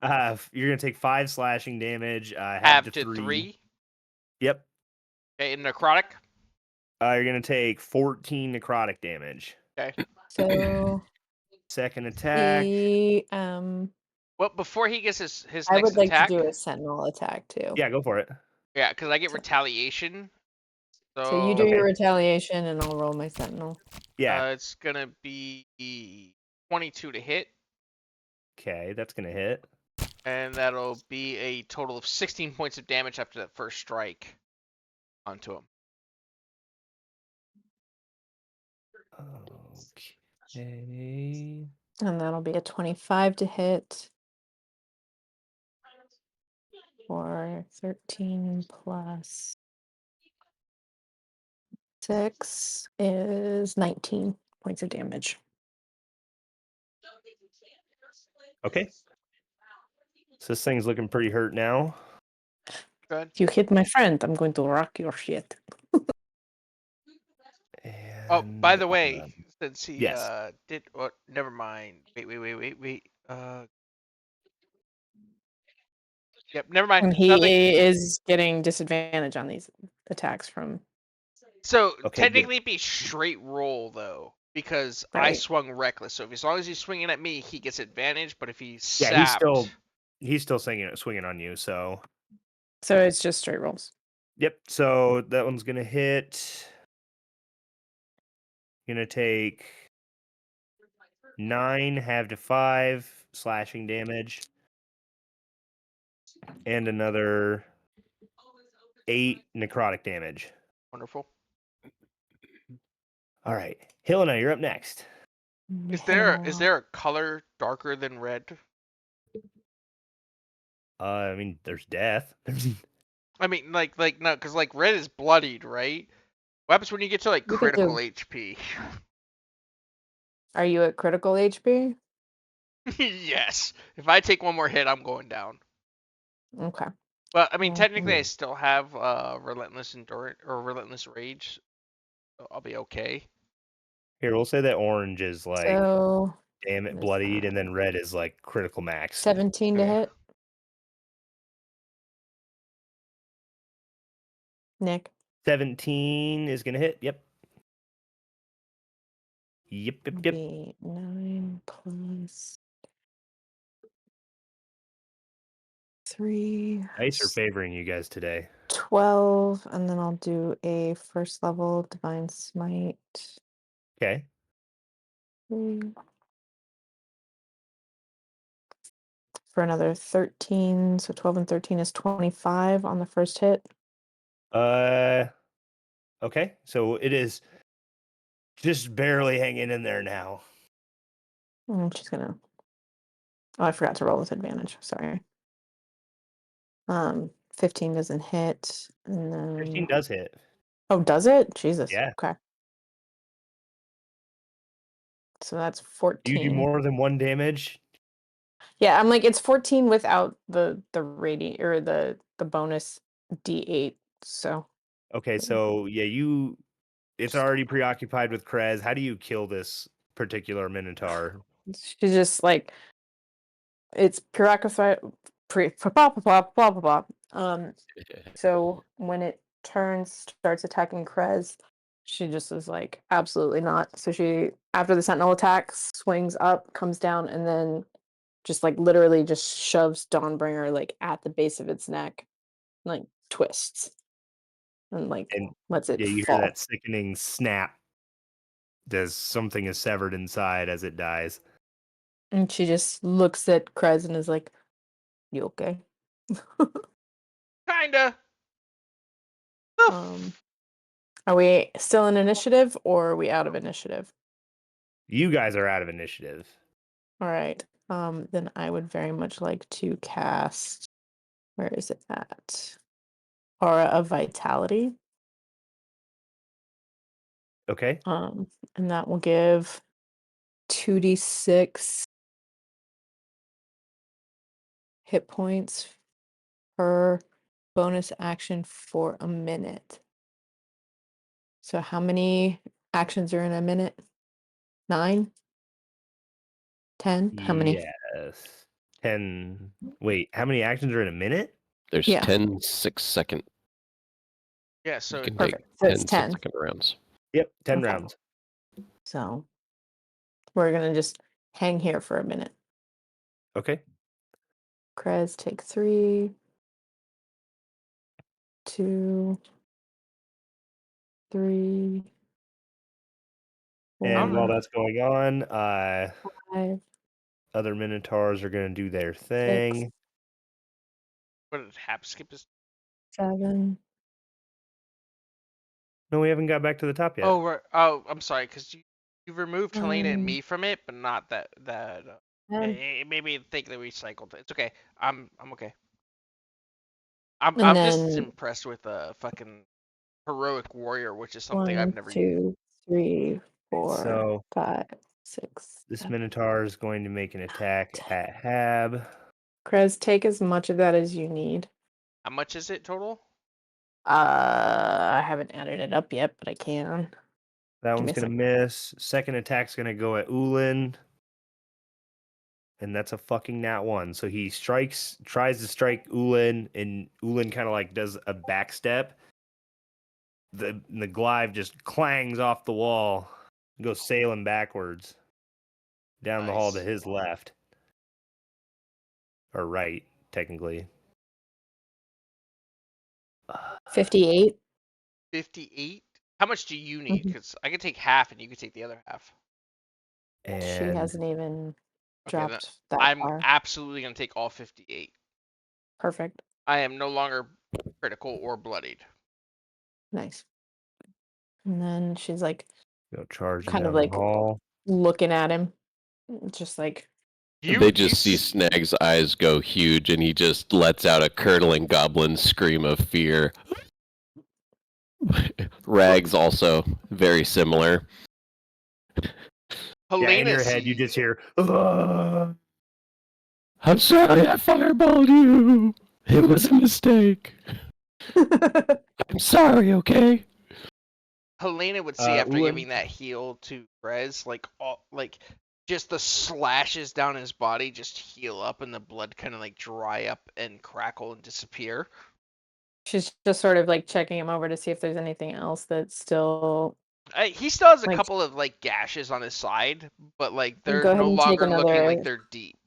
You're gonna take 5 slashing damage. Half to 3. Yep. Okay, and necrotic. You're gonna take 14 necrotic damage. Okay. So Second attack. Well, before he gets his I next would like attack. to do a sentinel attack too. Yeah, go for it. Yeah, because I get retaliation. So you do Okay. your retaliation and I'll roll my sentinel. Yeah. It's gonna be 22 to hit, Okay, that's gonna hit. and that'll be a total of 16 points of damage after that first strike onto him. Okay. And that'll be a 25 to hit. For 13 plus 6 is 19 points of damage. Okay. So this thing's looking pretty hurt now. Good. You hit my friend, I'm going to rock your shit. Oh, by the And, way, since he yes. did. Oh, never mind. Wait. Yep. Never mind. And he Nothing. is getting disadvantage on these attacks from. So Okay, good. technically, it'd be straight roll though, because I Right. swung reckless. So as long as he's swinging at me, he gets advantage. But if he's sapped, Yeah, he's still swinging on you. So So it's just straight rolls. yep. So that one's gonna hit. Gonna take 9 half to 5 slashing damage, and another 8 necrotic damage. wonderful. All right, Helena, you're up next. Is there a color darker than red? I mean, there's death. I mean, like no, because like red is bloodied, right? What happens when you get to like You could critical do- HP? Are you at critical HP? Yes. If I take one more hit, I'm going down. Okay. But I mean, technically, I Mhm. still have relentless endurance or relentless rage, so I'll be okay. Here, we'll say that orange is like So damn it what is bloodied, that? and then red is like critical max. 17 to Okay. hit. Nick. 17 is gonna hit. Yep. Yep. It'll be 9 plus 3. Dice are favoring you guys today. 12, and then I'll do a first level Divine Smite. Okay. 3. For another 13, so 12 and 13 is 25 on the first hit. Okay. So it is just barely hanging in there now. And she's gonna. Oh, I forgot to roll with advantage. Sorry. 15 doesn't hit, and then 15 does hit. Oh, does it? Jesus. Yeah. Okay. So that's You 14. do more than 1 damage. Yeah, I'm like it's 14 without the or the bonus D8. So Okay, so yeah, it's already preoccupied with Krez. How do you kill this particular Minotaur? she's just like it's preoccupied blah blah blah blah blah. So when it starts attacking Krez, she just is like, absolutely not. So she, after the sentinel attack, swings up, comes down, and then just like literally just shoves Dawnbringer like at the base of its neck, like twists, and like And lets it yeah, you fall. hear that sickening snap as something is severed inside as it dies. And she just looks at Krez and is like, "You okay?" Kinda. Are we still in initiative or are we out of initiative? You guys are out of initiative. All right. Then I would very much like to cast. Where is it at? Aura of Vitality. Okay. And that will give 2d6 hit points per bonus action for a minute. So how many actions are in a minute? 9? 10? How many? Yes. 10. Wait, how many actions are in a minute? There's Yeah. 10 6-second. Yeah, You so can like, take Perfect. So 10 it's 10. 6-second rounds. Yep, 10 Okay. rounds. So we're gonna just hang here for a minute. Okay. Krez, take 3, 2, 3, And while 4, that's going on, 5, other Minotaurs are going to do their 6, thing. what did Hap skip his? 7. No, we haven't got back to the top yet. Oh, right. Oh, I'm sorry, because you removed Helena and Um, me from it, but not that. and It made me think that we cycled. It's okay. I'm okay. I'm and just then impressed with a fucking heroic warrior, which is something I've 1, never used. 2, 3, 4, So 5, 6. this 7. Minotaur is going to make an attack at Hab. Krez, take as much of that as you need. How much is it total? I haven't added it up yet, but I can. That Give one's me a going to miss. Second attack's going to go at Ulin. And that's a fucking nat 1. So he tries to strike Ulin, and Ulin kind of like does a back step. The glaive just clangs off the wall and goes sailing backwards down the hall to Nice. his left. Or right, technically. 58. 58. How much do you need? Mhm. Because I could take half, and you could take the other half. She And hasn't even Okay, then dropped that I'm far. absolutely gonna take all 58. Perfect. I am no longer critical or bloodied. Nice. And then she's like go charging kind of down the like hall. looking at him, just like They just see Snag's eyes go huge, and he just lets out a curdling goblin scream of fear. Rags also very similar. Yeah, in Helena your head, you sees. just hear, "Ugh." I'm sorry I fireballed you. It was a mistake. I'm sorry, okay? Helena would see after Ulin. giving that heal to Brez, like just the slashes down his body just heal up and the blood kind of like dry up and crackle and disappear. She's just sort of like checking him over to see if there's anything else that's still. He still has a Like- couple of like gashes on his side, but like Then they're go ahead no and take longer looking like another- they're deep.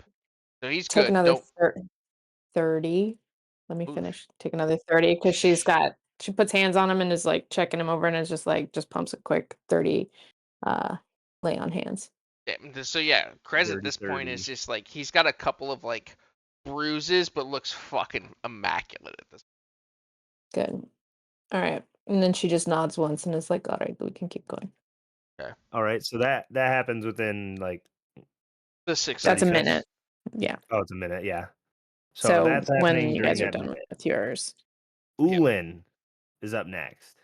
So he's Take good. another Don't 30. Let me Oof. finish. Take another 30 because she puts hands on him and is like checking him over and is just pumps a quick 30 lay on hands. So yeah, Krez at Dirty this point 30. is just like he's got a couple of like bruises, but looks fucking immaculate at this. Good. All right. And then she just nods once and is like, all right, we can keep going. All right, so that happens within like The 6 That's a seconds. minute. Yeah. it's a minute, yeah. So, So that's when happening you during guys are that done minute. with yours. Ulin is up next.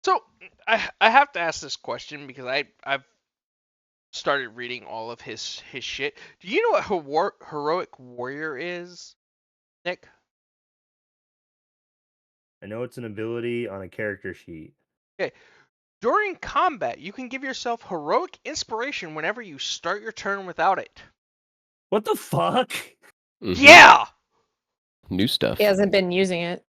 So I have to ask this question because I've started reading all of his shit. Do you know what heroic warrior is, Nick? I know it's an ability on a character sheet. During combat, you can give yourself heroic inspiration whenever you start your turn without it. What the fuck? Mhm. Yeah. New stuff. He hasn't been using it.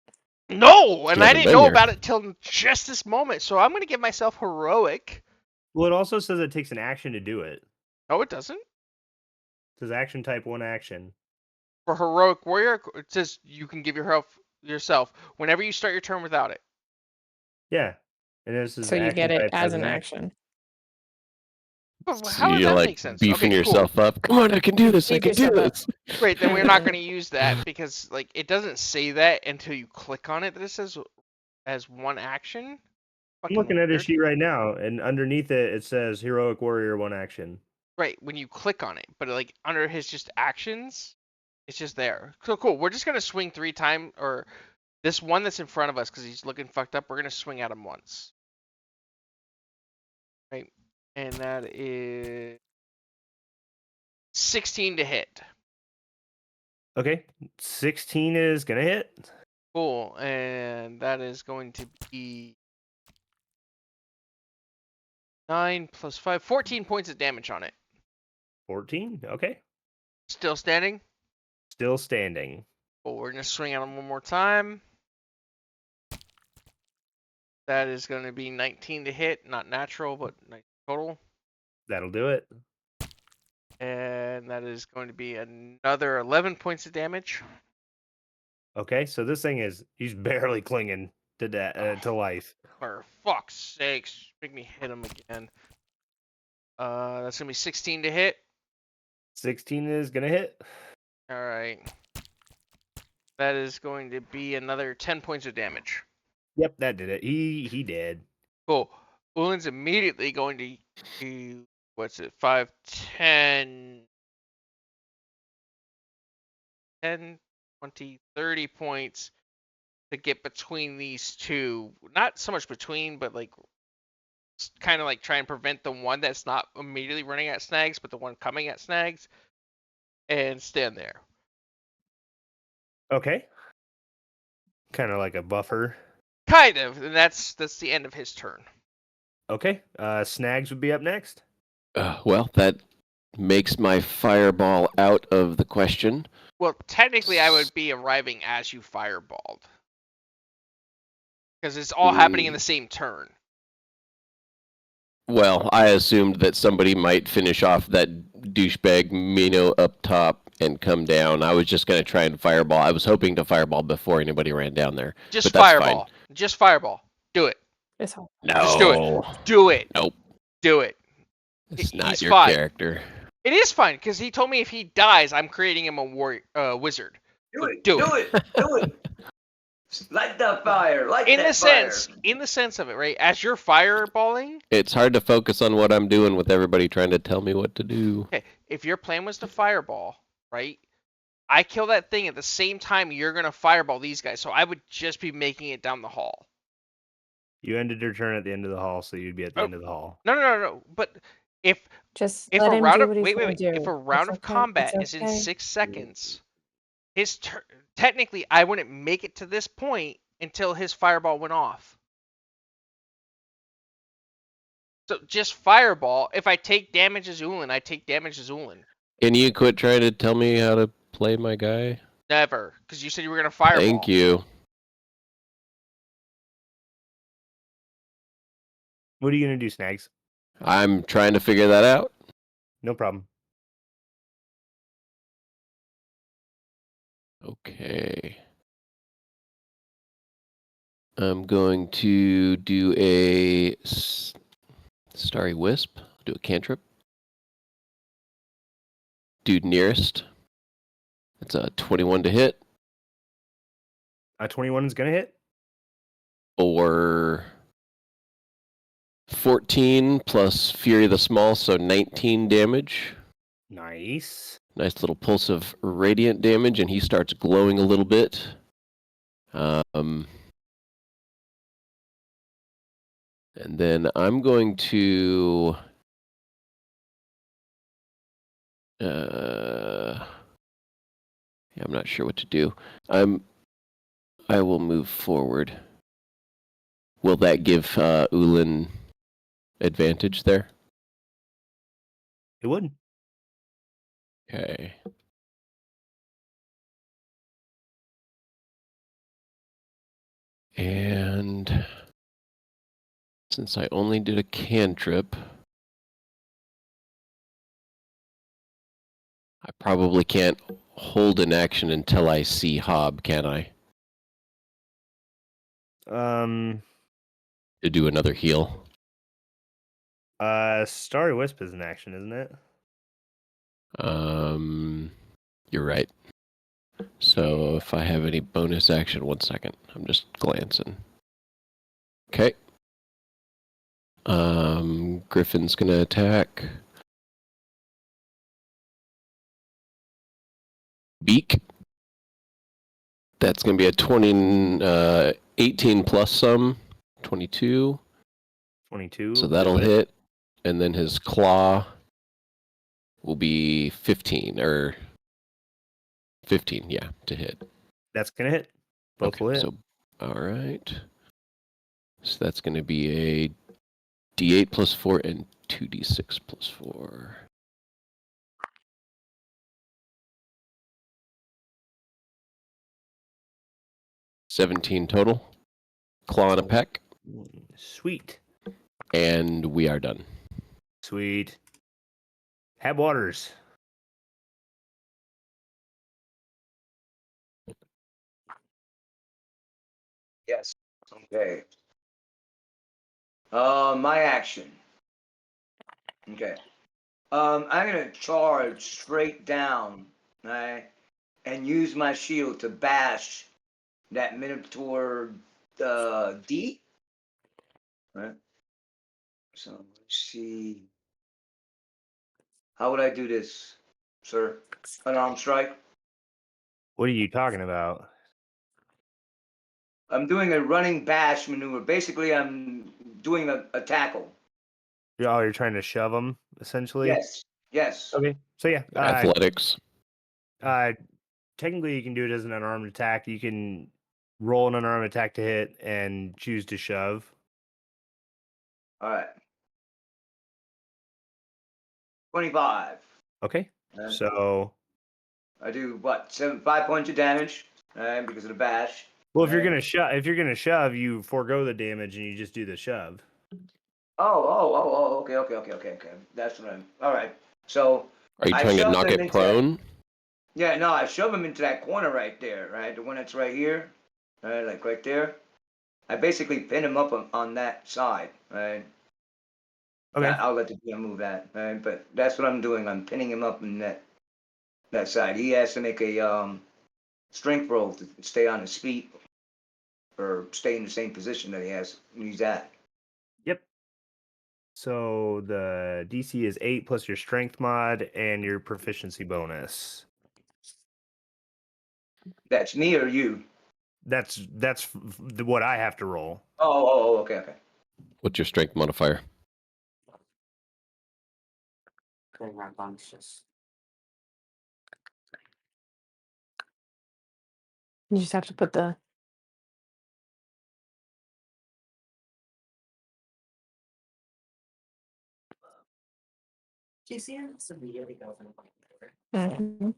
No, and He I hasn't didn't been know here. about it till just this moment. So I'm gonna give myself heroic. Well, it also says it takes an action to do it. No, it doesn't. It says action type 1 action. For heroic warrior, it says you can give yourself whenever you start your turn without it. Yeah. And this is So you action get it type as an action. But So how does you're that like make sense? beefing Okay, cool. yourself up. Come on, I can do this. I Beef can do yourself up. this. Great, then we're not going to use that because like it doesn't say that until you click on it that it says as one action. I'm looking at his Weird. sheet right now, and underneath it says heroic warrior 1 action. Right, when you click on it, but like under his just actions, it's just there. So cool. We're just gonna swing 3 times, or this one that's in front of us because he's looking fucked up. We're gonna swing at him once. Right, and that is 16 to hit. Okay. 16 is gonna hit. Cool, and that is going to be 9 plus 5, 14 points of damage on it. 14. Okay. Still standing. Still standing. Cool, we're gonna swing at him one more time. That is going to be 19 to hit, not natural, but 19 total. That'll do it. And that is going to be another 11 points of damage. Okay, so this thing he's barely clinging to life. For fuck's sakes, make me hit him again. That's gonna be 16 to hit. 16 is gonna hit. All right. That is going to be another 10 points of damage. Yep, that did it. He did. Cool. Ulin's immediately going to do, what's it, 5, 10, 20, 30 points to get between these two. Not so much between, but like kind of like try and prevent the one that's not immediately running at Snags, but the one coming at Snags, and stand there. Okay. Kind of like a buffer. Kind of, and that's the end of his turn. Okay. Snags would be up next. Well, that makes my fireball out of the question. Well, technically, I would be arriving as you fireballed. Because it's all happening in the same turn. Well, I assumed that somebody might finish off that douchebag Mino up top and come down. I was just going to try and fireball. I was hoping to fireball before anybody ran down there. Just but that's fireball. Just fireball. Do it. It's all. No. Just do it. Do it. Nope. Do it. It's not He's your fine. character. It is fine, because he told me if he dies, I'm creating him a wizard. Do it. Do Do it. Do it. Light the fire. Light In that the sense, fire. in the sense of it, right? As you're fireballing, It's hard to focus on what I'm doing with everybody trying to tell me what to do. okay, if your plan was to fireball, right? I kill that thing at the same time you're gonna fireball these guys, so I would just be making it down the hall. You ended your turn at the end of the hall, so you'd be at the Oh. end of the hall. No. But if Just if let a him round do of what he's wait, gonna do. if a round It's of okay, combat it's is in okay. 6 seconds, his turn technically I wouldn't make it to this point until his fireball went off. So just fireball. If I take damage as Ulin, I take damage as Ulin. Can you quit trying to tell me how to play my guy? Never, because you said you were gonna fireball. Thank you. What are you gonna do, Snags? I'm trying to figure that out. No problem. Okay. I'm going to do a Starry Wisp. Do a cantrip. Dude nearest. It's a 21 to hit. 21 is gonna hit. Or 14 plus Fury of the Small, so 19 damage. Nice. Nice little pulse of radiant damage, and he starts glowing a little bit. And then I'm going to yeah, I'm not sure what to do. I will move forward. Will that give Ulin advantage there? It would. Okay. And since I only did a cantrip, I probably can't hold an action until I see Hob, can I? To do another heal. Starry Wisp is an action, isn't it? You're right. So if I have any bonus action, 1 second. I'm just glancing. Okay. Griffin's gonna attack. Beak. That's gonna be a 18 plus some, 22. 22. So that'll hit. And then his claw will be 15, or 15, yeah, to hit. That's gonna hit. Both will hit. So, all right. So that's going to be a D8 plus 4 and 2D6 plus 4. $17 total. Claw and a peck. Sweet. And we are done. Sweet. Hab Waters. Yes. Okay. My action. Okay. I'm gonna charge straight down, right, and use my shield to bash that Minotaur D. Right. So let's see. How would I do this, sir? Unarmed strike. What are you talking about? I'm doing a running bash maneuver. Basically, I'm doing a tackle. Oh, you're trying to shove them, essentially? Yes. Yes. Okay. So yeah. Athletics. Technically you can do it as an unarmed attack. You can roll an unarmed attack to hit and choose to shove. All right. 25. Okay. Uh, So I do what? 5 points of damage, because of the bash. well, if you're gonna shove, you forego the damage and you just do the shove. Oh, okay. That's what I'm. All right. So Are you I trying to shoved knock him it into prone? yeah, no, I shove him into that corner right there, right? The one that's right here, right, like right there. I basically pin him up on that side, right? Okay. I'll let the GM move that, right? But that's what I'm doing. I'm pinning him up in that side. He has to make a strength roll to stay on his feet or stay in the same position that he has. He's at. Yep. So the DC is 8 plus your strength mod and your proficiency bonus. That's me or you? That's what I have to roll. Okay. What's your strength modifier? You just have to put the Mhm.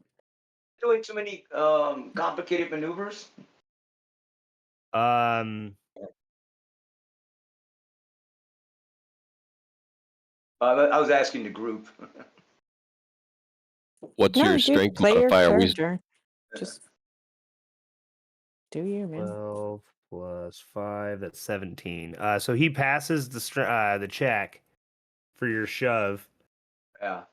Doing too many complicated maneuvers. Um I was asking the group. What's No, your dude, strength play your modifier? character. Just do you, man. 12 plus 5, that's 17. So he passes the check for your shove. Yeah.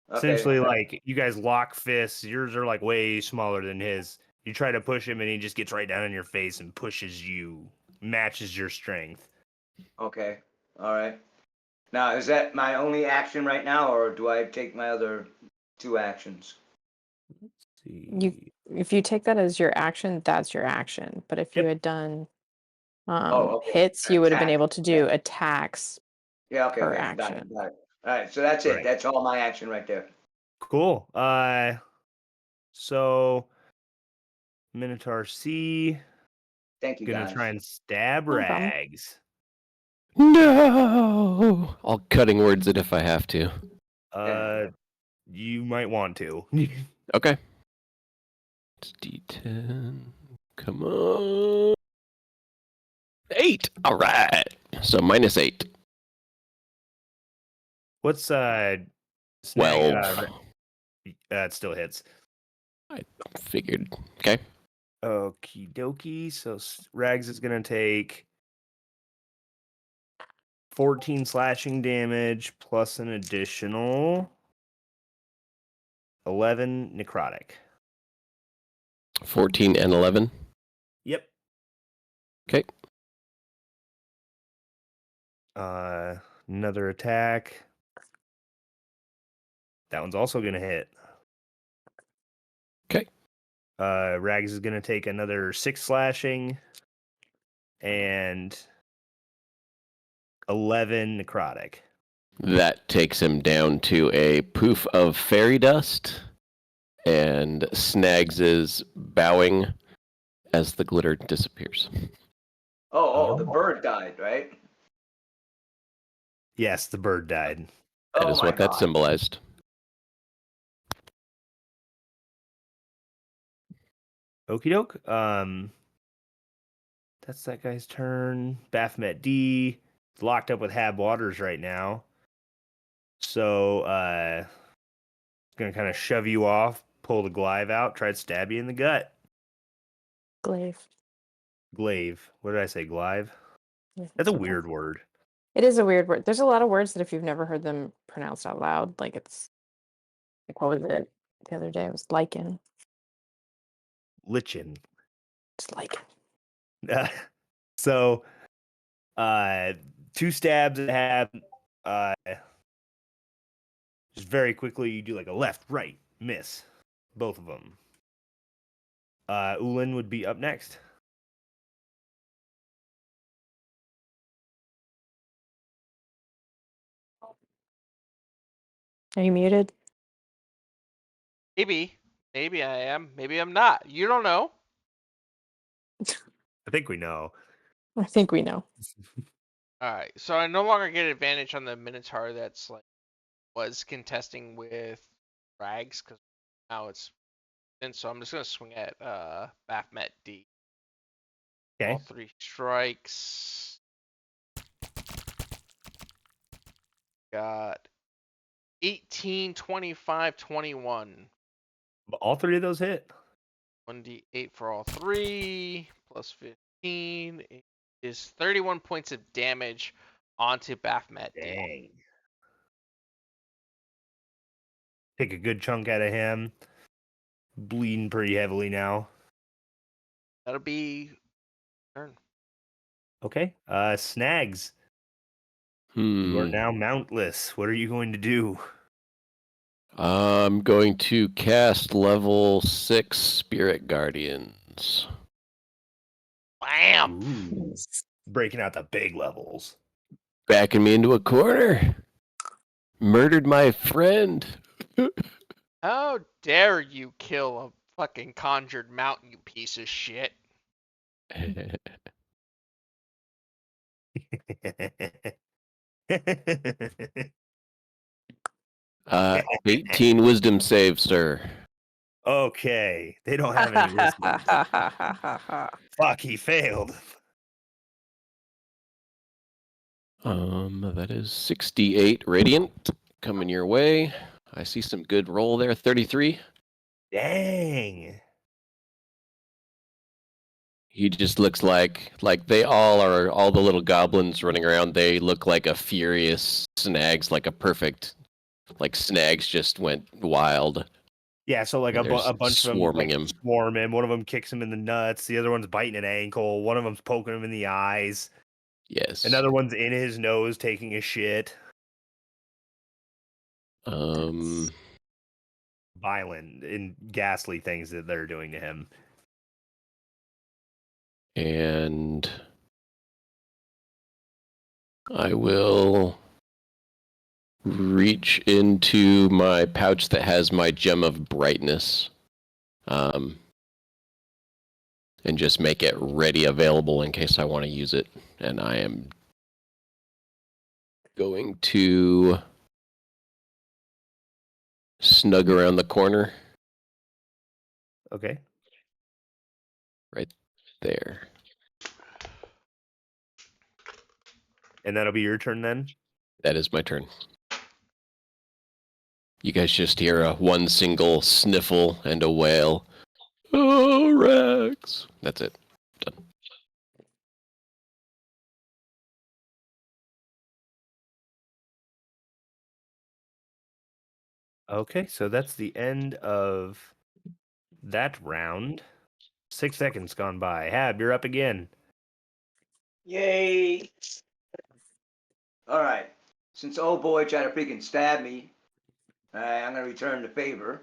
Okay. Essentially, like, you guys lock fists. Yours are like way smaller than his. You try to push him, and he just gets right down in your face and pushes you. Matches your strength. Okay. All right. Now, is that my only action right now, or do I take my other 2 actions? Let's see. If you take that as your action, that's your action. But if you Yep. had done Okay. hits, you would have been Attack. able to do attacks Yeah. Okay. per Okay. Got action. it. Got it. All right. So that's it. Right. That's all my action right there. Cool. So Minotaur C Thank you, gonna guys. try and stab No problem. Rags. No! I'll cutting words it if I have to. You might want to. Okay. It's D10. Come on. 8! Alright. So -8. What's snag, 12. it still hits. Figured. Okay. Okie dokie. So Rags is gonna take 14 slashing damage plus an additional 11 necrotic. 14 and 11. Yep. Okay. Another attack. That one's also gonna hit. Okay. Rags is gonna take another 6 slashing and 11 necrotic. That takes him down to a poof of fairy dust, and Snags is bowing as the glitter disappears. Oh, the bird died, right? Yes, the bird died. That Oh is my what that God. symbolized. Okie doke. That's that guy's turn. Baphomet D is locked up with Hab Waters right now. So gonna kind of shove you off, pull the glaive out, try to stab you in the gut. Glaive. Glaive. What did I say? Glaive? Yeah, That's a okay. weird word. It is a weird word. There's a lot of words that if you've never heard them pronounced out loud, like it's like what was it the other day? It was lichen. Lichen. It's lichen. So 2 stabs at Hab. Just very quickly, you do like a left, right, miss. Both of them. Ulin would be up next. Are you muted? Maybe I am. Maybe I'm not. You don't know. I think we know. I think we know. All right. So I no longer get advantage on the Minotaur that's like was contesting with Rags because now it's. And so I'm just gonna swing at Baphomet D. Okay. All 3 strikes. Got 18, 25, 21. All 3 of those hit. 1d8 for all 3 plus 15 is 31 points of damage onto Baphomet D. Dang. Take a good chunk out of him. Bleeding pretty heavily now. That'll be turn. Okay. Snags. You are now mountless. What are you going to do? I'm going to cast level 6 Spirit Guardians. Bam! Ooh. Breaking out the big levels. Backing me into a corner. Murdered my friend. How dare you kill a fucking conjured mountain, you piece of shit. 18 wisdom save, sir. Okay. They don't have any wisdom. Fuck, he failed. That is 68 radiant coming your way. I see some good roll there. 33. Dang. He just looks like they all are, all the little goblins running around. They look like a furious Snags, like a perfect, like Snags just went wild. Yeah, so like And a they're bunch of them swarming like, him. swarm him. One of them kicks him in the nuts. The other one's biting an ankle. One of them's poking him in the eyes. Yes. Another one's in his nose taking a shit. Violent and ghastly things that they're doing to him. And I will reach into my pouch that has my gem of brightness, and just make it ready, available in case I want to use it. And I am going to snug around the corner Okay. right there. And that'll be your turn then? That is my turn. You guys just hear one single sniffle and a wail. Oh, Rex! That's it. Done. Okay, so that's the end of that round. 6 seconds gone by. Hab, you're up again. Yay! All right. Since old boy tried to freaking stab me, I'm gonna return the favor.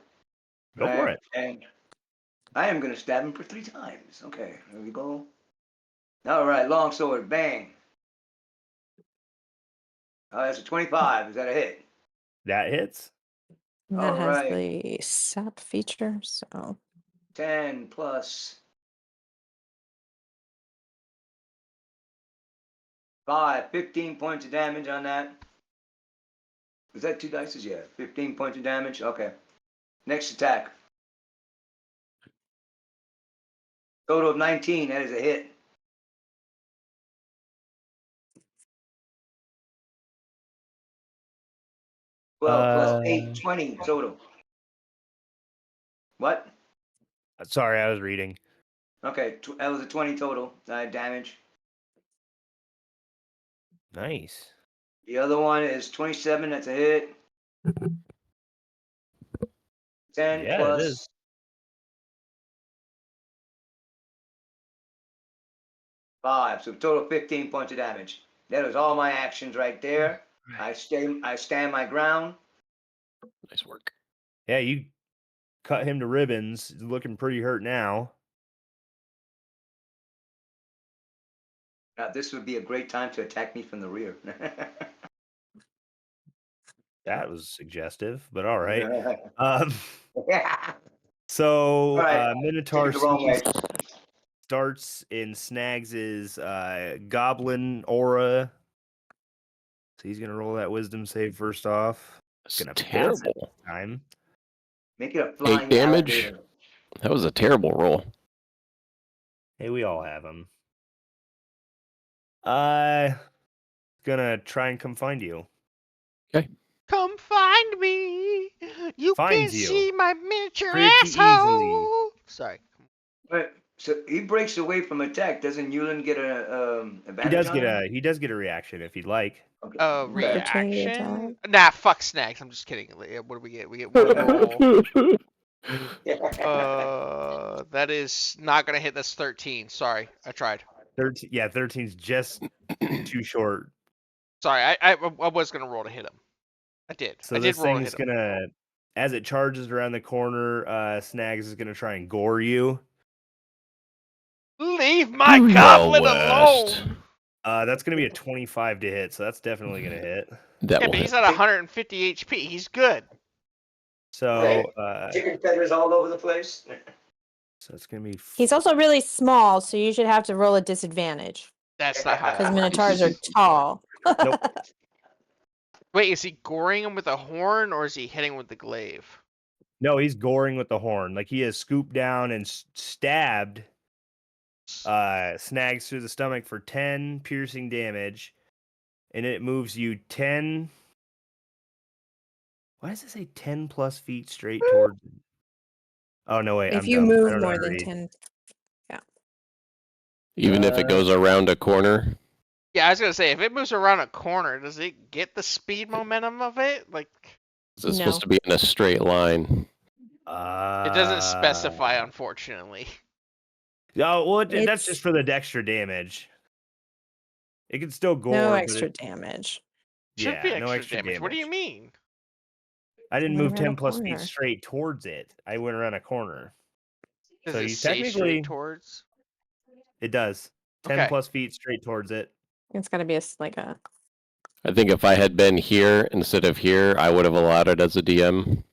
Go for it. And I am gonna stab him for 3 times. Okay, here we go. All right, long sword, bang. Oh, that's a 25. Is that a hit? That hits. And that has Alright. the sap feature, so 10 plus 5, 15 points of damage on that. Is that 2 dice? Yeah, 15 points of damage. Okay. Next attack. Total of 19. That is a hit. Well, plus 8, 20 total. What? Sorry, I was reading. Okay, that was a 20 total damage. Nice. The other one is 27. That's a hit. 10 Yeah, it plus is. 5. So total 15 points of damage. That was all my actions right there. I stand my ground. Nice work. Yeah, you cut him to ribbons. He's looking pretty hurt now. Now this would be a great time to attack me from the rear. That was suggestive, but all right. So All right, Minotaur take it the wrong way. starts in Snags' goblin aura. So he's gonna roll that wisdom save first off. That's Gonna pass it terrible. this time. Make it a flying 8 damage. alligator. That was a terrible roll. Hey, we all have them. Gonna try and come find you. Come find me. You Finds can you. see my miniature Pretty asshole. Sorry. But so he breaks away from attack. Doesn't Yulin get a advantage? He does get a reaction if he'd like. Okay. Opportunity Reaction? Nah, fuck Snags. I'm just kidding. What do we get? We get one roll. That is not gonna hit. That's 13. Sorry, I tried. 13. Yeah, 13's just too short. Sorry, I was gonna roll to hit him. I did. So I did this roll to thing's hit him. gonna, as it charges around the corner, Snags is gonna try and gore you. Leave my The goblin West. alone. That's gonna be a 25 to hit, so that's definitely gonna hit. That Yeah, will but he's hit. at 150 HP. He's good. So Chicken feathers all over the place. so it's gonna be. he's also really small, so you should have to roll a disadvantage That's not how because that minotaurs works. are tall. Nope. Wait, is he goring him with a horn or is he hitting with the glaive? No, he's goring with the horn. Like he has scooped down and stabbed Snags through the stomach for 10 piercing damage. and it moves you 10. Why does it say 10 plus feet straight towards? Oh no, wait, If I'm you dumb. I move don't know how more to than read. 10, Even if it goes around a corner. Yeah, I was gonna say if it moves around a corner, does it get the speed momentum of it? Like It's No. supposed to be in a straight line. it doesn't specify, unfortunately. Oh, well, that's It's- just for the extra damage. It can still gore. no but extra it- damage. Should yeah, be no extra extra damage. What do you mean? I didn't Went move around a 10 plus feet corner. straight towards it. I went around a corner. Does So it you say technically straight towards? it does 10 Okay. plus feet straight towards it. It's got to be like a. I think if I had been here instead of here, I would have allowed it as a DM.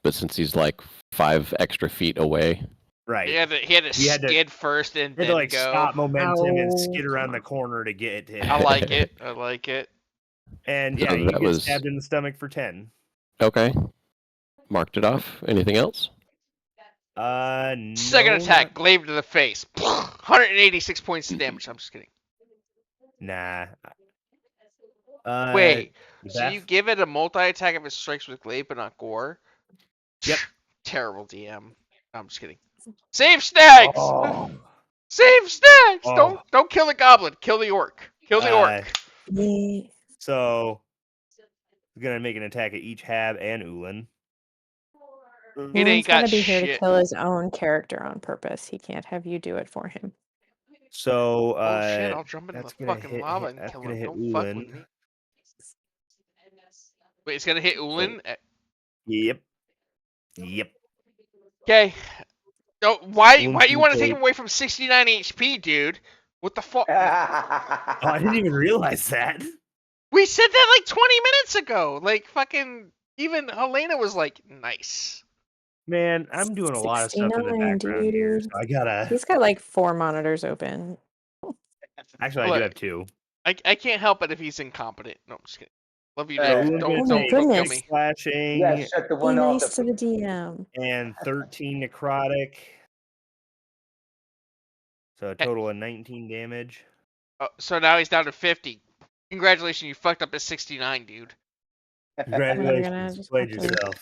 But since he's like 5 extra feet away, Right. He had to He had to- skid first and He had then to like go. stop momentum and Ow, skid around come the on. corner to get it. I like it. I like it. And So yeah, you that get was- stabbed in the stomach for 10. okay. Marked it off. Anything else? No, Second attack, not- glaive to the face. 186 points of damage. I'm just kidding. Nah. Wait, so Beth? you give it a multi-attack if it strikes with glaive but not gore? Yep. Terrible DM. No, I'm just kidding. Save Snags! Oh. Save Snags! Oh. Don't kill the goblin. Kill the orc. Kill the orc. Yeah. So he's gonna make an attack at each Hab and Ulan. He ain't Ulan's got got to be here to shit. kill his own character on purpose. He can't have you do it for him. So Oh shit, I'll jump into the that's gonna fucking hit- lava hit- and that's kill gonna him. hit Don't fuck with Ulan. me. Wait, it's gonna hit Ulan? Yep. Yep. Okay. Oh, why Ulan's do you gonna want to take take- him away from 69 HP, dude? What the fuck? Oh, I didn't even realize that. We said that like 20 minutes ago. Like fucking even Helena was like, nice. Man, I'm doing a lot of stuff in the 69, background here, so dude. I gotta. He's got like 4 monitors open. Actually, I do Look. have 2. I can't help it if he's incompetent. No, I'm just kidding. Love you, Uh, Nick. Ulan's Don't gonna Oh my take kill goodness. me. slashing Yeah, shut the Be one off. nice to the DM. and 13 necrotic. So a total of 19 damage. Oh, so now he's down to 50. Congratulations, you fucked up at 69, dude. Congratulations, just played have to- yourself.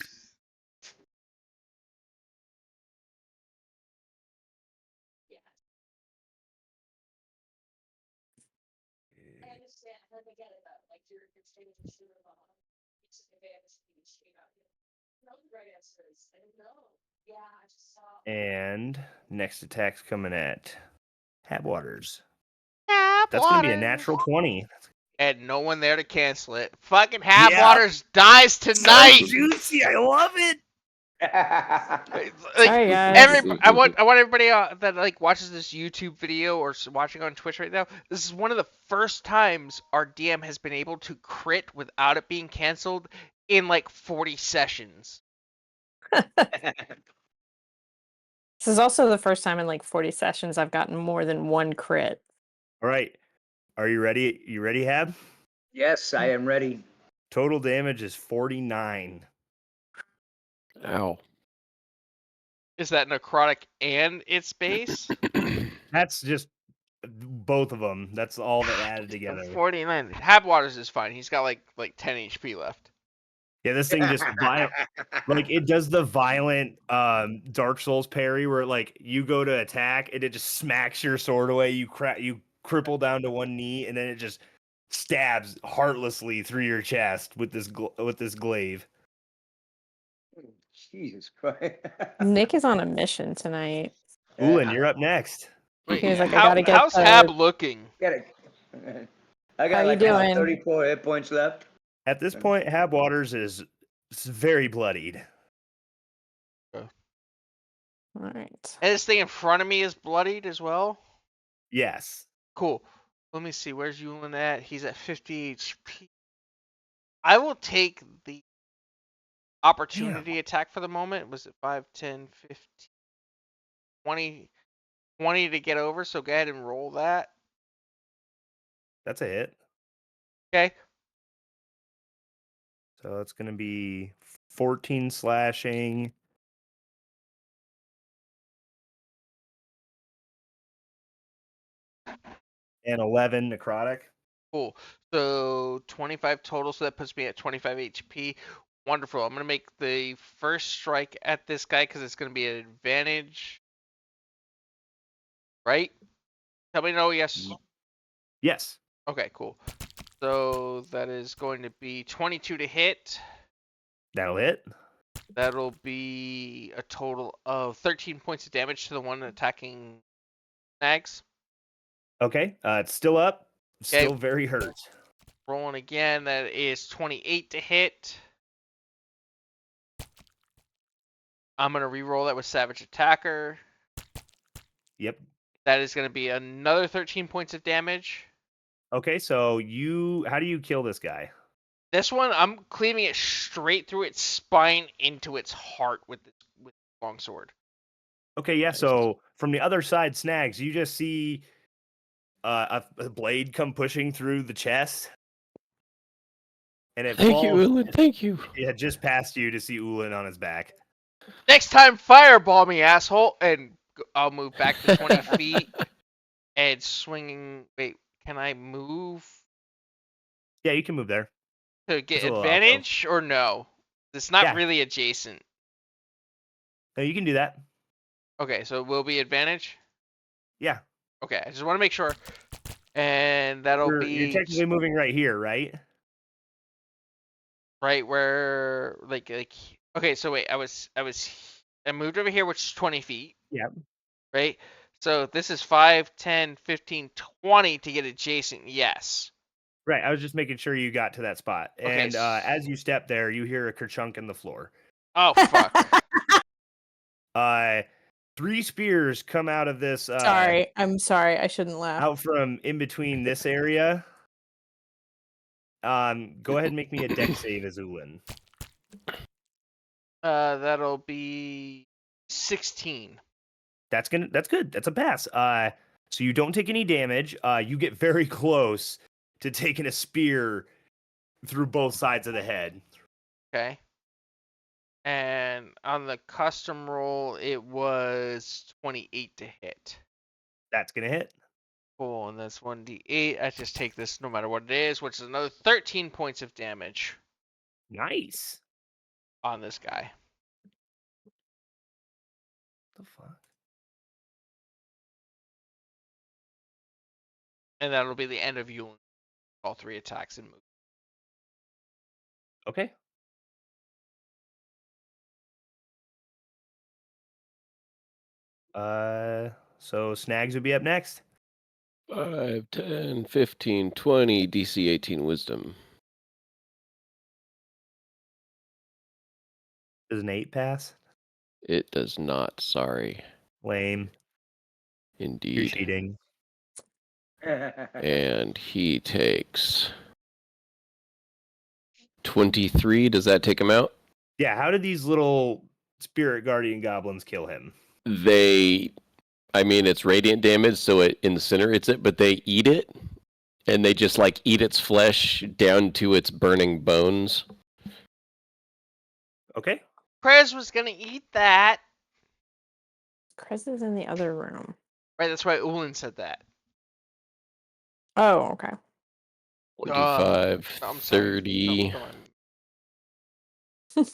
And next attack's coming at Habwaters. That's gonna be a natural 20. And no one there to cancel it. Fucking Yeah. Habwaters dies So tonight. juicy, I love it. Like, Sorry, guys. I want everybody that like watches this YouTube video or watching on Twitch right now. This is one of the first times our DM has been able to crit without it being canceled in like 40 sessions. This is also the first time in like 40 sessions I've gotten more than 1 crit. All right. Are you ready? You ready, Hab? Yes, I am ready. Total damage is 49. Ow. Is that necrotic and its base? That's just both of them. That's all that added together. 49. Habwaters is fine. He's got like 10 HP left. Yeah, this thing just like it does the violent Dark Souls parry where like you go to attack and it just smacks your sword away. You cripple down to one knee and then it just stabs heartlessly through your chest with this glaive. Jesus Christ. Nick is on a mission tonight. Ulan, you're up next. Wait, He was like, I gotta get how's the- Hab looking? Got it. I How got you like doing? 34 hit points left. At this point, Habwaters is very bloodied. All right. And this thing in front of me is bloodied as well? Yes. Cool. Let me see. Where's Yulin at? He's at 50 HP. I will take the opportunity attack for the moment. Was it 5, 10, 15, 20, 20 to get over? So go ahead and roll that. That's a hit. Okay. So it's going to be 14 slashing. And 11 necrotic. Cool. So 25 total, so that puts me at 25 HP. Wonderful. I'm gonna make the first strike at this guy because it's gonna be an advantage. Right? Tell me no, yes. Yes. Okay, cool. So that is going to be 22 to hit. That'll hit. That'll be a total of 13 points of damage to the one attacking Snags. Okay. It's still up. Okay. Still very hurt. Rolling again, that is 28 to hit. I'm going to re-roll that with Savage Attacker. Yep. That is going to be another 13 points of damage. Okay, so how do you kill this guy? This one, I'm cleaving it straight through its spine into its heart with the longsword. Okay, yeah, Nice. so from the other side, Snags, you just see a blade come pushing through the chest. And it Thank you, falls Ulan. Thank you. just past you to see Ulan on his back. Next time, fireball me, asshole! And I'll move back to 20 feet and swinging. Wait, can I move Yeah, you can move there. to get It's a little advantage or no? It's not Yeah. really adjacent. No, you can do that. Okay, so it will be advantage? Yeah. Okay, I just want to make sure. And that'll You're be technically moving right here, right? right where like okay, so wait, I moved over here, which is 20 feet. Yep. Right? So this is 5, 10, 15, 20 to get adjacent, yes. Right. I was just making sure you got to that spot. Okay, And as you step there, you hear a kerchunk in the floor. Oh fuck. 3 spears come out of this Sorry, I'm sorry. I shouldn't laugh. out from in between this area. Go ahead and make me a dex save, Azulin. That'll be 16. That's good. That's a pass. So you don't take any damage. You get very close to taking a spear through both sides of the head. Okay. And on the custom roll, it was 28 to hit. That's gonna hit. Cool, and that's 1d8. I just take this no matter what it is, which is another 13 points of damage Nice. on this guy. What the fuck? And that'll be the end of Yulin. All 3 attacks and move. Okay. So Snags would be up next. 5, 10, 15, 20, DC 18 Wisdom. Does an 8 pass? It does not. Sorry. Lame. You're Indeed. cheating. And he takes 23. Does that take him out? Yeah, how did these little spirit guardian goblins kill him? It's radiant damage, so in the center it's it, but they eat it, and they just like eat its flesh down to its burning bones. Okay. Krez was gonna eat that. Chris is in the other room. Right, that's why Ulin said that. Oh, okay. 25, No, I'm sorry. 30. No, go on.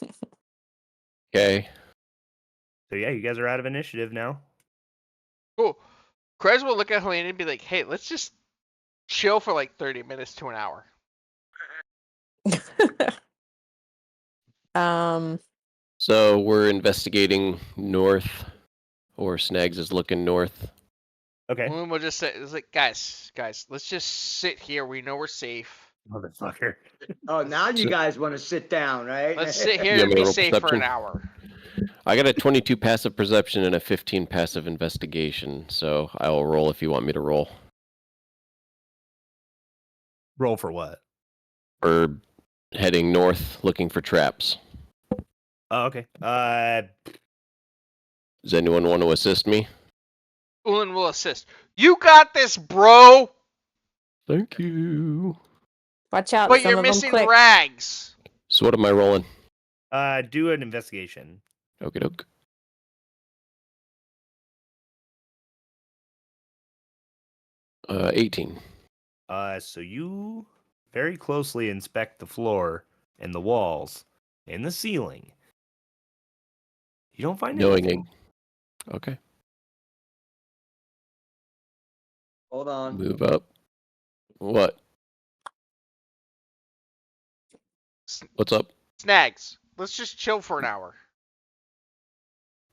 Okay. So yeah, you guys are out of initiative now. Cool. Krez will look at Helena and be like, hey, let's just chill for like 30 minutes to an hour. So we're investigating north, or Snags is looking north. Okay. Ulin will just say, it's like, guys, let's just sit here. We know we're safe. Motherfucker. Oh, now you guys want to sit down, right? Let's sit here You and want me be to roll safe for an perception? hour. I got a 22 passive perception and a 15 passive investigation, so I will roll if you want me to roll. Roll for what? We're heading north looking for traps. Oh, okay. Does anyone want to assist me? Ulin will assist. You got this, bro. Thank you. Watch out. But some you're of them missing click. rags. So what am I rolling? Do an investigation. Okie doke. Uh, 18. So you very closely inspect the floor and the walls and the ceiling. You don't find Knowing anything. Okay. Hold on. Move up. What? What's up? Snags. Let's just chill for an hour.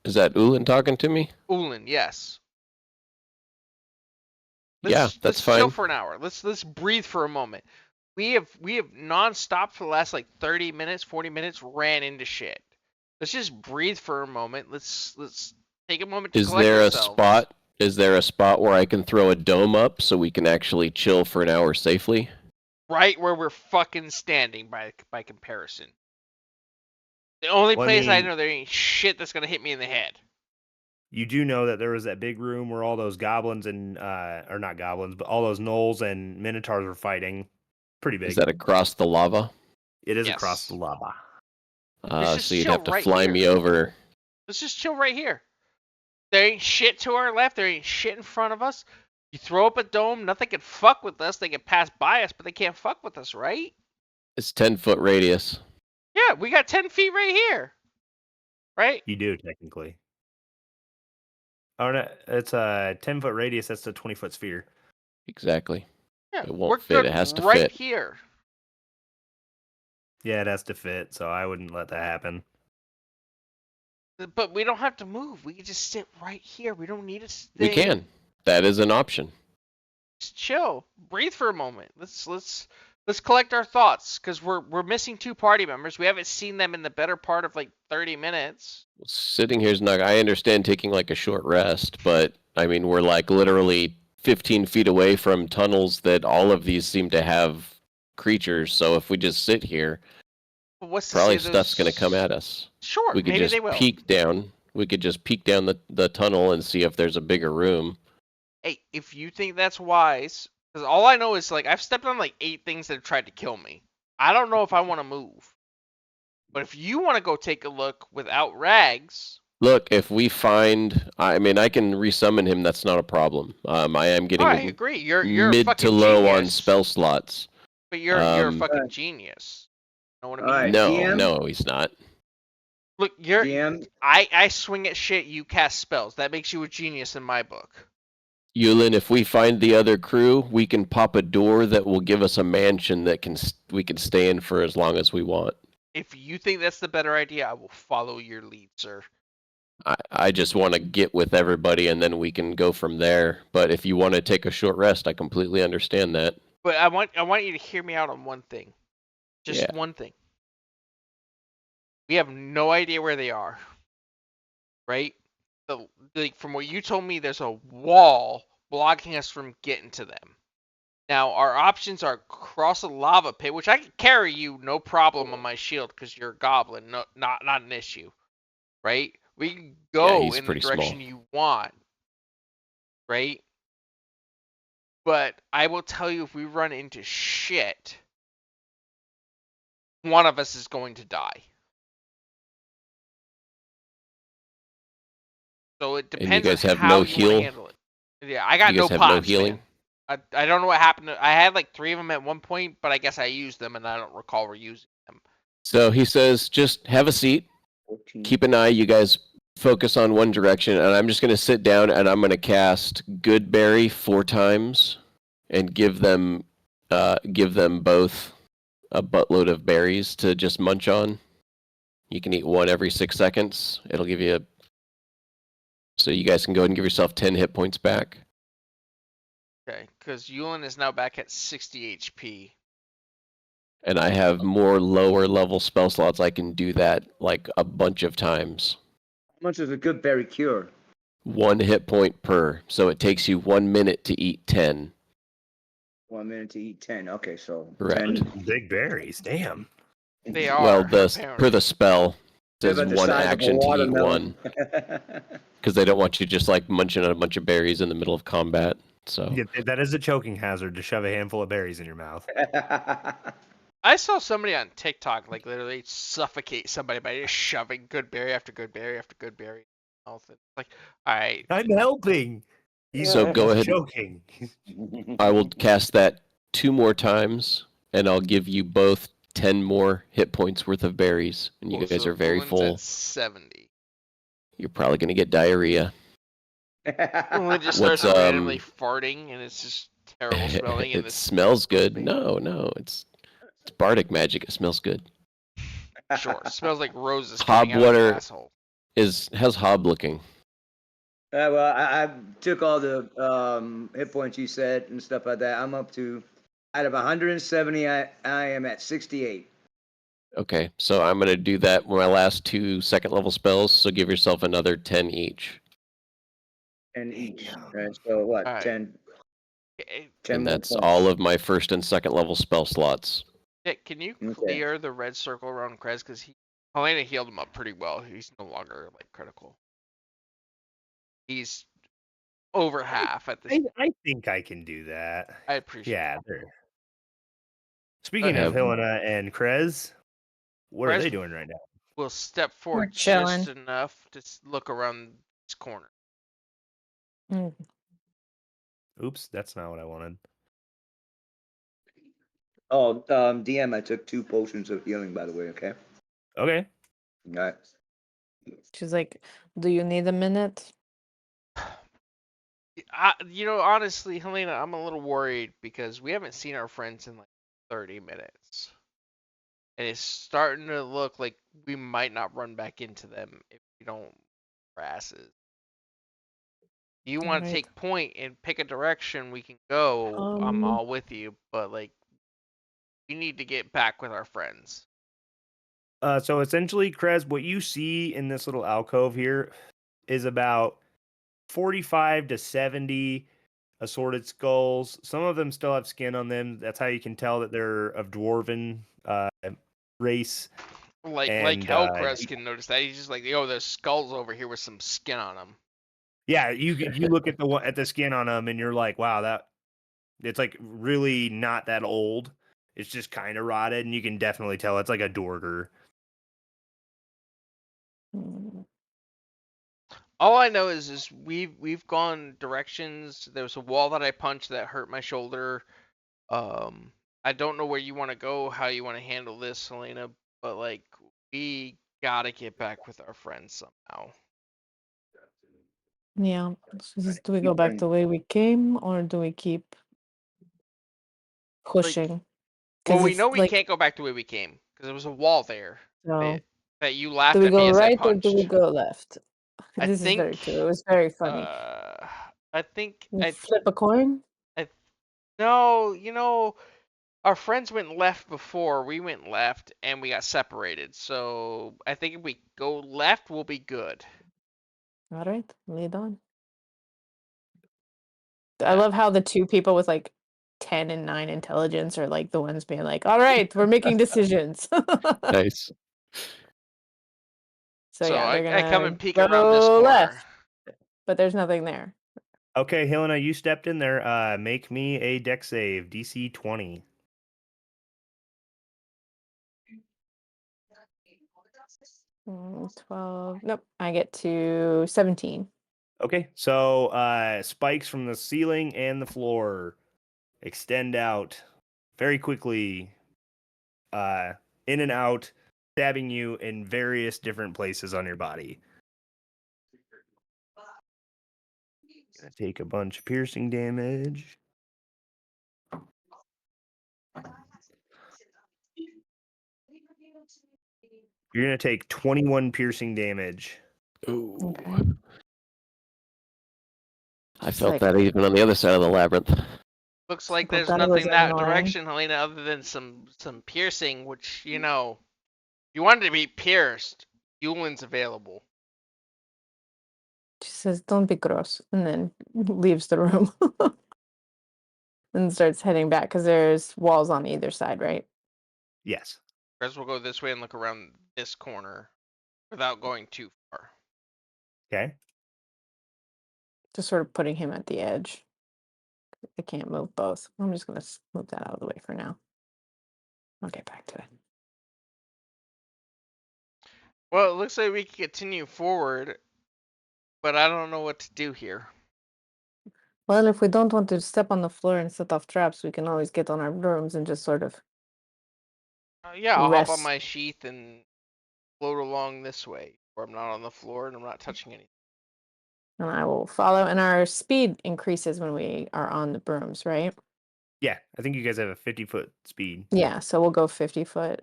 Is that Ulin talking to me? Ulin, yes. Yeah, that's let's fine. chill for an hour. Let's breathe for a moment. We have nonstop for the last like 30 minutes, 40 minutes ran into shit. Let's just breathe for a moment. Let's take a moment to Is collect there a ourselves. spot? Is there a spot where I can throw a dome up so we can actually chill for an hour safely? Right where we're fucking standing by comparison. The only Well, I place I mean- know there ain't shit that's gonna hit me in the head. You do know that there was that big room where all those goblins and or not goblins, but all those gnolls and minotaurs were fighting. Pretty big. Is that across the lava? It is Yes. across the lava. just So you'd chill have to right fly here. me over. Let's just chill right here. There ain't shit to our left. There ain't shit in front of us. You throw up a dome, nothing can fuck with us. They can pass by us, but they can't fuck with us, right? It's 10-foot radius. Yeah, we got 10 feet right here. Right? You do technically. Oh no, it's a 10-foot radius. That's a 20-foot sphere. Exactly. Yeah, It won't we're fit, good it has to right fit. here. Yeah, it has to fit, so I wouldn't let that happen. But we don't have to move. We can just sit right here. We don't need to stay. We can. That is an option. Just chill. Breathe for a moment. Let's collect our thoughts because we're missing 2 party members. We haven't seen them in the better part of like 30 minutes. Sitting here is not. I understand taking like a short rest, but I mean, we're like literally 15 feet away from tunnels that all of these seem to have creatures. So if we just sit here, But what's to probably say stuff's those... going to come at us. Sure, We could maybe just they will. peek down. We could just peek down the tunnel and see if there's a bigger room. Hey, if you think that's wise, because all I know is like I've stepped on like 8 things that have tried to kill me. I don't know if I want to move. But if you want to go take a look without rags, Look, if we find, I mean, I can resummon him. That's not a problem. I am getting I agree. You're a mid fucking to low on genius, spell slots. but you're a um, fucking genius. You know what I mean? Alright, No, DM? no, he's not. Look, you're GM, I swing at shit. You cast spells. That makes you a genius in my book. Yulin, if we find the other crew, we can pop a door that will give us a mansion that we can stay in for as long as we want. If you think that's the better idea, I will follow your lead, sir. I just want to get with everybody and then we can go from there. But if you want to take a short rest, I completely understand that. But I want you to hear me out on one thing. Just Yeah. one thing. We have no idea where they are. Right? Like from what you told me, there's a wall blocking us from getting to them. Now our options are cross a lava pit, which I can carry you no problem on my shield because you're a goblin, not an issue. Right? We can go he's in the pretty direction small. you want. Right? But I will tell you, if we run into shit, one of us is going to die. So it And you depends guys on have how no you heal? want to handle it. Yeah, I got You no guys have no pots, healing? man. I don't know what happened. I had like 3 of them at one point, but I guess I used them and I don't recall reusing them. So he says, just have a seat. 14. Keep an eye. You guys focus on one direction. And I'm just going to sit down and I'm going to cast Goodberry 4 times and give them both a buttload of berries to just munch on. You can eat one every 6 seconds. It'll give you so you guys can go ahead and give yourself 10 hit points back. Okay, because Yulin is now back at 60 HP. And I have more lower level spell slots. I can do that like a bunch of times. How much is a good berry cure? 1 hit point per. So it takes you 1 minute to eat 10. 1 minute to eat 10. Okay, so Correct. 10. Big berries, damn. They are. Well, apparently. per the spell, it They're says about the 1 size of a action to eat watermelon. 1. Because they don't want you just like munching on a bunch of berries in the middle of combat. So Yeah, that is a choking hazard to shove a handful of berries in your mouth. I saw somebody on TikTok like literally suffocate somebody by just shoving good berry after good berry after good berry. Like, all right, I'm helping. He's So go ahead. choking. I will cast that 2 more times, and I'll give you both 10 more hit points worth of berries. And you Cool, guys so are very Ulin's full. at 70. You're probably going to get diarrhea. Ulin just What's, starts randomly farting, and it's just terrible smelling. And It this smells good. No, it's bardic magic. It smells good. sure smells like roses coming Hob, out of his what asshole. how's Hob looking? Well, I took all the hit points you said and stuff like that. I'm up to, out of 170, I am at 68. Okay, so I'm going to do that with my last 2 second level spells, so give yourself another 10 each. And each. Damn. Right, so what? All right. 10 And more that's points. all of my first and second level spell slots. Nick, can you Okay. clear the red circle around Krez? Because Helena healed him up pretty well. He's no longer like critical. He's over half at this. I think I can do that. I appreciate Yeah. it. There. Speaking Okay. of Helena and Krez, what are Krez they doing right now? We'll step forward chilling. just enough to look around this corner. Mm, Oops, that's not what I wanted. Oh, DM, I took 2 potions of healing, by the way, okay? Okay. All right. She's like, "Do you need a minute?" Honestly, Helena, I'm a little worried because we haven't seen our friends in like 30 minutes. And it's starting to look like we might not run back into them if we don't grasses. You want to Alright. take point and pick a direction we can go, I'm all with you, but like we need to get back with our friends. So essentially, Krez, what you see in this little alcove here is about 45 to 70 assorted skulls. Some of them still have skin on them. That's how you can tell that they're of dwarven race. Like And, Hellcrest can notice that. He's just like, yo, there's skulls over here with some skin on them. Yeah, you look at the skin on them, and you're like, wow, that it's like really not that old. It's just kind of rotted, and you can definitely tell it's like a Dorger. Mm, All I know is we've gone directions. There was a wall that I punched that hurt my shoulder. I don't know where you want to go, how you want to handle this, Helena, but like we gotta get back with our friends somehow. Yeah. Do we go back the way we came, or do we keep pushing? Well, we it's know we like, can't go back the way we came because there was a wall there so that you do laughed we at me go as I right or punched. do we go left? I This is very think. true. It was very funny. I think We flip a coin. no, our friends went left before we went left and we got separated. So I think if we go left, we'll be good. All right, lead on. I love how the 2 people with like 10 and 9 intelligence are like the ones being like, "All right, we're making decisions." Nice. So So yeah, they're I come gonna and peek around this go corner. left, but there's nothing there. Okay, Helena, you stepped in there. Make me a deck save, DC 20. Mm, 12. Nope, I get to 17. Okay, so spikes from the ceiling and the floor extend out very quickly, in and out, stabbing you in various different places on your body. Gonna take a bunch of piercing damage. You're gonna take 21 piercing damage. Ooh. Okay. I Just felt like, that even on the other side of the labyrinth. Looks like Well, there's that was nothing that annoying. direction, Helena, other than some piercing, which you wanted to be pierced. Yulin's available. she says, "Don't be gross," and then leaves the room and starts heading back because there's walls on either side, right? Yes. Guys, we'll go this way and look around this corner without going too far. Okay. Just sort of putting him at the edge. I can't move both. I'm just gonna move that out of the way for now. I'll get back to it. Well, it looks like we can continue forward, but I don't know what to do here. Well, if we don't want to step on the floor and set off traps, we can always get on our brooms and just sort of Yeah, I'll hop on rest. my sheath and float along this way, where I'm not on the floor and I'm not touching anything. And I will follow. And our speed increases when we are on the brooms, right? Yeah, I think you guys have a 50-foot speed. Yeah, so we'll go 50 foot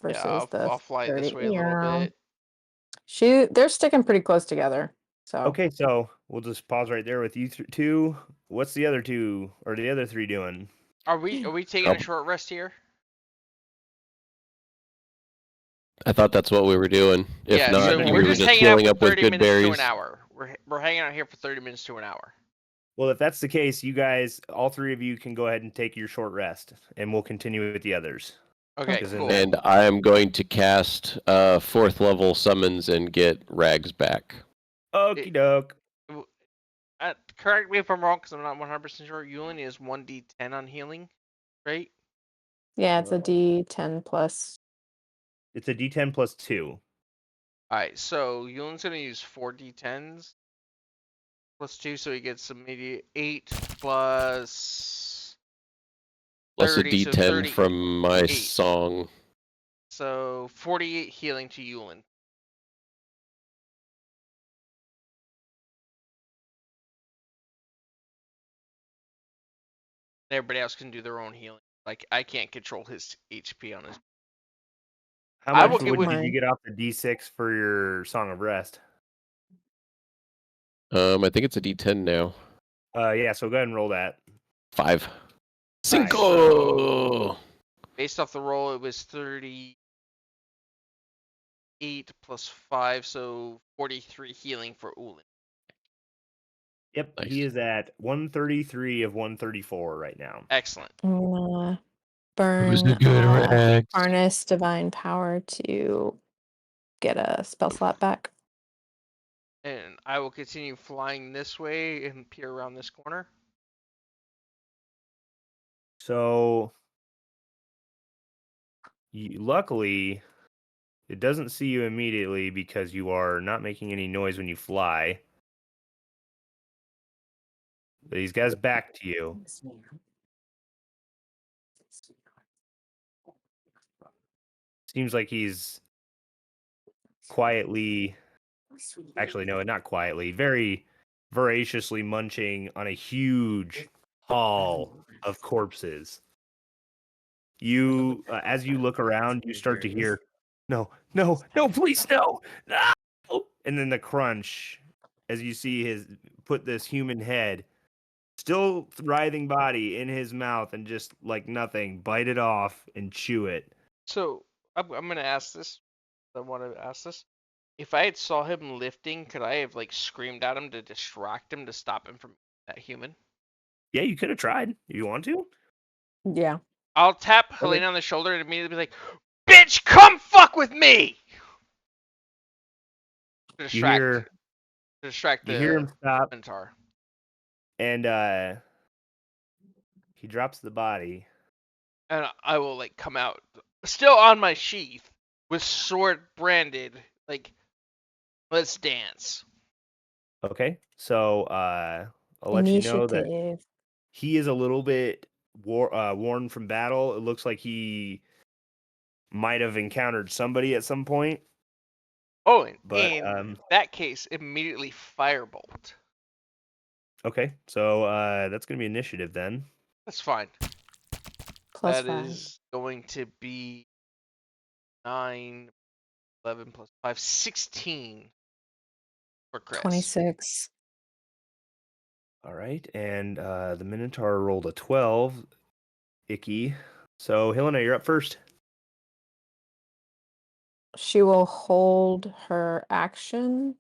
versus Yeah, the I'll fly 30. this way a little Yeah. bit. They're sticking pretty close together. So Okay, so we'll just pause right there with you two. What's the other two or the other three doing? Are we taking a Oh. short rest here? I thought that's what we were doing. If Yeah, not, so we we're were just just hanging out healing for up with 30 good minutes to berries. an hour. We're hanging out here for 30 minutes to an hour. Well, if that's the case, you guys, all three of you can go ahead and take your short rest, and we'll continue with the others. Okay, Because in cool. there- And I am going to cast 4th level summons and get Rags back. Okie doke. Correct me if I'm wrong, because I'm not 100% sure. Yulin is 1d10 on healing, right? yeah, it's a D10 plus. It's a D10 plus 2. Alright, so Yulin's going to use 4d10s plus 2, so he gets immediate 8 plus Plus 30, a so D10 30. from my 8. song. So 48 healing to Yulin. Everybody else can do their own healing. Like, I can't control his HP on his. How I much will get wood with- did you get off the D6 for your Song of Rest? I think it's a D10 now. Yeah, so go ahead and roll that. 5. Alright, Cinco! Based off the roll, it was 38 plus 5, so 43 healing for Ulin. Yep, Nice. he is at 133 of 134 right now. Excellent. I'm gonna burn Who's the good Rags? harness divine power to get a spell slot back. And I will continue flying this way and peer around this corner. So, luckily, it doesn't see you immediately because you are not making any noise when you fly. But he's got his back to you. Seems like he's quietly, actually, no, not quietly, very voraciously munching on a huge haul of corpses. You, as you look around, you start to hear, no, no, no, please, no, no! And then the crunch as you see his put this human head, still writhing body in his mouth and just like nothing, bite it off and chew it. So I'm gonna ask this. I want to ask this. If I had saw him lifting, could I have like screamed at him to distract him to stop him from that human? Yeah, you could have tried. You want to? Yeah. I'll tap Okay. Helena on the shoulder and immediately be like, "Bitch, come fuck with me!" To distract You hear him the stop, Minotaur. and he drops the body. And I will like come out, still on my sheath, with sword branded. Like, let's dance. Okay, so I'll let you know that Initiative. he is a little bit worn from battle. It looks like he might have encountered somebody at some point. Oh, and But, in that case, immediately firebolt. Okay, so that's gonna be initiative then. That's fine. Plus That 5. is going to be 9, 11 plus 5, 16 for Chris. 26. All right, and the Minotaur rolled a 12. Icky. So Helena, you're up first. She will hold her action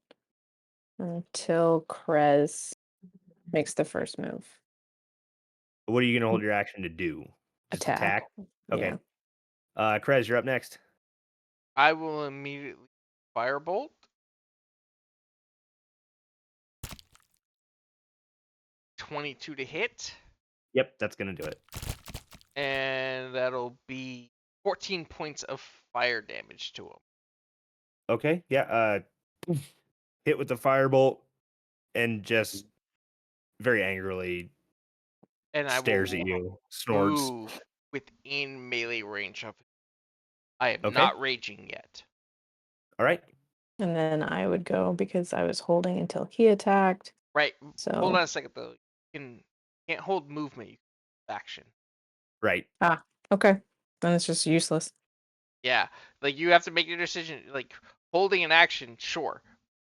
until Krez makes the first move. What are you gonna hold your action to do? Just attack? Okay. Yeah. Krez, you're up next. I will immediately firebolt. $22 to hit, Yep, that's gonna do it. and that'll be 14 points of fire damage to him. Okay, yeah. Hit with the firebolt, and just very angrily And I stares will at you, snorts. move within melee range of it. I am Okay. not raging yet. All right. And then I would go because I was holding until he attacked. Right. So Hold on a second though. Can't hold movement. You can hold action. Right. okay. Then it's just useless. Yeah. Like you have to make your decision. Like holding an action, sure.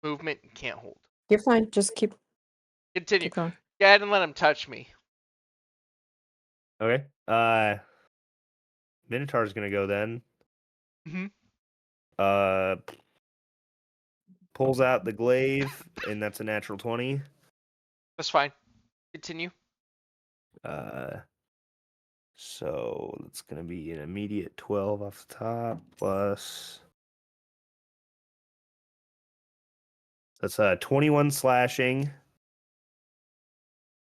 Movement can't hold. You're fine. Just keep Continue. going. Go ahead and let him touch me. Okay. Minotaur's gonna go then. Mhm. Pulls out the glaive, and that's a natural 20. That's fine. Continue. So it's gonna be an immediate 12 off the top plus. That's 21 slashing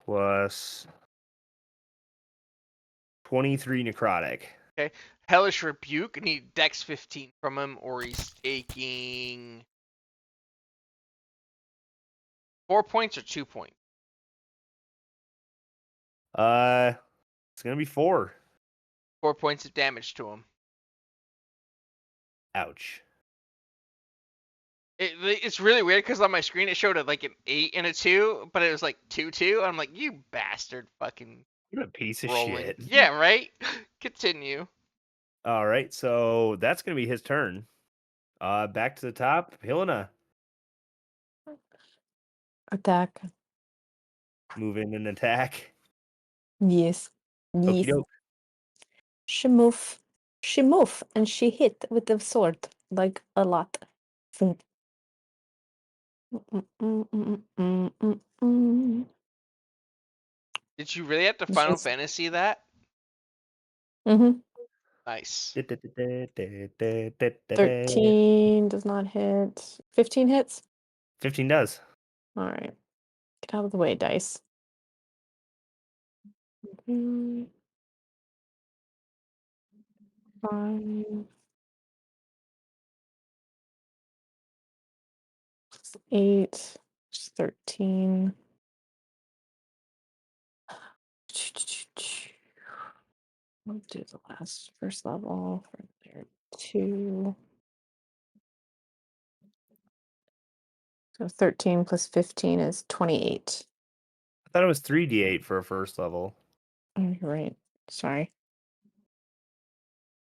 plus 23 necrotic. Hellish Rebuke. I need Dex 15 from him, or he's taking 4 points or 2 points. It's gonna be 4. 4 points of damage to him. Ouch. It's really weird because on my screen it showed like an 8 and a 2, but it was like 2-2. I'm like, you bastard, fucking What a piece of rolling. shit. Yeah, right. Continue. All right, so that's gonna be his turn. Back to the top, Helena. Attack. Move in and attack. Yes. Okie Yes. doke. She move. She move and she hit with the sword like a lot. Thunk. Did you really have to This Final is- Fantasy that? Mhm. Nice. 13 does not hit. 15 hits. 15 does. All right. Get out of the way, dice. Mhm. 5 plus 8 is 13. We'll do the first level from there. 2. So 13 plus 15 is 28. I thought it was 3d8 for a first level. Oh, you're right. Sorry.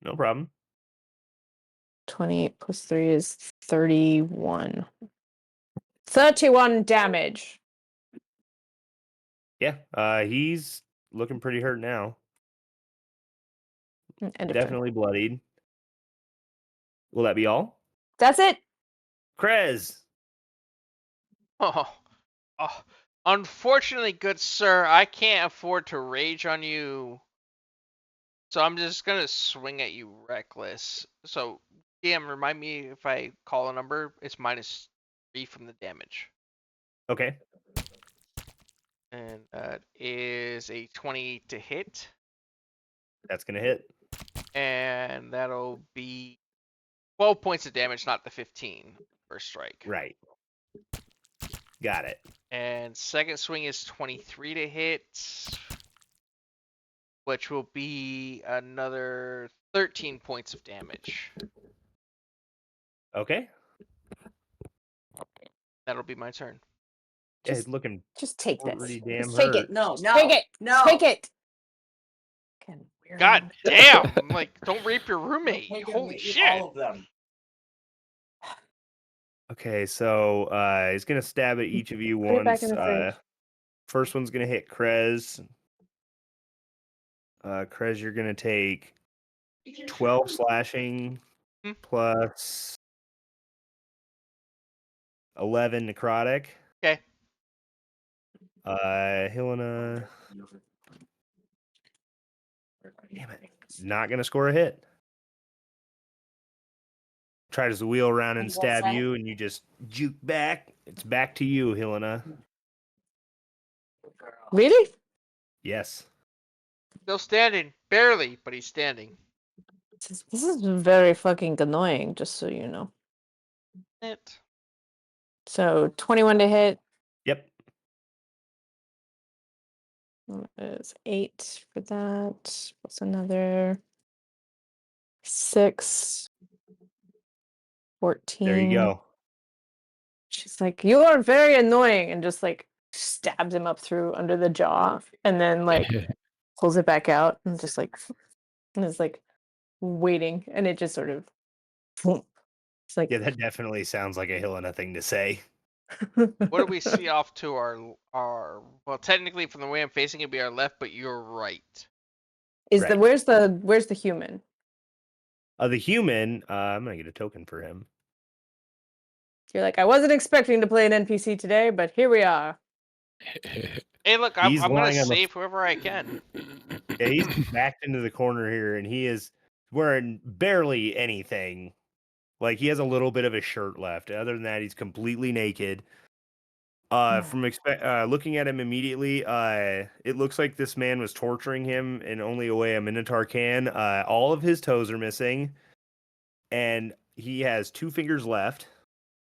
No problem. 28 plus 3 is 31. 31 damage. Yeah, he's looking pretty hurt now. End of turn. Definitely bloodied. Will that be all? That's it. Krez! Oh, unfortunately, good sir, I can't afford to rage on you. So I'm just gonna swing at you reckless. So, DM, remind me if I call a number, it's -3 from the damage. Okay. And that is a 28 to hit. That's going to hit. And that'll be 12 points of damage, not the 15 first strike. Right. Got it. And second swing is 23 to hit, which will be another 13 points of damage. Okay. That'll be my turn. Yeah, Just- he's looking Just take this. pretty damn Just take hurt. it. No, Just no, Take it. no. Take it. Fucking weirdo. God damn! I'm like, don't rape your roommate. Take them, Holy eat shit! all of them. Okay, so he's going to stab at each of you Put it back once. in the fridge. First one's going to hit Krez. Krez, you're going to take 12 slashing Hmm. plus 11 necrotic. Okay. Helena. Damn it. Not going to score a hit. Tries to wheel around and What's stab that? you, and you just juke back. It's back to you, Helena. Really? Yes. Still standing, barely, but he's standing. This is very fucking annoying, just so you know. It. So 21 to hit, Yep. That is 8 for that. Plus another 6. 14. There you go. She's like, "You are very annoying," and just like stabs him up through under the jaw, and then like pulls it back out, and just like and is like waiting, and it just sort of. It's like Yeah, that definitely sounds like a Helena thing to say. What do we see off to our? Well, technically, from the way I'm facing, it'd be our left, but you're right. Is Right. where's the human? The human, I'm gonna get a token for him. You're like, I wasn't expecting to play an NPC today, but here we are. Hey, look, I'm He's gonna lying on the save whoever I can. Yeah, he's backed into the corner here, and he is wearing barely anything. Like he has a little bit of a shirt left. Other than that, he's completely naked. From looking at him immediately, it looks like this man was torturing him in only a way a Minotaur can. All of his toes are missing, and he has 2 fingers left,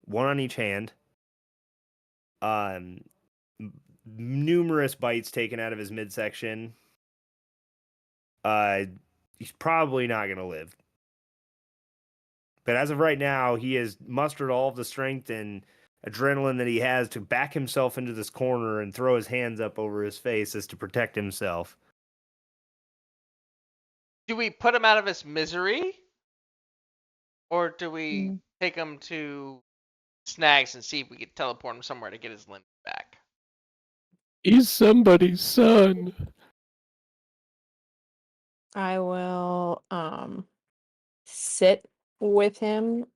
one on each hand. Numerous bites taken out of his midsection. He's probably not gonna live. But as of right now, he has mustered all of the strength and adrenaline that he has to back himself into this corner and throw his hands up over his face as to protect himself. Do we put him out of his misery, or do we Mm. take him to Snags and see if we can teleport him somewhere to get his limbs back? He's somebody's son. I will sit with him.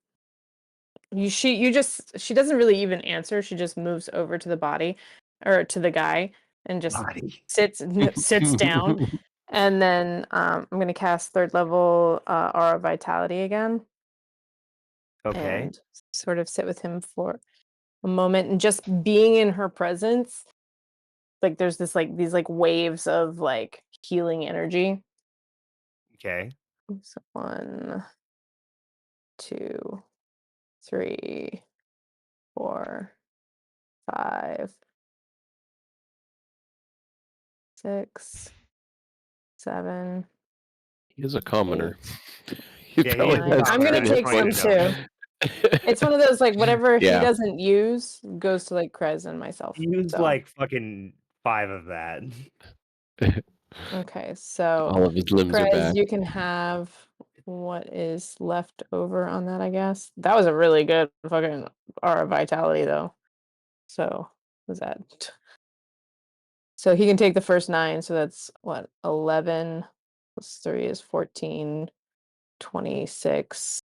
She doesn't really even answer. She just moves over to the body or to the guy and just Body. sits down. And then I'm gonna cast 3rd level Aura Vitality again. Okay. And sort of sit with him for a moment, and just being in her presence, like there's these like waves of like healing energy. Okay. So 1, 2, 3, 4, 5, 6, 7. He is a commoner. Yeah, probably he is has I'm gonna 10 take hit some points. too. It's one of those like whatever Yeah. he doesn't use goes to like Krez and myself. He used So. like fucking 5 of that. Okay, so All of his limbs are Krez, back. you can have what is left over on that, I guess. That was a really good fucking Aura Vitality though. So was that? So he can take the first 9, so that's what, 11 plus 3 is 14, 26,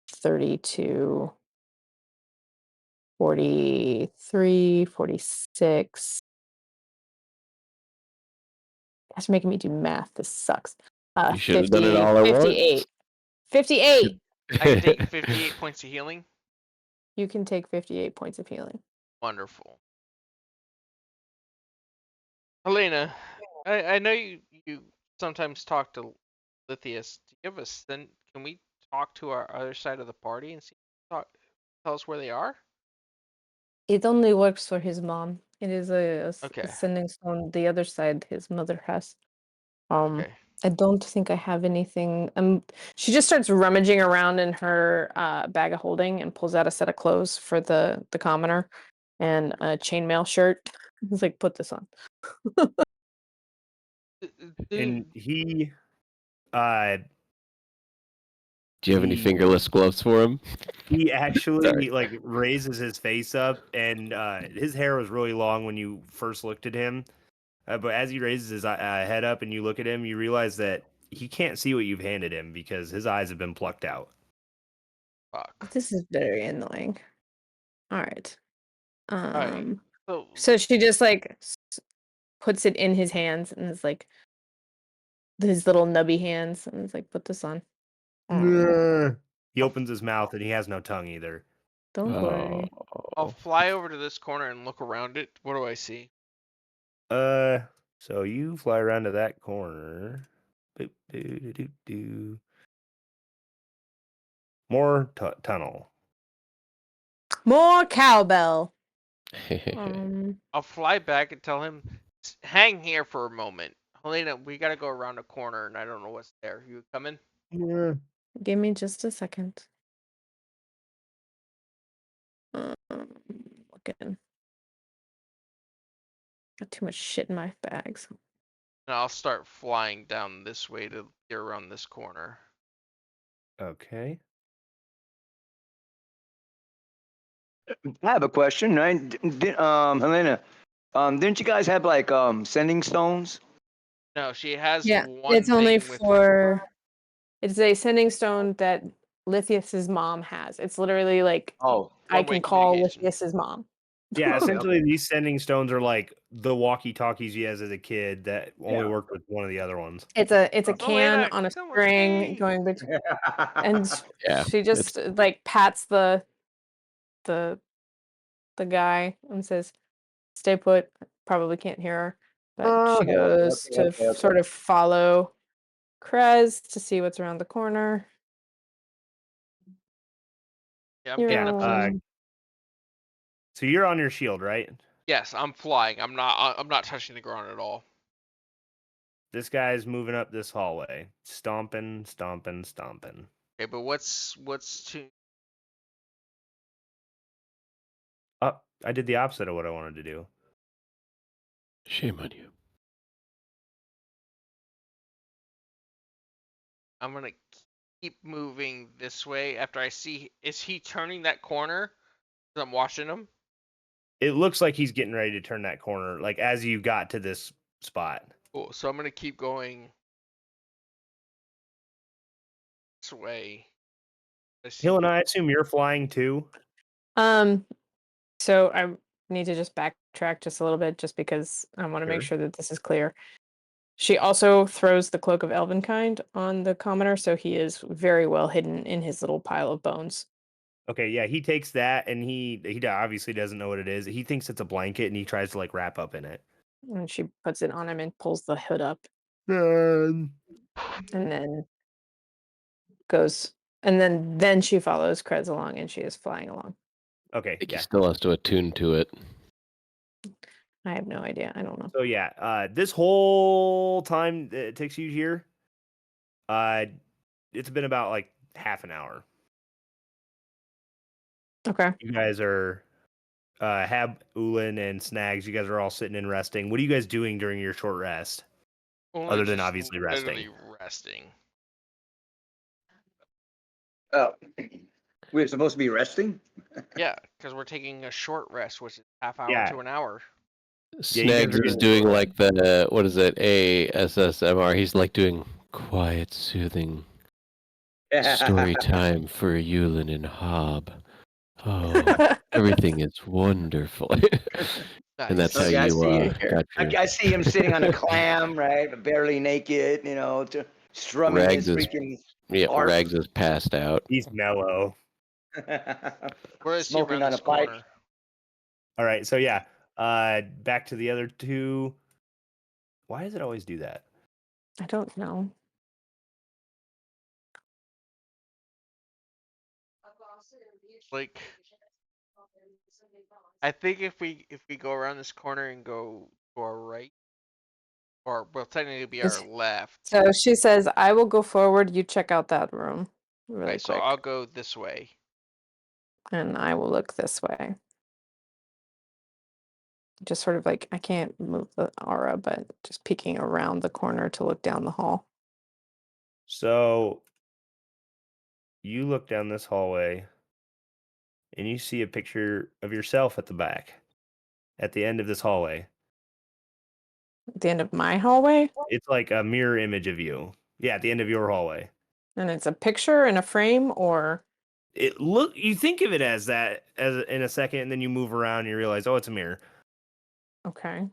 32, 43, 46. That's making me do math. This sucks. You should have done it all at 58. once. 58. I can take 58 points of healing. You can take 58 points of healing. Wonderful. Helena, I know you sometimes talk to Lithius. Do you have a sense? Can we talk to our other side of the party and see? Tell us where they are? It only works for his mom. It is a Okay. sending stone. The other side, his mother has. Okay. I don't think I have anything. She just starts rummaging around in her bag of holding and pulls out a set of clothes for the commoner and a chainmail shirt. He's like, put this on. And he uh Do you have any He- fingerless gloves for him? he actually Sorry. like raises his face up, and his hair was really long when you first looked at him. But as he raises his head up and you look at him, you realize that he can't see what you've handed him because his eyes have been plucked out. Fuck. This is very annoying. All right. right. So she just like puts it in his hands and is like his little nubby hands and is like, put this on. He opens his mouth and he has no tongue either. Don't worry. I'll fly over to this corner and look around it. What do I see? So you fly around to that corner. Boop, doo, doo, doo, doo. More tunnel. More cowbell. I'll fly back and tell him hang here for a moment. Helena, we gotta go around a corner, and I don't know what's there. You coming? Yeah. Give me just a second. Looking. Got too much shit in my bags. And I'll start flying down this way to get around this corner. Okay. I have a question, right? Helena, didn't you guys have like sending stones? No, she has Yeah, one it's only thing with for. It's a sending stone that Lithius's mom has. It's literally like Oh, I one-way can call communication. Lithius's mom. Yeah, Okay, essentially these sending stones are like the walkie-talkies he has as a kid that only Yeah. worked with one of the other ones. It's a can Helena, on a come with string me. going between, and Yeah, she just like pats the the guy and says, "Stay put." Probably can't hear her, but she Okay, goes okay, to okay, okay. sort of follow Krez to see what's around the corner. Yeah, I'm You're getting up. on. So you're on your shield, right? Yes, I'm flying. I'm not touching the ground at all. This guy's moving up this hallway, stomping, stomping, stomping. Okay, but what's to? Oh, I did the opposite of what I wanted to do. shame on you. I'm gonna keep moving this way after I see. Is he turning that corner? 'Cause I'm watching him. It looks like he's getting ready to turn that corner, like as you got to this spot. Cool. So I'm gonna keep going this way. I see. Hill and I assume you're flying too. So I need to just backtrack just a little bit, just because I want to make Sure. sure that this is clear. She also throws the cloak of Elvenkind on the commoner, so he is very well hidden in his little pile of bones. Okay, yeah, he takes that and he obviously doesn't know what it is. He thinks it's a blanket and he tries to like wrap up in it. And she puts it on him and pulls the hood up, Um, and then goes, and then she follows Krez along, and she is flying along. Okay, I think yeah. he still has to attune to it. I have no idea. I don't know. So yeah, this whole time it takes you here, it's been about like half an hour. Okay. You guys are Hab, Ulin, and Snags. You guys are all sitting and resting. What are you guys doing during your short rest? Only Other than just obviously literally resting. resting. Oh, we're supposed to be resting. Yeah, because we're taking a short rest, which is half hour Yeah. to an hour. you guys Snags are is getting doing short like the what is it? ASMR. He's like doing quiet, soothing story time for Yulin and Hob. Oh, everything is wonderful. And that's how Nice. Okay, I you see. got your I see him sitting on a clam, right, barely naked, strumming Rags his is freaking yeah, harp, Rags is passed out. He's mellow. Where is he smoking around on this a pipe. corner? All right, so yeah, back to the other two. Why does it always do that? I don't know. Like, I think if we go around this corner and go to our right, or well, technically it'd be our left. So she says, "I will go forward. You check out that room really Okay, so quick, I'll go this way. and I will look this way." Just sort of like I can't move the aura, but just peeking around the corner to look down the hall. So you look down this hallway and you see a picture of yourself at the back, at the end of this hallway. At the end of my hallway, It's like a mirror image of you. Yeah, at the end of your hallway. and it's a picture in a frame, or You think of it as that as in a second, and then you move around and you realize, oh, it's a mirror. okay.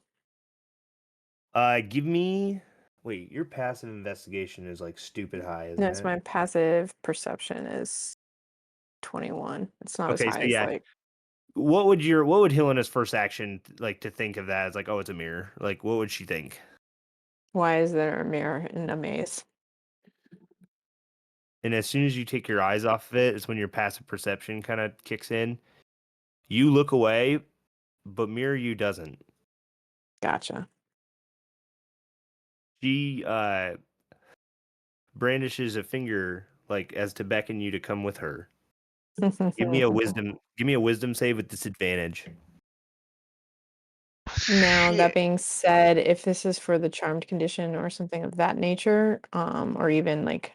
Give me. Wait, your passive investigation is like stupid high, isn't That's it? my passive perception is 21. It's not Okay, as so high as yeah. like What would Helena's first action like to think of that as like, oh, it's a mirror? Like, what would she think? why is there a mirror in a maze? And as soon as you take your eyes off of it, it's when your passive perception kind of kicks in. You look away, but mirror you doesn't. Gotcha. She brandishes a finger like as to beckon you to come with her. Give me a wisdom save with disadvantage. Now, that Shit. being said, if this is for the charmed condition or something of that nature, or even like,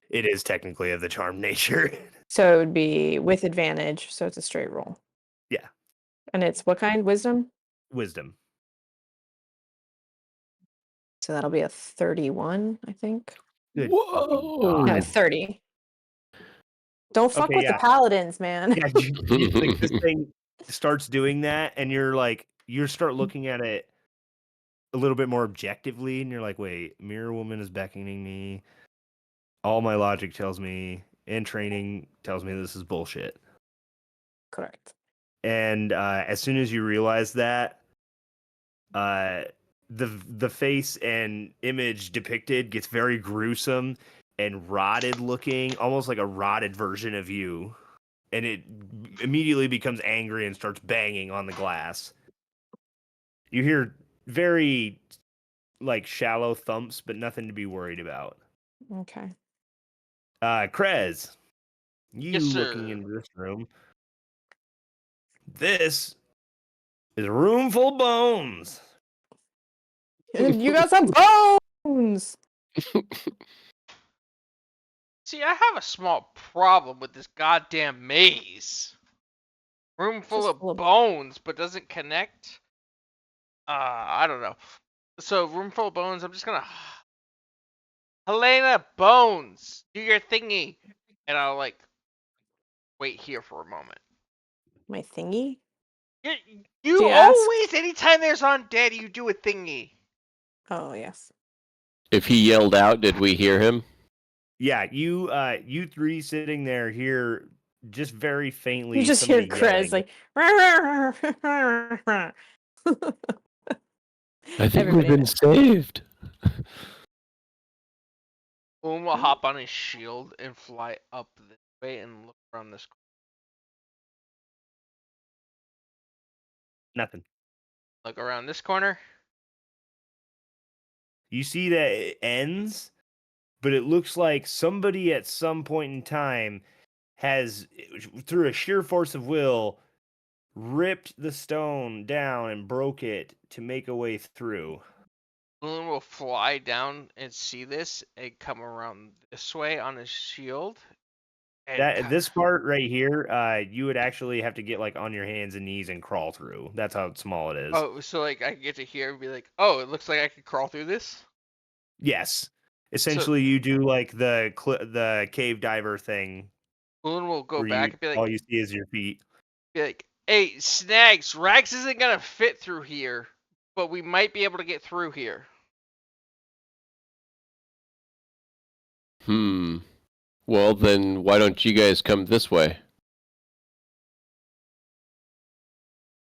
It is technically of the charm nature. so it would be with advantage, so it's a straight roll. Yeah. And it's what kind? Wisdom? Wisdom. So that'll be a 31, I think. Good Whoa. No, God. 30. Don't fuck Okay, with the yeah. paladins, man. Yeah, like this thing starts doing that, and you're like, you start looking at it a little bit more objectively, and you're like, wait, Mirror Woman is beckoning me. All my logic tells me, and training tells me this is bullshit. Correct. And as soon as you realize that, the face and image depicted gets very gruesome and rotted looking, almost like a rotted version of you. And it immediately becomes angry and starts banging on the glass. You hear very like shallow thumps, but nothing to be worried about. Okay. Krez, you Yes, looking sir. into this room. This is a room full of bones. You got some bones! See, I have a small problem with this goddamn maze. Room full Just of full of- bones, but doesn't connect. I don't know. So, room full of bones, I'm just gonna. Helena, bones! Do your thingy! And I'll, like, wait here for a moment. My thingy? You She asked. always, anytime there's undead, you do a thingy. Oh, yes. If he yelled out, did we hear him? Yeah, you three sitting there hear just very faintly. You just hear somebody Krez yelling. like. I think Everybody we've been knows. saved. Boom will hop on his shield and fly up this way and look around this. Nothing. Look around this corner. You see that it ends, but it looks like somebody at some point in time has, through a sheer force of will, ripped the stone down and broke it to make a way through. Balloon will fly down and see this and come around this way on his shield. And This part right here, you would actually have to get like on your hands and knees and crawl through. That's how small it is. oh, so like I can get to here and be like, oh, it looks like I could crawl through this. Yes. Essentially, you do like the cave diver thing. Balloon will go where back and be all like, you see is your feet. hey, Snags, Rags isn't gonna fit through here, but we might be able to get through here. Well, then why don't you guys come this way?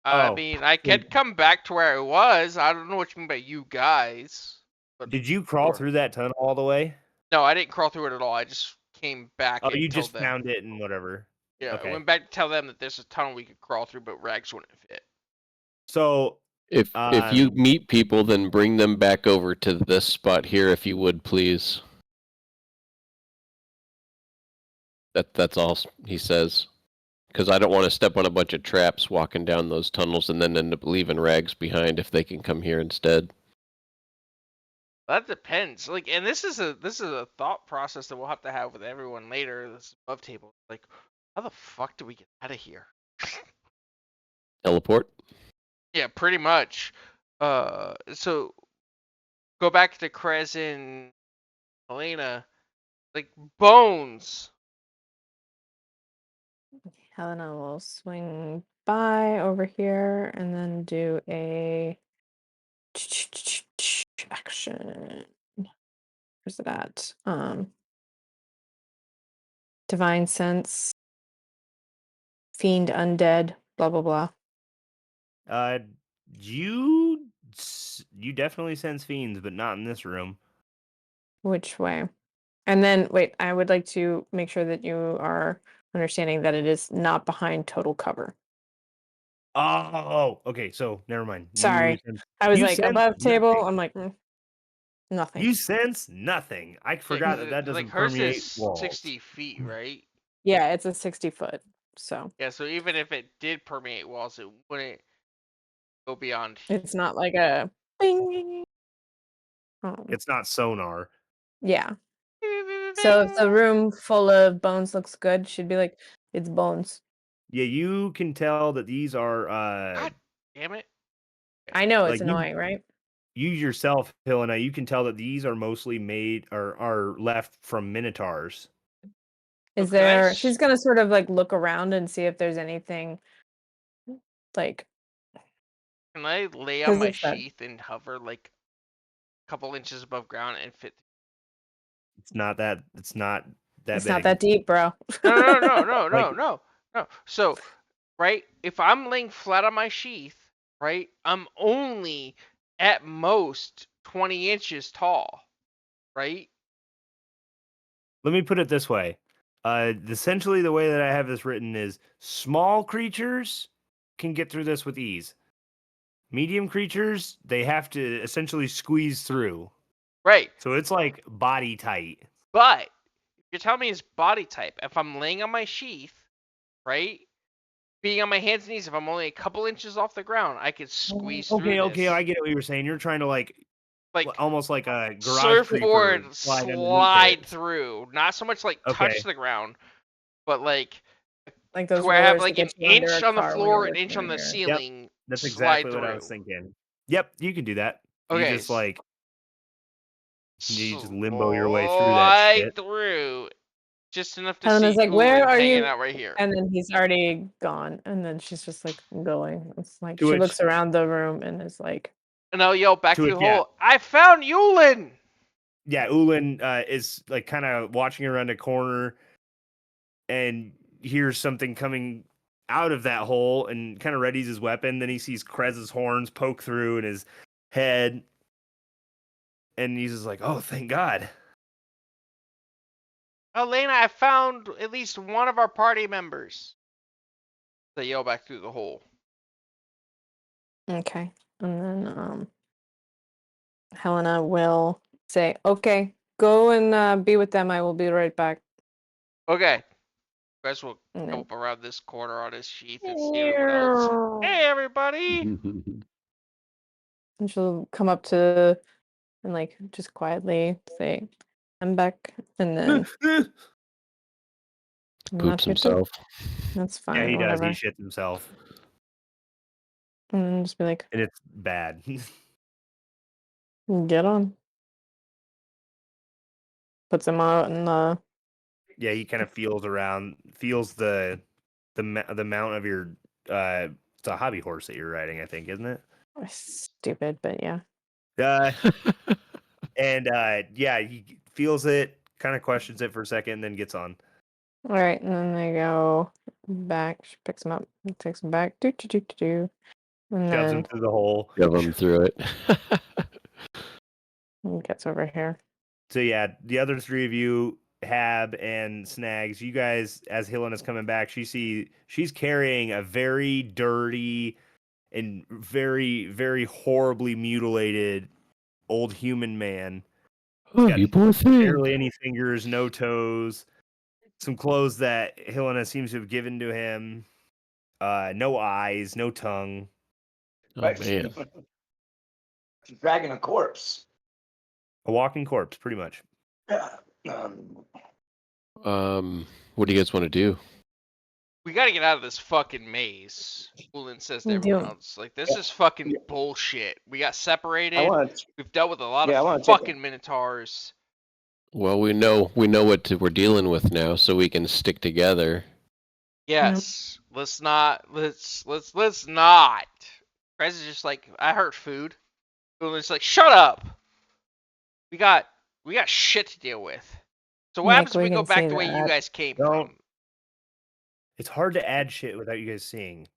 I Oh, mean, I could come back to where I was. I don't know what you mean by you guys. But Did you crawl Sure. through that tunnel all the way? No, I didn't crawl through it at all. I just came back Oh, and you told just them. found it and whatever. Yeah, Okay. I went back to tell them that there's a tunnel we could crawl through, but Rags wouldn't fit. So If you meet people, then bring them back over to this spot here, if you would, please. That's all he says. Because I don't want to step on a bunch of traps walking down those tunnels and then end up leaving Rags behind if they can come here instead. That depends. Like, and this is a thought process that we'll have to have with everyone later. This above table. Like, how the fuck do we get out of here? Teleport? Yeah, pretty much. So go back to Krez and Helena. Like, bones. Helena will swing by over here and then do a action. Where's it at? Divine sense, fiend, undead, blah blah blah. you definitely sense fiends, but not in this room. Which way? And then wait, I would like to make sure that you are understanding that it is not behind total cover. Oh, okay. So never mind. Sorry. I was you like sense above table. nothing. I'm like, Nothing. You sense nothing. I forgot that that doesn't like hers permeate is walls. 60 feet, right? Yeah, it's a 60-foot. So Yeah, so even if it did permeate walls, it wouldn't go beyond. it's not like a bing. It's not sonar. Yeah. So if the room full of bones looks good, she'd be like, it's bones. Yeah, you can tell that these are God damn it! I know it's like you- annoying, right? you yourself, Helena, you can tell that these are mostly made or are left from minotaurs. Is can I there? s- She's gonna sort of like look around and see if there's anything like Can I lay on 'cause my it's that sheath and hover like a couple inches above ground and fit? It's not that. It's not that it's big. not that deep, bro. No. So, right, if I'm laying flat on my sheath, right, I'm only at most 20 inches tall, right? Let me put it this way. Essentially, the way that I have this written is small creatures can get through this with ease. Medium creatures, they have to essentially squeeze through. Right. So it's like body tight. But if you're telling me his body type, if I'm laying on my sheath, right, being on my hands and knees, if I'm only a couple inches off the ground, I could squeeze through Okay, this. I get what you were saying. You're trying to like almost like a garage surfboard creeper slide underneath it. through. Not so much like Okay. touch the ground, but like Like to those where I have rollers like that an get you under inch a on the car when you're floor, an inch lifting on the your- ceiling. That's slide exactly what I was through. thinking. Yep, you can do that. Okay. You just like you just limbo your way through that slide shit. through just enough to Helena's see like, "Where Ulan are hanging you?" out right here. And then he's already gone. And then she's just like going. It's like To she which- looks around the room and is like, And I'll yell back To to it, the yeah. hole, I found Ulan! Yeah, Ulan is like kind of watching around a corner and hears something coming out of that hole and kind of readies his weapon. Then he sees Krez's horns poke through in his head. And he's just like, oh, thank God. Elena, I found at least one of our party members. They yell back through the hole. okay. And then Helena will say, okay, go and be with them. I will be right back. Okay. Chris will And come then, up around this corner on his sheath and see everyone else. Hey, everybody! and she'll come up to and like just quietly say, I'm back. And then I'm not Poops here to- himself. That's fine. Yeah, he does. Whatever. He shits himself. And then just be like, And it's bad. get on. Puts him out in the Yeah, he kind of feels around, feels the mount of your it's a hobby horse that you're riding, I think, isn't it? stupid, but yeah. And yeah, he feels it, kind of questions it for a second, and then gets on. All right, and then they go back. She picks him up, and takes him back. Do do do do do. And Shoves him then through the hole. Shove him through it. he gets over here. So yeah, the other three of you, Hab and Snags, you guys, as Helena's coming back, she's carrying a very dirty and very, very horribly mutilated old human man. Oh, got you poor thing. Barely any fingers, no toes. Some clothes that Helena seems to have given to him. No eyes, no tongue. Oh, Right. man. She's dragging a corpse. A walking corpse, pretty much. What do you guys want to do? We gotta get out of this fucking maze. Ulan says to We everyone do. else, like, this is fucking bullshit. We got separated. I want We've dealt with a lot Yeah, I wanna of take fucking minotaurs. Well, we know what we're dealing with now, so we can stick together. Yes. Let's not. Krez is just like, I heard food. Ulan's like, shut up. We got shit to deal with. So what Nick, happens if we we go can back say the way you that. guys came Don't. from? It's hard to add shit without you guys seeing.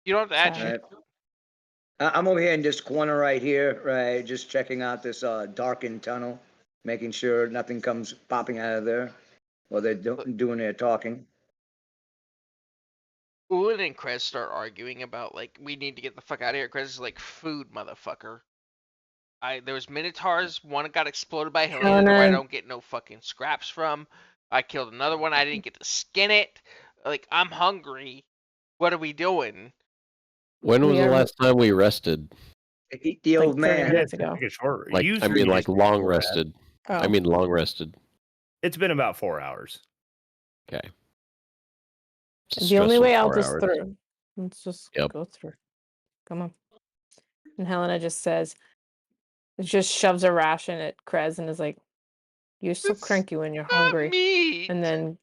You don't have to add Sorry. shit. I'm over here in this corner right here, right, just checking out this darkened tunnel, making sure nothing comes popping out of there while they're doing their talking. Ulan and Krez start arguing about, like, we need to get the fuck out of here. Krez is like, food, motherfucker. There was minotaurs. One got exploded by Helena, where I Helena. don't get no fucking scraps from. I killed another one. I didn't get to skin it. Like, I'm hungry. What are we doing? When was We the are last time we rested? Eat the like old 30 man. minutes Yeah, ago. take a short. Like, you I three mean, like just took a long short rest. rested. Oh. I mean, long rested. It's been about 4 hours. Okay. It's a The only stressful way I'll 4 just hours. through. Let's just Yep. go through. Come on. And Helena just says, just shoves a ration at Krez and is like, "You're so It's cranky when you're not hungry." meat. And then,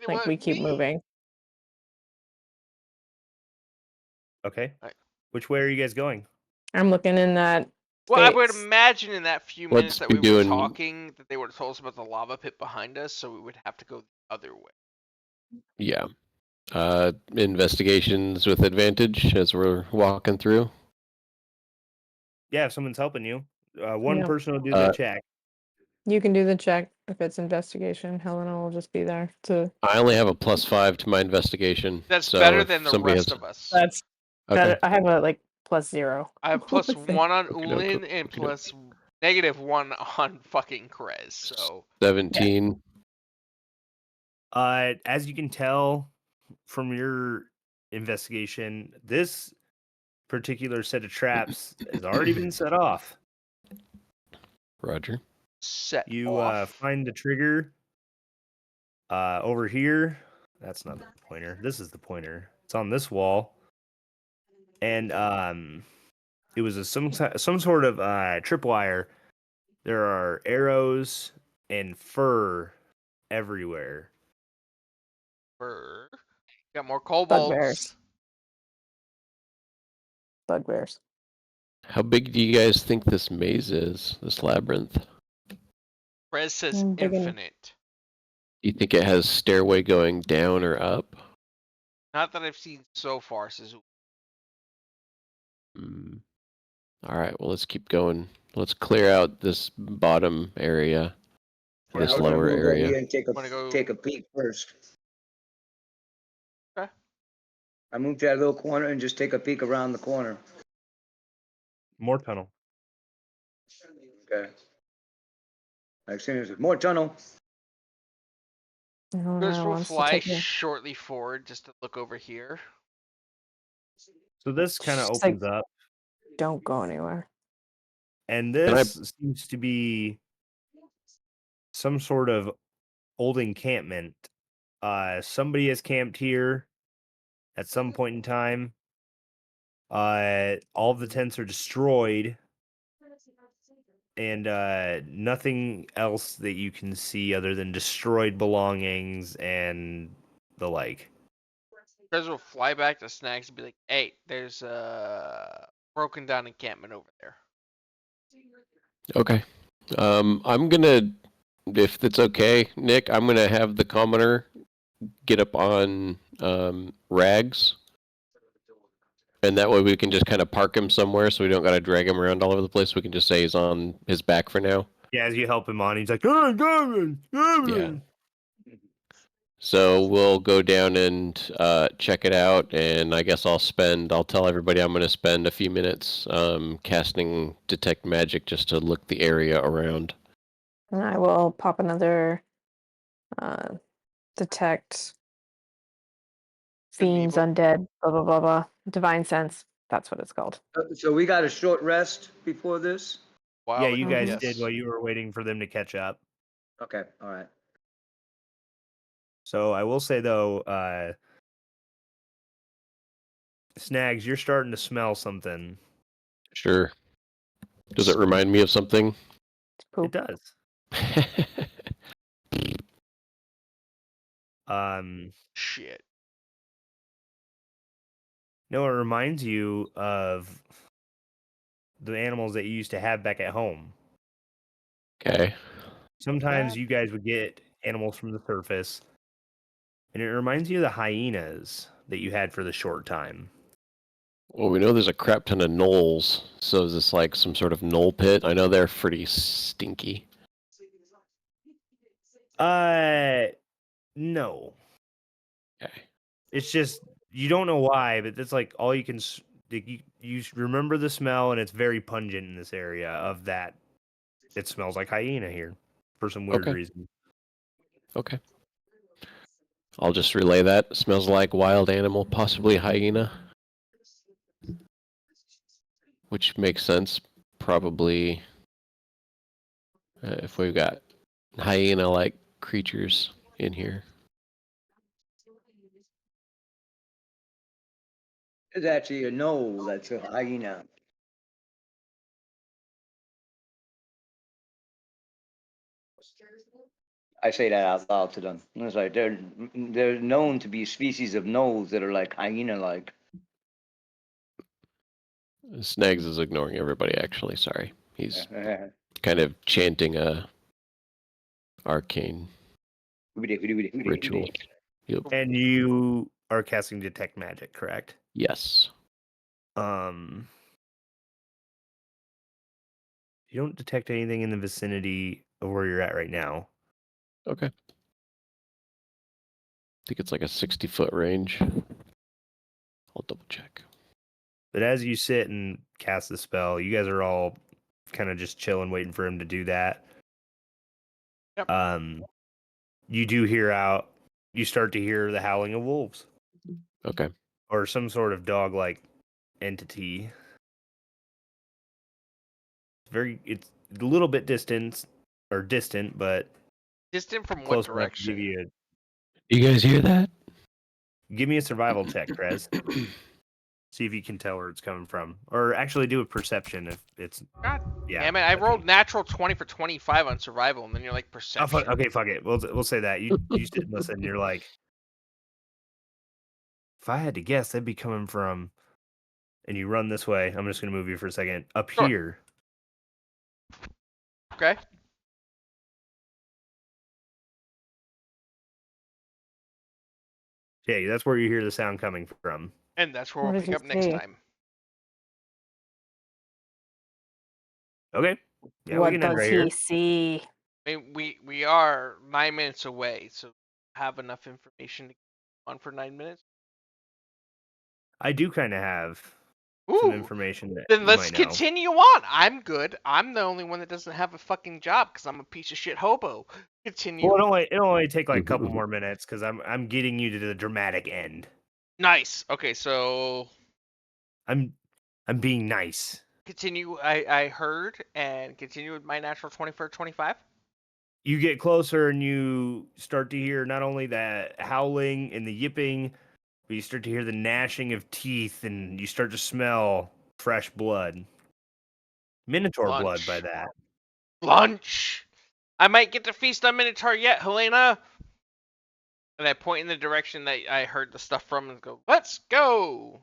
like, we keep moving. Okay. Right. Which way are you guys going? I'm looking in that. Well, I would space. imagine in that few minutes Let's that be we were doing- talking that they would have told us about the lava pit behind us, so we would have to go the other way. Yeah. Investigations with advantage as we're walking through. Yeah, if someone's helping you, one Yeah. person will do the Uh, check. You can do the check if it's investigation. Helena will just be there to. I only have a +5 to my investigation. That's so better if than the somebody rest has- of us. That's Okay. better. I have a like +0. I have +1 on Okey-doke, Ulin and okey-doke. -1 on fucking Krez. So 17. As you can tell from your investigation, this particular set of traps has already been set off. Roger. set You off. find the trigger over here. That's not the pointer. This is the pointer. It's on this wall, and it was some sort of tripwire. There are arrows and fur everywhere. Brr. Got more Bugbears. kobolds. Bugbears. How big do you guys think this maze is? This labyrinth? Krez says Big enough. infinite. Do you think it has stairway going down or up? Not that I've seen so far, says Mm. All right. Well, let's keep going. Let's clear out this bottom area. Yeah, This we're gonna lower move over area. here and Wanna go- take a peek first. Okay. I moved to that little corner and just take a peek around the corner. More tunnel. Okay. Like soon as there's more tunnel. Krez Helena will wants to fly take me. shortly forward just to look over here. So this kind of Just like- opens up, Don't go anywhere. and I- this seems to be some sort of old encampment. Somebody has camped here at some point in time. All the tents are destroyed, and nothing else that you can see other than destroyed belongings and the like. Krez will fly back to Snags and be like, "Hey, there's a broken down encampment over there." Okay. I'm gonna, if it's okay, Nick, I'm gonna have the commoner get up on Rags, and that way we can just kind of park him somewhere, so we don't gotta drag him around all over the place. We can just say he's on his back for now. Yeah, as you help him on, he's like, "Oh, Yeah. So we'll go down and check it out, and I guess I'll tell everybody I'm going to spend a few minutes casting Detect Magic just to look the area around. And I will pop another detect fiends, evil. undead, blah blah blah blah. Divine sense. That's what it's called. So we got a short rest before this? Wow, Yeah, you guys yes. did while you were waiting for them to catch up. Okay, all right. So I will say though, Snags, you're starting to smell something. Sure. Does it remind me of something? It's poop. It does. Shit. No, it reminds you of the animals that you used to have back at home. Okay. Sometimes That- you guys would get animals from the surface, and it reminds you of the hyenas that you had for the short time. Well, we know there's a crap ton of gnolls, so is this like some sort of gnoll pit? I know they're pretty stinky. No. Okay. It's just you don't know why, but that's like all you can you remember the smell, and it's very pungent in this area. Of that, it smells like hyena here for some weird Okay. reason. Okay. I'll just relay that. Smells like wild animal, possibly hyena. Which makes sense. Probably if we've got hyena-like creatures in here. It's actually a knoll that's a hyena. I say that out loud to them. It's like they're known to be species of gnolls that are like hyena-like. Snags is ignoring everybody, actually. Sorry. He's kind of chanting a arcane ritual. Yep. And you are casting detect magic, correct? Yes. You don't detect anything in the vicinity of where you're at right now. Okay. I think it's like a 60-foot range. I'll double check. But as you sit and cast the spell, you guys are all kind of just chilling, waiting for him to do that. Yep. You do you start to hear the howling of wolves Okay. or some sort of dog-like entity. It's a little bit distant, but Distant from what close enough to give direction? you You guys hear that? give me a survival check, Krez. See if you can tell where it's coming from, or actually do a perception if it's. God Yeah. damn it! I okay. rolled natural 20 for 25 on survival, and then you're like Oh, perception. okay, fuck it. We'll say that you sit and listen. And you're like, if I had to guess, they'd be coming from. And you run this way. I'm just gonna move you for a second. Up Sure. here. Okay. Okay, that's where you hear the sound coming from. And that's where What we'll did pick you up next say? time. Okay. Yeah, we What can end does right he here. see? I mean, we are 9 minutes away, so have enough information to go on for 9 minutes. I do kind of have Ooh. some information that Then you let's might know. continue on. I'm good. I'm the only one that doesn't have a fucking job because I'm a piece of shit hobo. Continue. Well, it'll only take like a couple more minutes because I'm getting you to the dramatic end. Nice. Okay, so I'm being nice. continue. I heard and continue with my natural 20 for 25. You get closer and you start to hear not only the howling and the yipping, but you start to hear the gnashing of teeth and you start to smell fresh blood. Minotaur blood by Lunch. that. Lunch. I might get to feast on Minotaur yet, Helena. And I point in the direction that I heard the stuff from and go, let's go.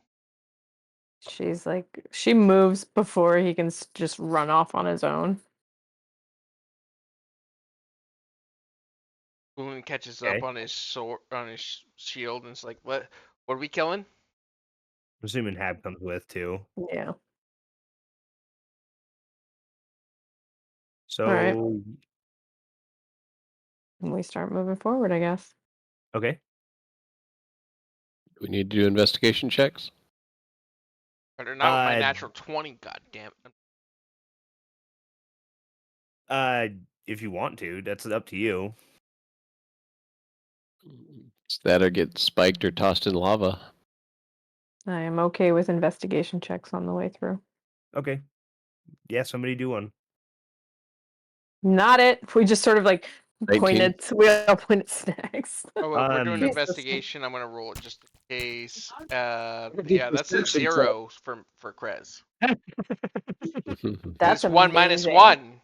She's like, she moves before he can just run off on his own. Boone catches Okay. up on his sword, on his shield, and it's like, what are we killing? I'm assuming Hab comes with too. Yeah. So Alright. And we start moving forward, I guess. okay. We need to do investigation checks. But not with my natural 20, goddamn. If you want to, that's up to you. It's that or get spiked or tossed in lava. I am okay with investigation checks on the way through. Okay. Yeah, somebody do one. Not it. We just sort of like 19. pointed. We all pointed snacks. Oh, well, we're doing Jesus. investigation. I'm gonna roll it just in case. Yeah, that's a 0 for Krez. That's it's 1 minus amazing. 1,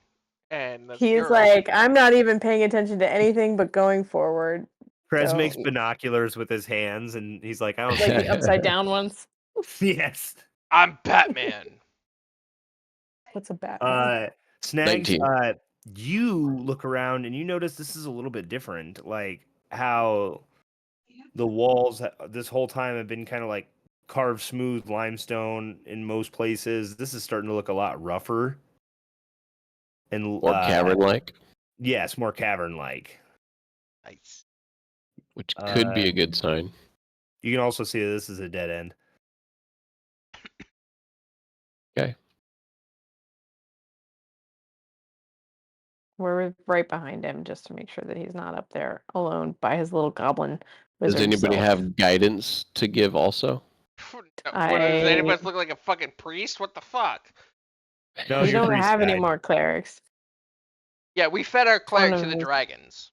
and that's He's 0. like, I'm not even paying attention to anything but going forward. Krez So- makes binoculars with his hands, and he's like, I don't Like see the upside down ones. Yes. I'm Batman. What's a Batman? Snags, 19. you look around and you notice this is a little bit different. Like how the walls this whole time have been kind of like carved smooth limestone in most places. This is starting to look a lot rougher. And Or cavern-like, yes, more cavern-like. Nice. which could be a good sign. You can also see that this is a dead end. Okay. We're right behind him just to make sure that he's not up there alone by his little goblin Does wizard anybody self. have guidance to give also? What does I anybody look like a fucking priest? What the fuck? No, we your don't priest have any died. more clerics. Yeah, we fed our cleric to of the us- dragons.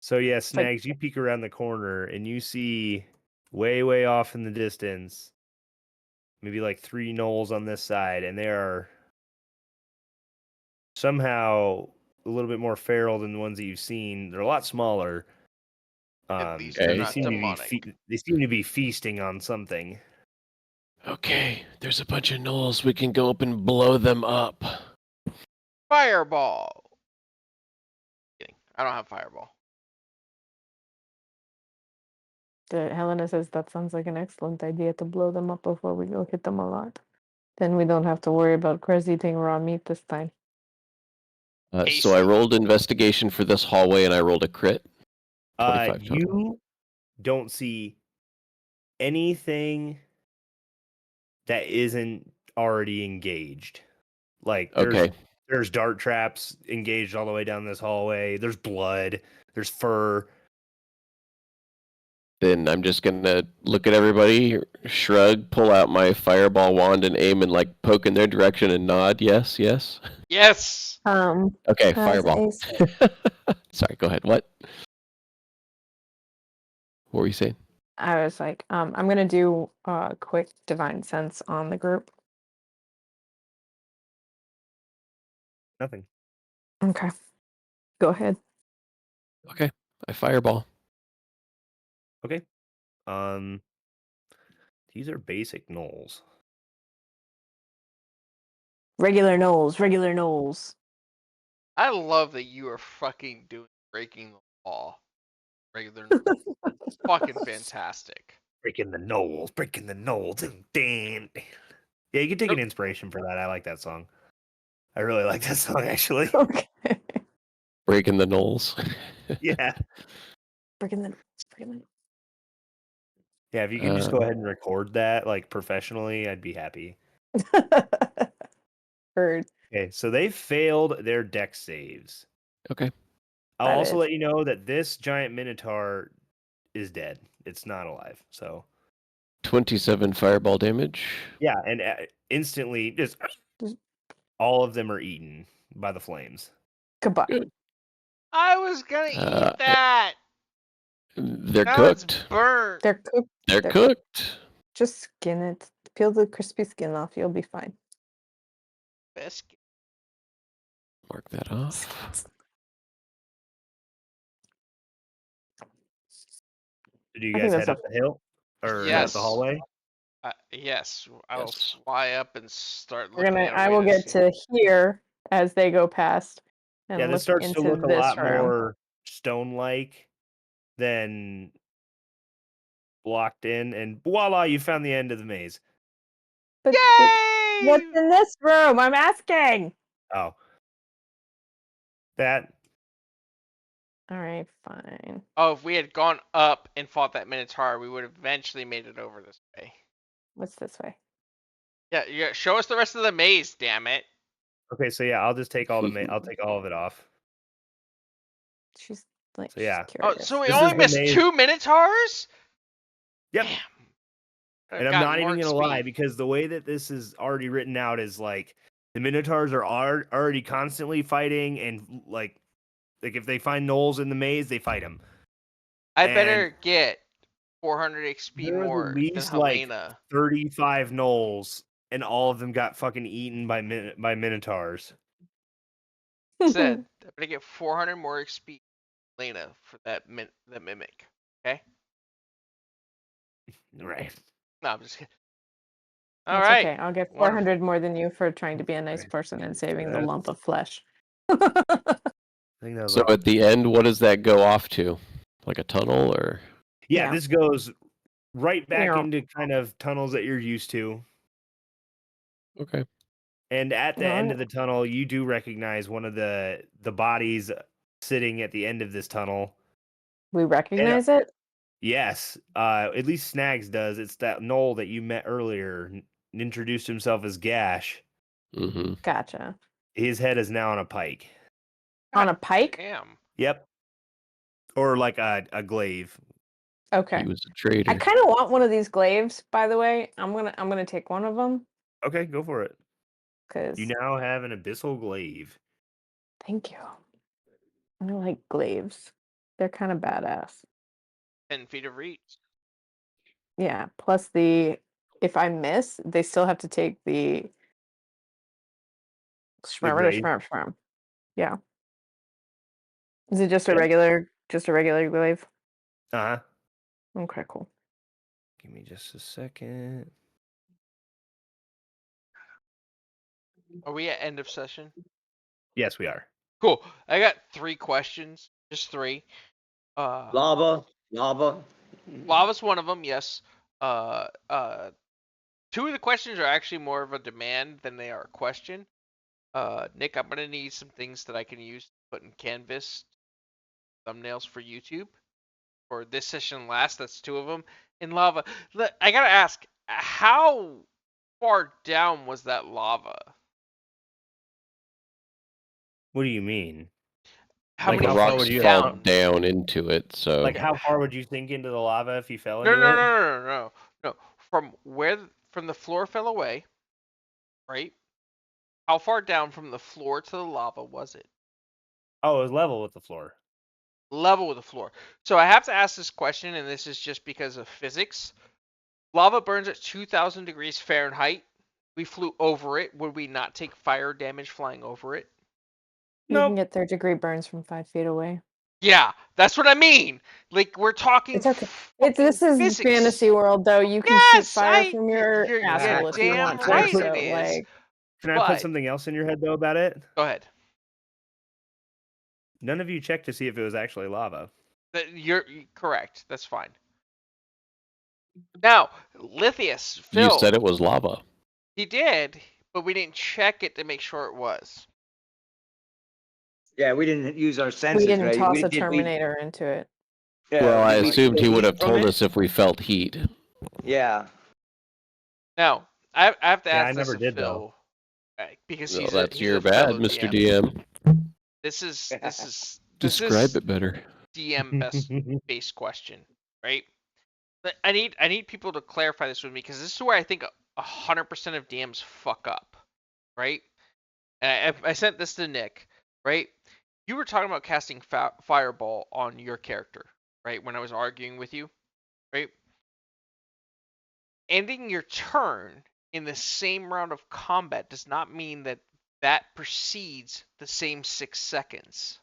So yeah, like- Snags, you peek around the corner and you see way off in the distance, maybe like 3 gnolls on this side, and they are somehow a little bit more feral than the ones that you've seen. They're a lot smaller. At least they're they not seem to be demonic. they seem to be feasting on something. Okay, there's a bunch of gnolls. We can go up and blow them up. Fireball. Kidding. I don't have fireball. Helena says that sounds like an excellent idea to blow them up before we go hit them a lot. Then we don't have to worry about Chris eating raw meat this time. So I Tasty. rolled investigation for this hallway, and I rolled a crit. 25 total. You don't see anything that isn't already engaged. Like Okay. there's dart traps engaged all the way down this hallway. There's blood. There's fur. Then I'm just gonna look at everybody, shrug, pull out my fireball wand, and aim and like poke in their direction and nod. Yes, yes. Yes. Okay, As fireball. a Sorry, go ahead. What were you saying? I was like, I'm gonna do a quick divine sense on the group. Nothing. Okay. Go ahead. Okay, I fireball. Okay. These are basic gnolls. Regular Knowles. I love that you are fucking breaking the law. Regular. Fucking fantastic. Breaking the gnolls. Damn. Yeah, you can take an inspiration for that. I like that song. I really like that song actually. Okay. Breaking the knolls. Yeah. Breaking the Yeah, if you can just go ahead and record that like professionally, I'd be happy. Heard. Okay, so they failed their dex saves. Okay. I'll That also is- let you know that this giant minotaur is dead. It's not alive. So 27 fireball damage. yeah, and instantly just all of them are eaten by the flames. Goodbye. Good. I was gonna eat that. They're Now cooked. it's burnt. They're cooked. They're they're- cooked. Just skin it. Peel the crispy skin off. You'll be fine. Biscuit. Mark that off. Do you I think guys that's head up the hill or up Yes. the hallway? Yes, I will Yes. fly up and start We're looking gonna. at a I way will get see- to here as they go past. And Yeah, look this starts to into look a this lot room. more stone-like than blocked in, and voila, you found the end of the maze. But Yay! what's in this room? I'm asking. Oh, that All right, fine. Oh, if we had gone up and fought that Minotaur, we would have eventually made it over this way. What's this way? Yeah, show us the rest of the maze, damn it. okay. So yeah, I'll just take all the I'll take all of it off. She's like, So, yeah. she's Oh, curious. so we This only is the missed maze- 2 Minotaurs? Yep. Damn. And I'm not even gonna lie, because the way that this is already written out is like the Minotaurs are already constantly fighting, and like if they find gnolls in the maze, they fight them. I better get 400 XP There was more at than least like Helena. 35 gnolls, and all of them got fucking eaten by Minotaurs. Said I better get 400 more XP than Helena for that mimic. Okay? Right. No, I'm just kidding. All That's right. okay. I'll get Wonderful. 400 more than you for trying to be a nice Right. person and saving the That's- lump of flesh. I think that was So all. at the end, what does that go off to? Like a tunnel or? Yeah, Yeah. this goes right back Yeah. into kind of tunnels that you're used to. Okay. And at the end No. of the tunnel, you do recognize one of the bodies sitting at the end of this tunnel. We recognize it? Yes, at least Snags does. It's that gnoll that you met earlier, introduced himself as Gash. Mm-hmm. Gotcha. His head is now on a pike. On a pike? Damn. Yep. Or like a glaive. Okay. He was a traitor. I kind of want one of these glaives, by the way. I'm gonna take one of them Okay, go for it. because You now have an abyssal glaive. thank you. I like glaives. They're kind of badass. 10 feet of reach. Yeah. Plus if I miss, they still have to take the grade. shmerm. Yeah. Is it just a Okay. regular glaive? Uh-huh. Okay, cool. Give me just a second. Are we at end of session? Yes, we are. Cool. I got 3 questions. Just 3. Lava. Lava's one of them, yes. 2 of the questions are actually more of a demand than they are a question. Nick, I'm gonna need some things that I can use to put in Canvas thumbnails for YouTube. For this session last, that's 2 of them. In lava, I gotta ask, how far down was that lava? What do you mean? How Like, the many how far feet rocks would you fall down? down into it, so Like, how far would you sink into the lava if you fell No, into no, it? no, no, no, no. From the floor fell away, right? How far down from the floor to the lava was it? Oh, it was level with the floor. Level with the floor. So I have to ask this question, and this is just because of physics. Lava burns at 2,000 degrees Fahrenheit. We flew over it. Would we not take fire damage flying over it? You can Nope. get third-degree burns from 5 feet away. Yeah, that's what I mean. Like, we're talking It's okay. This is physics. fantasy world, though. You can shoot Yes, fire from your you're asshole if you damn want to. right So, it is. like, Can I But- put something else in your head, though, about it? Go ahead. None of you checked to see if it was actually lava. You're correct. That's fine. Now, Lithius, Phil. you said it was lava. He did, but we didn't check it to make sure it was. Yeah, we didn't use our senses, we didn't right? toss a did we- Terminator into it. yeah, Well, I did we assumed he eat would have from told it? us if we felt heat. Yeah. Now, I have to Yeah, ask I this never of did, Phil, because Well, he's that's he's your a bad, fellow Mr. DM. DM. This is Describe it better. DM best based question, right? But I need people to clarify this with me because this is where I think 100% of DMs fuck up, right? And I sent this to Nick, right? You were talking about casting Fireball on your character, right? When I was arguing with you, right? Ending your turn in the same round of combat does not mean that that precedes the same 6 seconds.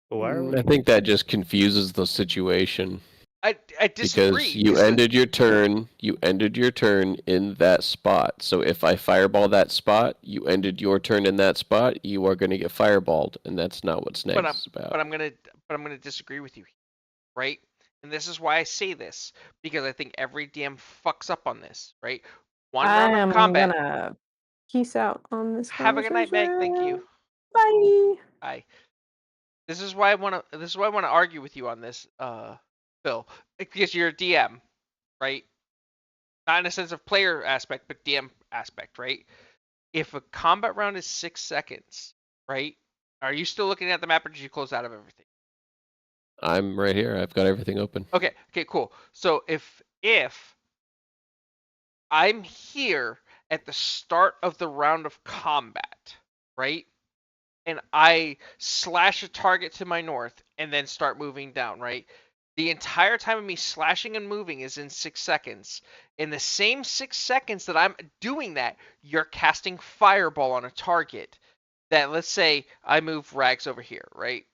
Why are we... I think that just confuses the situation I disagree. because you ended your turn in that spot. So if I fireball that spot, you ended your turn in that spot. You are going to get fireballed, and that's not what Snag is about. But I'm gonna disagree with you, right? And this is why I say this because I think every DM fucks up on this, right? One round I'm of combat. gonna peace out on this. Have a good night, Meg. Thank you. Bye. Bye. This is why I want to argue with you on this, Phil, because you're a DM, right? Not in a sense of player aspect, but DM aspect, right? If a combat round is 6 seconds, right? Are you still looking at the map, or did you close out of everything? I'm right here. I've got everything open. Okay, cool. So if I'm here at the start of the round of combat, right? And I slash a target to my north and then start moving down, right? The entire time of me slashing and moving is in 6 seconds. In the same 6 seconds that I'm doing that, you're casting Fireball on a target. That, let's say I move Rags over here, right?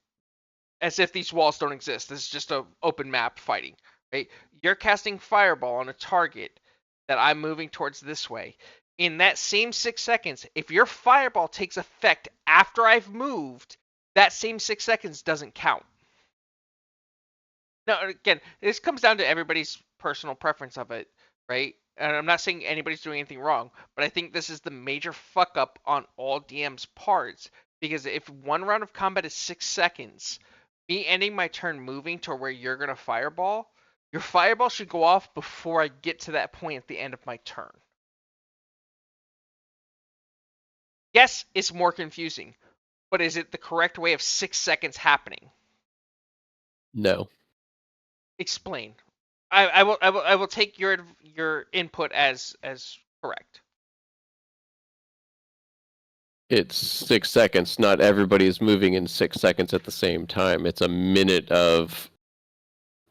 As if these walls don't exist. This is just an open map fighting, right? You're casting Fireball on a target that I'm moving towards this way. In that same 6 seconds, if your Fireball takes effect after I've moved, that same 6 seconds doesn't count. Now, again, this comes down to everybody's personal preference of it, right? And I'm not saying anybody's doing anything wrong, but I think this is the major fuck up on all DM's parts. Because if one round of combat is 6 seconds, me ending my turn moving to where you're going to Fireball, Your fireball should go off before I get to that point at the end of my turn. Yes, it's more confusing, but is it the correct way of 6 seconds happening? No. Explain. I will take your input as correct. It's 6 seconds. Not everybody is moving in 6 seconds at the same time. It's a minute of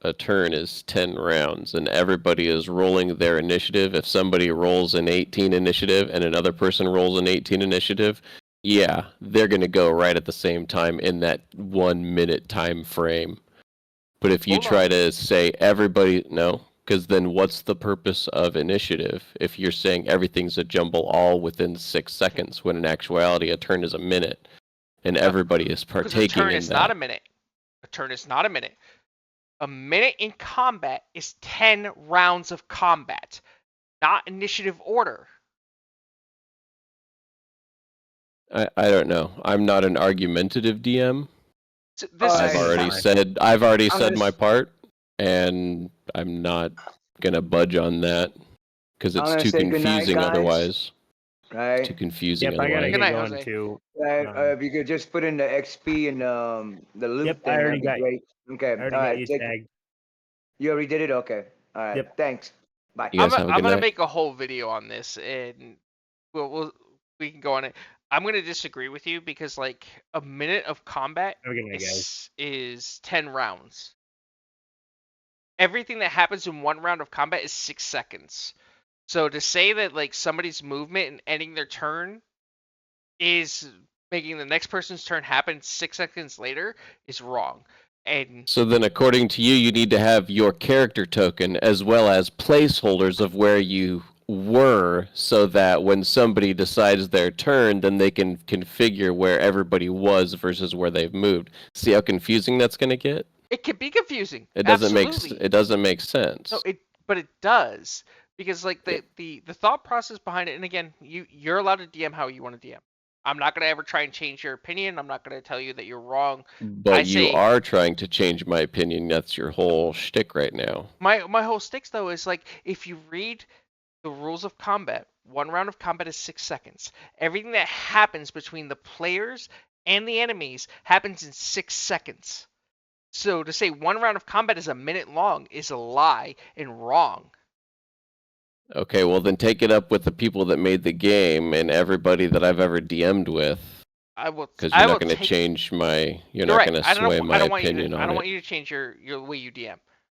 a turn is 10 rounds, and everybody is rolling their initiative. If somebody rolls an 18 initiative and another person rolls an 18 initiative, yeah, they're going to go right at the same time in that 1 minute time frame. But if you Hold try on. to say everybody, no, because then what's the purpose of initiative if you're saying everything's a jumble all within 6 seconds when in actuality a turn is a minute and everybody is Because a partaking turn in is that? not a minute. A turn is not a minute. A minute in combat is 10 rounds of combat, not initiative order. I don't know. I'm not an argumentative DM. So this I've is already fine. said I'm said my gonna- part, and I'm not gonna budge on that because I'm it's gonna too say good night, confusing guys. otherwise. Right? Too confusing Yep, I gotta otherwise. Good get night, going Jose. too. Right. Um, If you could just put in the XP and the loot Yep, I thing, already that'd be great. Okay. I All already got right. you Take, tagged. you already did it. Okay. All right. Yep. Thanks. Bye. You guys have a I'm good gonna night. make a whole video on this, and we can go on it. I'm gonna disagree with you because like a minute of combat Have a good night, guys. is 10 rounds. Everything that happens in 1 round of combat is 6 seconds. So to say that like somebody's movement and ending their turn is making the next person's turn happen 6 seconds later is wrong. And So then, according to you, you need to have your character token as well as placeholders of where you were, so that when somebody decides their turn, then they can configure where everybody was versus where they've moved. See how confusing that's going to get? it can be confusing. It doesn't Absolutely. it doesn't make sense. No, but it does because like the thought process behind it. And again, you're allowed to DM how you want to DM. I'm not gonna ever try and change your opinion. I'm not gonna tell you that you're wrong. But I you say- are trying to change my opinion. That's your whole shtick right now. My whole sticks though is like if you read the rules of combat, 1 round of combat is 6 seconds. Everything that happens between the players and the enemies happens in 6 seconds. So to say 1 round of combat is a minute long is a lie and wrong. Okay, well then take it up with the people that made the game and everybody that I've ever DM'd with, I will. because I you're will not going to take- change my. You're You're not right. going to I don't- sway I my don't want you opinion to, on I don't it. want you to change your way you DM.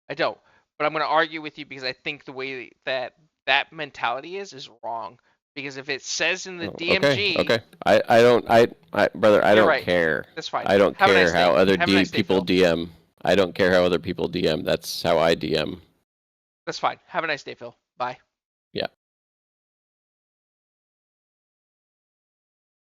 I don't. But I'm going to argue with you because I think the way that mentality is wrong. Because if it says in the DMG, Okay. I don't. Brother, I You're don't right. care. that's fine. I don't Have a care nice how day. other Have a nice day, people Phil. DM. I don't care how other people DM. That's how I DM. That's fine. Have a nice day, Phil. Bye. Yeah.